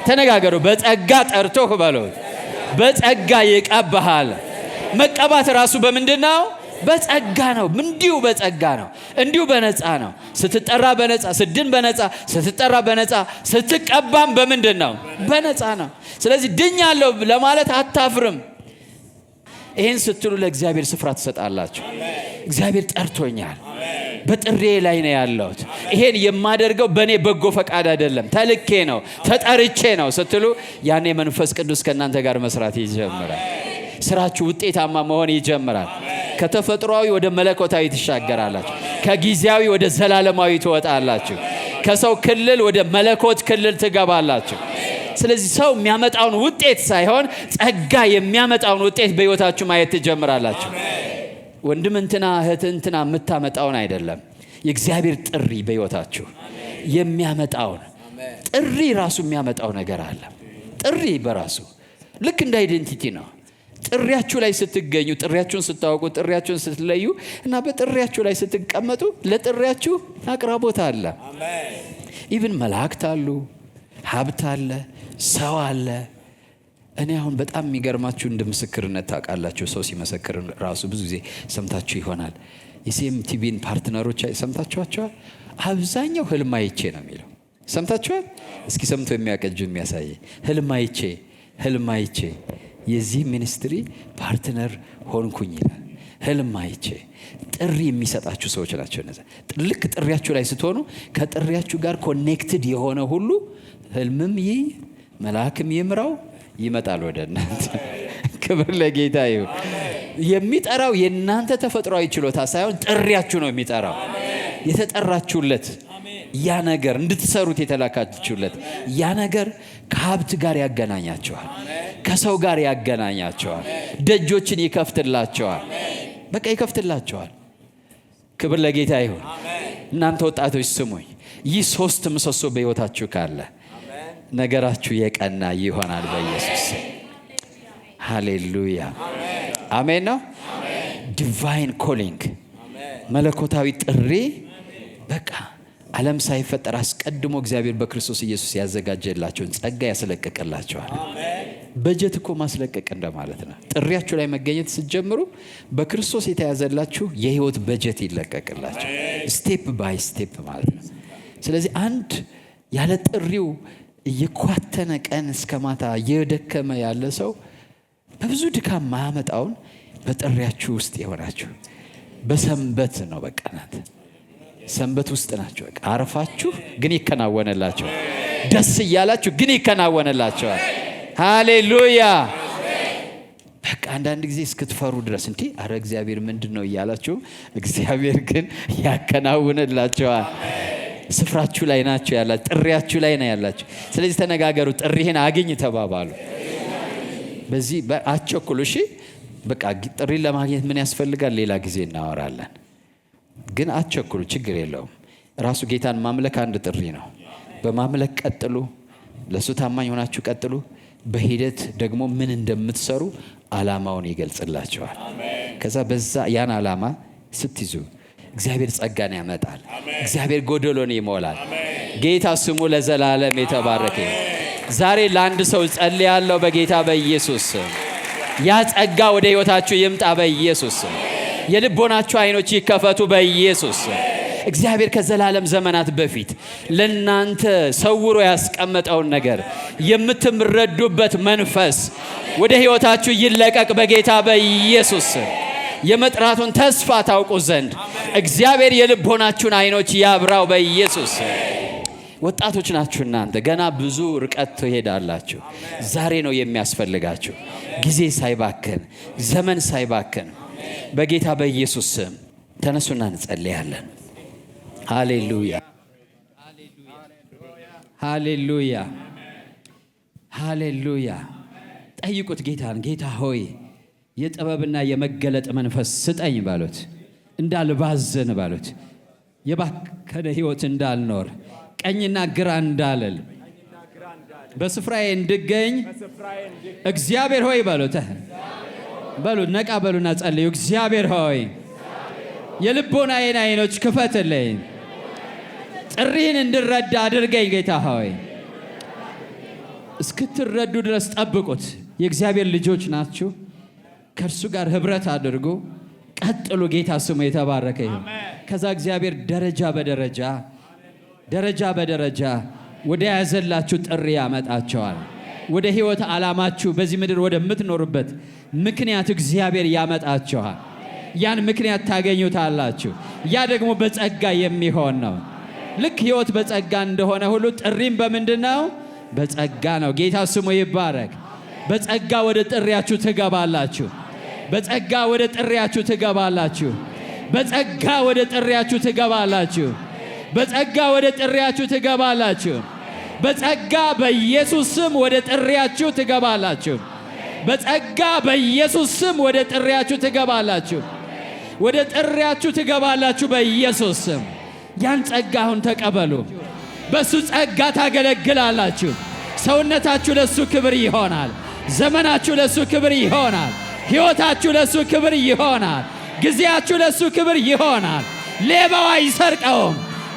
ተነጋገሩ። በጸጋ ጠርቶህ በሉ በጸጋ ይቀባሃል። መቀባት ራሱ በምንድን ነው? በጸጋ ነው። እንዲሁ በጸጋ ነው። እንዲሁ በነፃ ነው። ስትጠራ በነፃ፣ ስድን በነፃ፣ ስትጠራ በነፃ፣ ስትቀባም በምንድን ነው? በነፃ ነው። ስለዚህ ድኛለሁ ለማለት አታፍርም። ይህን ስትሉ ለእግዚአብሔር ስፍራ ትሰጣላችሁ። እግዚአብሔር ጠርቶኛል፣ በጥሬ ላይ ነው ያለሁት። ይሄን የማደርገው በእኔ በጎ ፈቃድ አይደለም፣ ተልኬ ነው፣ ተጠርቼ ነው ስትሉ ያኔ መንፈስ ቅዱስ ከእናንተ ጋር መስራት ይጀምራል። ስራችሁ ውጤታማ መሆን ይጀምራል። ከተፈጥሯዊ ወደ መለኮታዊ ትሻገራላችሁ። ከጊዜያዊ ወደ ዘላለማዊ ትወጣላችሁ። ከሰው ክልል ወደ መለኮት ክልል ትገባላችሁ። ስለዚህ ሰው የሚያመጣውን ውጤት ሳይሆን ጸጋ የሚያመጣውን ውጤት በሕይወታችሁ ማየት ትጀምራላችሁ። ወንድም እንትና እህት እንትና የምታመጣውን አይደለም፣ የእግዚአብሔር ጥሪ በሕይወታችሁ የሚያመጣውን ጥሪ ራሱ የሚያመጣው ነገር አለ። ጥሪ በራሱ ልክ እንደ አይዴንቲቲ ነው። ጥሪያችሁ ላይ ስትገኙ፣ ጥሪያችሁን ስታውቁ፣ ጥሪያችሁን ስትለዩ እና በጥሪያችሁ ላይ ስትቀመጡ ለጥሪያችሁ አቅራቦት አለ። ኢቭን መላእክት አሉ፣ ሀብት አለ፣ ሰው አለ። እኔ አሁን በጣም የሚገርማችሁ እንደ ምስክርነት ታውቃላችሁ፣ ሰው ሲመሰክር ራሱ ብዙ ጊዜ ሰምታችሁ ይሆናል። የሲኤም ቲቪን ፓርትነሮች ሰምታችኋቸዋል። አብዛኛው ህልም አይቼ ነው የሚለው። ሰምታችኋል? እስኪ ሰምቶ የሚያቀጁ የሚያሳይ ህልም አይቼ የዚህ ሚኒስትሪ ፓርትነር ሆንኩኝ ይላል። ህልም አይቼ ጥሪ የሚሰጣችሁ ሰዎች ናቸው እነዛ። ልክ ጥሪያችሁ ላይ ስትሆኑ ከጥሪያችሁ ጋር ኮኔክትድ የሆነ ሁሉ ህልምም ይህ መልአክም ይምራው ይመጣል ወደ እናንተ። ክብር ለጌታ ይሁን። የሚጠራው የእናንተ ተፈጥሯዊ ችሎታ ሳይሆን ጥሪያችሁ ነው የሚጠራው። የተጠራችሁለት ያ ነገር እንድትሰሩት የተላካችሁለት ያ ነገር ከሀብት ጋር ያገናኛቸዋል፣ ከሰው ጋር ያገናኛቸዋል፣ ደጆችን ይከፍትላቸዋል። በቃ ይከፍትላቸዋል። ክብር ለጌታ ይሁን። እናንተ ወጣቶች ስሙኝ፣ ይህ 3 ምሰሶ በሕይወታችሁ ካለ ነገራችሁ የቀና ይሆናል በኢየሱስ። ሃሌሉያ አሜን ነው። ዲቫይን ኮሊንግ መለኮታዊ ጥሪ በቃ ዓለም ሳይፈጠር አስቀድሞ እግዚአብሔር በክርስቶስ ኢየሱስ ያዘጋጀላቸውን ጸጋ ያስለቀቀላቸዋል። በጀት እኮ ማስለቀቅ እንደማለት ነው። ጥሪያችሁ ላይ መገኘት ስትጀምሩ በክርስቶስ የተያዘላችሁ የህይወት በጀት ይለቀቅላችሁ፣ ስቴፕ ባይ ስቴፕ ማለት ነው። ስለዚህ አንድ ያለ ጥሪው እየኳተነ ቀን እስከ ማታ እየደከመ ያለ ሰው በብዙ ድካም ማያመጣውን በጥሪያችሁ ውስጥ የሆናችሁ በሰንበት ነው። በቃ ናት ሰንበት ውስጥ ናቸው። በቃ አርፋችሁ ግን ይከናወንላችኋል። ደስ እያላችሁ ግን ይከናወንላችኋል። ሃሌሉያ። በቃ አንዳንድ ጊዜ እስክትፈሩ ድረስ እንዴ አረ እግዚአብሔር ምንድን ነው እያላችሁ እግዚአብሔር ግን ያከናውንላችኋል። ስፍራችሁ ላይ ናችሁ ያላችሁ፣ ጥሪያችሁ ላይ ነው ያላችሁ። ስለዚህ ተነጋገሩ፣ ጥሪህን አግኝ ተባባሉ። በዚህ አትቸኩሉ። እሺ በቃ ጥሪ ለማግኘት ምን ያስፈልጋል ሌላ ጊዜ እናወራለን። ግን አትቸኩሉ፣ ችግር የለውም። ራሱ ጌታን ማምለክ አንድ ጥሪ ነው። በማምለክ ቀጥሉ፣ ለሱ ታማኝ ሆናችሁ ቀጥሉ። በሂደት ደግሞ ምን እንደምትሰሩ ዓላማውን ይገልጽላችኋል። ከዛ በዛ ያን ዓላማ ስትይዙ እግዚአብሔር ጸጋን ያመጣል። እግዚአብሔር ጎደሎን ይሞላል። ጌታ ስሙ ለዘላለም የተባረከ። ዛሬ ለአንድ ሰው ጸልያለሁ በጌታ በኢየሱስ። ያ ጸጋ ወደ ሕይወታችሁ ይምጣ በኢየሱስ። የልቦናችሁ አይኖች ይከፈቱ በኢየሱስ። እግዚአብሔር ከዘላለም ዘመናት በፊት ለናንተ ሰውሮ ያስቀመጠውን ነገር የምትረዱበት መንፈስ ወደ ሕይወታችሁ ይለቀቅ በጌታ በኢየሱስ ስም። የመጥራቱን ተስፋ ታውቁ ዘንድ እግዚአብሔር የልቦናችሁን አይኖች ያብራው በኢየሱስ ስም። ወጣቶች ናችሁ እናንተ፣ ገና ብዙ ርቀት ትሄዳላችሁ። ዛሬ ነው የሚያስፈልጋችሁ፣ ጊዜ ሳይባክን፣ ዘመን ሳይባክን በጌታ በኢየሱስ ስም ተነሱና እንጸልያለን። ሃሌሉያ ሃሌሉያ ሃሌሉያ። ጠይቁት ጌታን፣ ጌታ ሆይ የጥበብና የመገለጥ መንፈስ ስጠኝ ባሉት፣ እንዳልባዝን ባሉት፣ የባከነ ሕይወት እንዳልኖር፣ ቀኝና ግራ እንዳልል፣ በስፍራዬ እንድገኝ እግዚአብሔር ሆይ በሉት። ነቃ በሉና ጸልዩ። እግዚአብሔር ሆይ የልቦናዬን አይኖች ክፈትልኝ፣ ጥሪህን እንድረዳ አድርገኝ። ጌታ ሆይ እስክትረዱ ድረስ ጠብቁት። የእግዚአብሔር ልጆች ናችሁ። ከእርሱ ጋር ህብረት አድርጉ፣ ቀጥሉ። ጌታ ስሙ የተባረከ ይሁን። ከዛ እግዚአብሔር ደረጃ በደረጃ ወደ ያዘላችሁ ጥሪ ያመጣቸዋል። ወደ ህይወት ዓላማችሁ በዚህ ምድር ወደምትኖሩበት ምክንያት እግዚአብሔር ያመጣቸዋል። ያን ምክንያት ታገኙታላችሁ። ያ ደግሞ በጸጋ የሚሆን ነው። ልክ ህይወት በጸጋ እንደሆነ ሁሉ ጥሪም በምንድን ነው? በጸጋ ነው። ጌታ ስሙ ይባረክ። በጸጋ ወደ ጥሪያችሁ ትገባላችሁ። በጸጋ ወደ ጥሪያችሁ ትገባላችሁ። በጸጋ ወደ ጥሪያችሁ ትገባላችሁ። በጸጋ ወደ ጥሪያችሁ ትገባላችሁ። በጸጋ በኢየሱስ ስም ወደ ጥሪያችሁ ትገባላችሁ። በጸጋ በኢየሱስ ስም ወደ ጥሪያችሁ ትገባላችሁ። ወደ ጥሪያችሁ ትገባላችሁ በኢየሱስ ስም። ያን ጸጋ አሁን ተቀበሉ። በሱ ጸጋ ታገለግላላችሁ። ሰውነታችሁ ለሱ ክብር ይሆናል። ዘመናችሁ ለሱ ክብር ይሆናል። ሕይወታችሁ ለሱ ክብር ይሆናል። ጊዜያችሁ ለሱ ክብር ይሆናል። ሌባው አይሰርቀውም።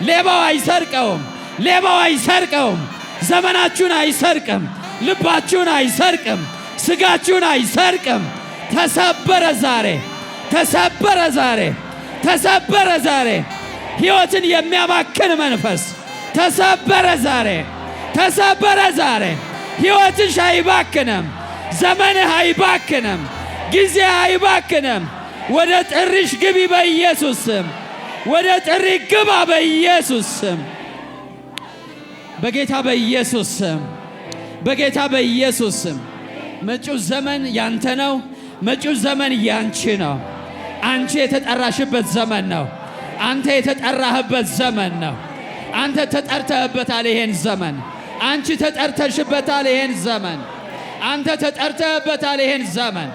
ሌባው አይሰርቀውም። ሌባው አይሰርቀውም። ዘመናችሁን አይሰርቅም። ልባችሁን አይሰርቅም። ስጋችሁን አይሰርቅም። ተሰበረ ዛሬ፣ ተሰበረ ዛሬ፣ ተሰበረ ዛሬ። ሕይወትን የሚያባክን መንፈስ ተሰበረ ዛሬ፣ ተሰበረ ዛሬ። ሕይወትሽ አይባክንም። ዘመንህ አይባክንም። ጊዜ አይባክንም። ወደ ጥሪሽ ግቢ በኢየሱስ ስም። ወደ ጥሪ ግባ በኢየሱስ ስም። በጌታ በኢየሱስ ስም፣ በጌታ በኢየሱስ ስም። መጪው ዘመን ያንተ ነው። መጪው ዘመን ያንቺ ነው። አንቺ የተጠራሽበት ዘመን ነው። አንተ የተጠራህበት ዘመን ነው። አንተ ተጠርተህበታል ይሄን ዘመን። አንቺ ተጠርተሽበታል ይሄን ዘመን። አንተ ተጠርተህበታል ይሄን ዘመን።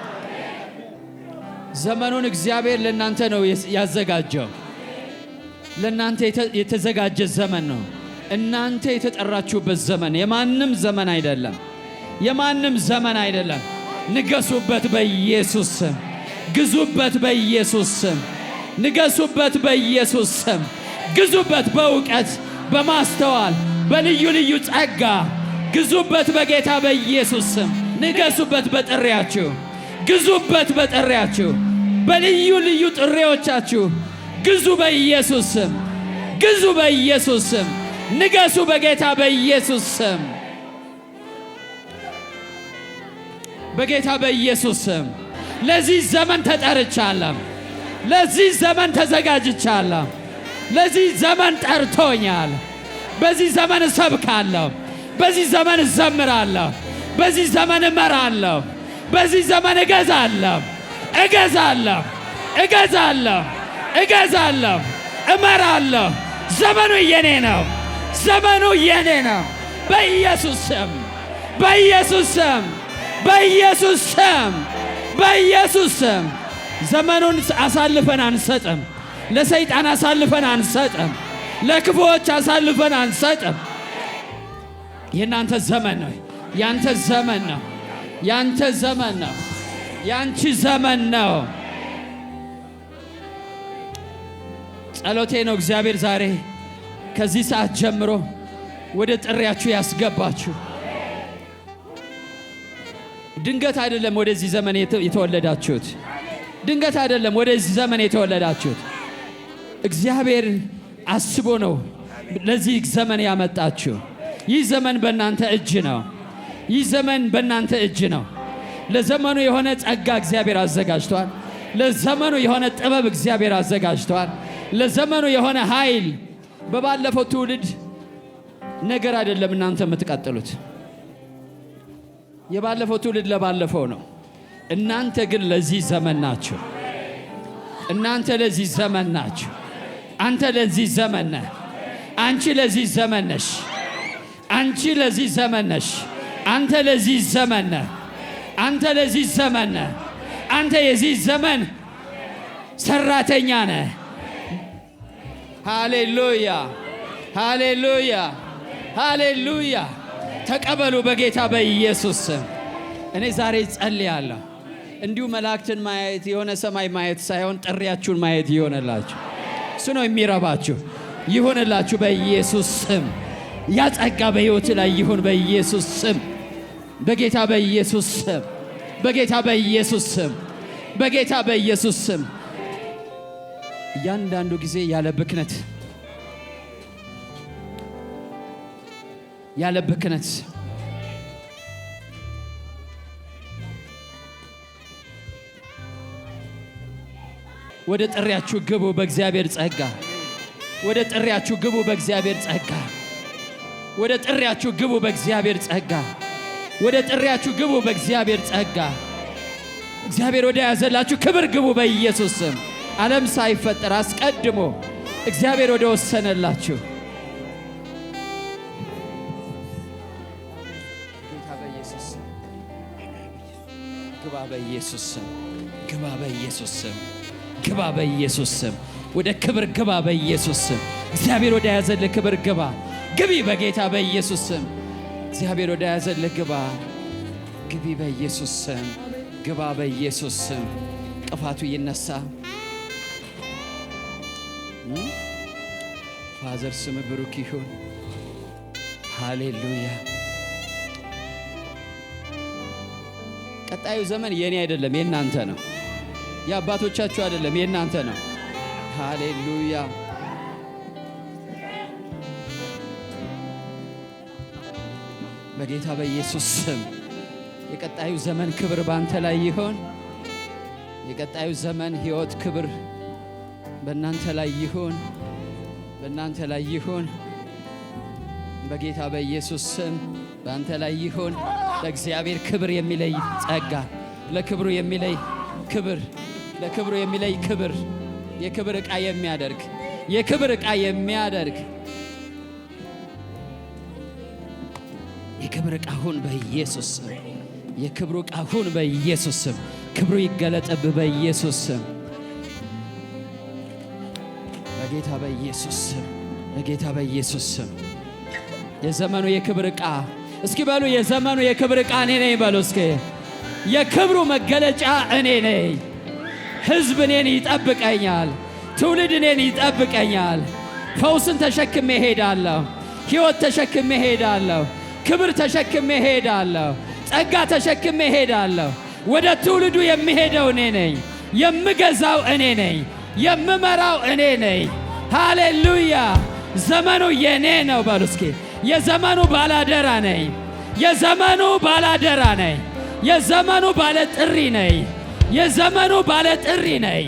ዘመኑን እግዚአብሔር ለእናንተ ነው ያዘጋጀው። ለእናንተ የተዘጋጀ ዘመን ነው። እናንተ የተጠራችሁበት ዘመን የማንም ዘመን አይደለም። የማንም ዘመን አይደለም። ንገሱበት በኢየሱስ ስም። ግዙበት በኢየሱስ ስም። ንገሱበት በኢየሱስ ስም። ግዙበት በእውቀት በማስተዋል በልዩ ልዩ ጸጋ ግዙበት በጌታ በኢየሱስ ስም። ንገሱበት በጥሪያችሁ። ግዙበት በጥሪያችሁ። በልዩ ልዩ ጥሪዎቻችሁ ግዙ በኢየሱስ ስም። ግዙ በኢየሱስ ስም። ንገሱ በጌታ በኢየሱስ ስም። በጌታ በኢየሱስ ስም። ለዚህ ዘመን ተጠርቻለሁ። ለዚህ ዘመን ተዘጋጅቻለሁ። ለዚህ ዘመን ጠርቶኛል። በዚህ ዘመን እሰብካለሁ። በዚህ ዘመን እዘምራለሁ። በዚህ ዘመን እመራለሁ። በዚህ ዘመን እገዛለሁ። እገዛለሁ። እገዛለሁ። እገዛለሁ። እመራለሁ። ዘመኑ የኔ ነው። ዘመኑ የኔ ነው። በኢየሱስ ስም። በኢየሱስ ስም። በኢየሱስ ስም። በኢየሱስ ስም። ዘመኑን አሳልፈን አንሰጥም። ለሰይጣን አሳልፈን አንሰጥም። ለክፉዎች አሳልፈን አንሰጥም። የእናንተ ዘመን ነው። ያንተ ዘመን ነው። ያንተ ዘመን ነው። ያንቺ ዘመን ነው። ጸሎቴ ነው እግዚአብሔር ዛሬ ከዚህ ሰዓት ጀምሮ ወደ ጥሪያችሁ ያስገባችሁ። ድንገት አይደለም ወደዚህ ዘመን የተወለዳችሁት። ድንገት አይደለም ወደዚህ ዘመን የተወለዳችሁት። እግዚአብሔር አስቦ ነው ለዚህ ዘመን ያመጣችሁ። ይህ ዘመን በእናንተ እጅ ነው። ይህ ዘመን በእናንተ እጅ ነው። ለዘመኑ የሆነ ጸጋ እግዚአብሔር አዘጋጅቷል። ለዘመኑ የሆነ ጥበብ እግዚአብሔር አዘጋጅቷል። ለዘመኑ የሆነ ኃይል። በባለፈው ትውልድ ነገር አይደለም እናንተ የምትቀጥሉት። የባለፈው ትውልድ ለባለፈው ነው። እናንተ ግን ለዚህ ዘመን ናችሁ። እናንተ ለዚህ ዘመን ናችሁ። አንተ ለዚህ ዘመን ነህ። አንቺ ለዚህ ዘመን ነሽ። አንቺ ለዚህ ዘመን ነሽ። አንተ ለዚህ ዘመን ነህ። አንተ ለዚህ ዘመን ነህ። አንተ የዚህ ዘመን ሰራተኛ ነህ። ሃሌሉያ ሃሌሉያ ሃሌሉያ። ተቀበሉ በጌታ በኢየሱስ ስም። እኔ ዛሬ ጸልያለሁ። እንዲሁ መላእክትን ማየት የሆነ ሰማይ ማየት ሳይሆን ጥሪያችሁን ማየት ይሆንላችሁ። እሱ ነው የሚረባችሁ። ይሆንላችሁ በኢየሱስ ስም። ያ ጸጋ በሕይወት ላይ ይሁን በኢየሱስ ስም። በጌታ በኢየሱስ ስም። በጌታ በኢየሱስ ስም። በጌታ በኢየሱስ ስም። እያንዳንዱ ጊዜ ያለ ብክነት ያለ ብክነት ወደ ጥሪያችሁ ግቡ በእግዚአብሔር ጸጋ። ወደ ጥሪያችሁ ግቡ በእግዚአብሔር ጸጋ። ወደ ጥሪያችሁ ግቡ በእግዚአብሔር ጸጋ። ወደ ጥሪያችሁ ግቡ በእግዚአብሔር ጸጋ። እግዚአብሔር ወደ ያዘላችሁ ክብር ግቡ በኢየሱስ ስም። ዓለም ሳይፈጠር አስቀድሞ እግዚአብሔር ወደ ወሰነላችሁ ጌታ በኢየሱስ ስም ግባ በኢየሱስ ስም። ግባ በኢየሱስ ስም። ግባ በኢየሱስ ስም። ወደ ክብር ግባ በኢየሱስ ስም። እግዚአብሔር ወደ ያዘልህ ክብር ግባ። ግቢ በጌታ በኢየሱስ ስም። እግዚአብሔር ወደ ያዘልህ ግባ። ግቢ በኢየሱስ ስም። ግባ በኢየሱስ ስም። ቅፋቱ ይነሳ። ፋዘር ስም ብሩክ ይሁን። ሃሌሉያ። ቀጣዩ ዘመን የኔ አይደለም የእናንተ ነው። የአባቶቻችሁ አይደለም የእናንተ ነው። ሃሌሉያ። በጌታ በኢየሱስ ስም የቀጣዩ ዘመን ክብር ባንተ ላይ ይሆን። የቀጣዩ ዘመን ሕይወት ክብር በእናንተ ላይ ይሁን። በእናንተ ላይ ይሁን። በጌታ በኢየሱስ ስም በአንተ ላይ ይሁን። ለእግዚአብሔር ክብር የሚለይ ጸጋ፣ ለክብሩ የሚለይ ክብር፣ ለክብሩ የሚለይ ክብር፣ የክብር ዕቃ የሚያደርግ የክብር ዕቃ የሚያደርግ የክብር ዕቃ ሁን በኢየሱስ ስም። የክብሩ ዕቃ ሁን በኢየሱስ ስም። ክብሩ ይገለጥብህ በኢየሱስ ስም። በጌታ በኢየሱስ ስም። በጌታ በኢየሱስ ስም። የዘመኑ የክብር ዕቃ እስኪ በሉ። የዘመኑ የክብር ዕቃ እኔ ነኝ በሉ እስኪ። የክብሩ መገለጫ እኔ ነኝ። ሕዝብ እኔን ይጠብቀኛል። ትውልድ እኔን ይጠብቀኛል። ፈውስን ተሸክሜ ሄዳለሁ። ሕይወት ተሸክሜ ሄዳለሁ። ክብር ተሸክሜ ሄዳለሁ። ጸጋ ተሸክሜ ሄዳለሁ። ወደ ትውልዱ የሚሄደው እኔ ነኝ። የምገዛው እኔ ነኝ። የምመራው እኔ ነኝ። ሃሌሉያ። ዘመኑ የኔ ነው በሉ እስኪ። የዘመኑ ባላደራ ነኝ። የዘመኑ ባላደራ ነኝ። የዘመኑ ባለ ጥሪ ነኝ። የዘመኑ ባለ ጥሪ ነኝ።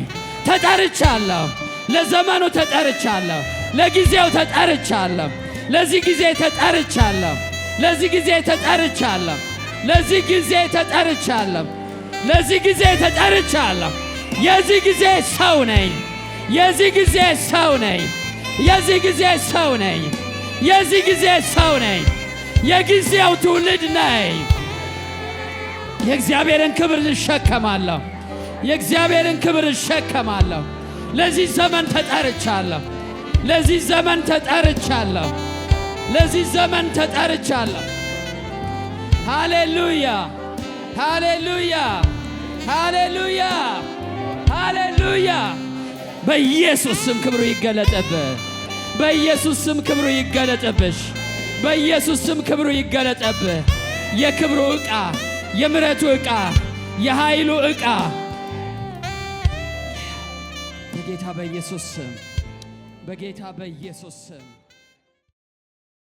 ተጠርቻለሁ። ለዘመኑ ተጠርቻለሁ። ለጊዜው ተጠርቻለሁ። ለዚህ ጊዜ ተጠርቻለሁ። ለዚህ ጊዜ ተጠርቻለሁ። ለዚህ ጊዜ ተጠርቻለሁ። ለዚህ ጊዜ ተጠርቻለሁ። የዚህ ጊዜ ሰው ነኝ። የዚህ ጊዜ ሰው ነኝ። የዚህ ጊዜ ሰው ነኝ። የዚህ ጊዜ ሰው ነኝ። የጊዜው ትውልድ ነኝ። የእግዚአብሔርን ክብር እሸከማለሁ። የእግዚአብሔርን ክብር እሸከማለሁ። ለዚህ ዘመን ተጠርቻለሁ። ለዚህ ዘመን ተጠርቻለሁ። ለዚህ ዘመን ተጠርቻለሁ። ሃሌሉያ ሃሌሉያ ሃሌሉያ ሃሌሉያ። በኢየሱስ ስም ክብሩ ይገለጥብህ። በኢየሱስ ስም ክብሩ ይገለጥብሽ። በኢየሱስ ስም ክብሩ ይገለጥብህ። የክብሩ ዕቃ፣ የምሕረቱ ዕቃ፣ የኃይሉ ዕቃ በጌታ በኢየሱስ ስም በጌታ በኢየሱስ ስም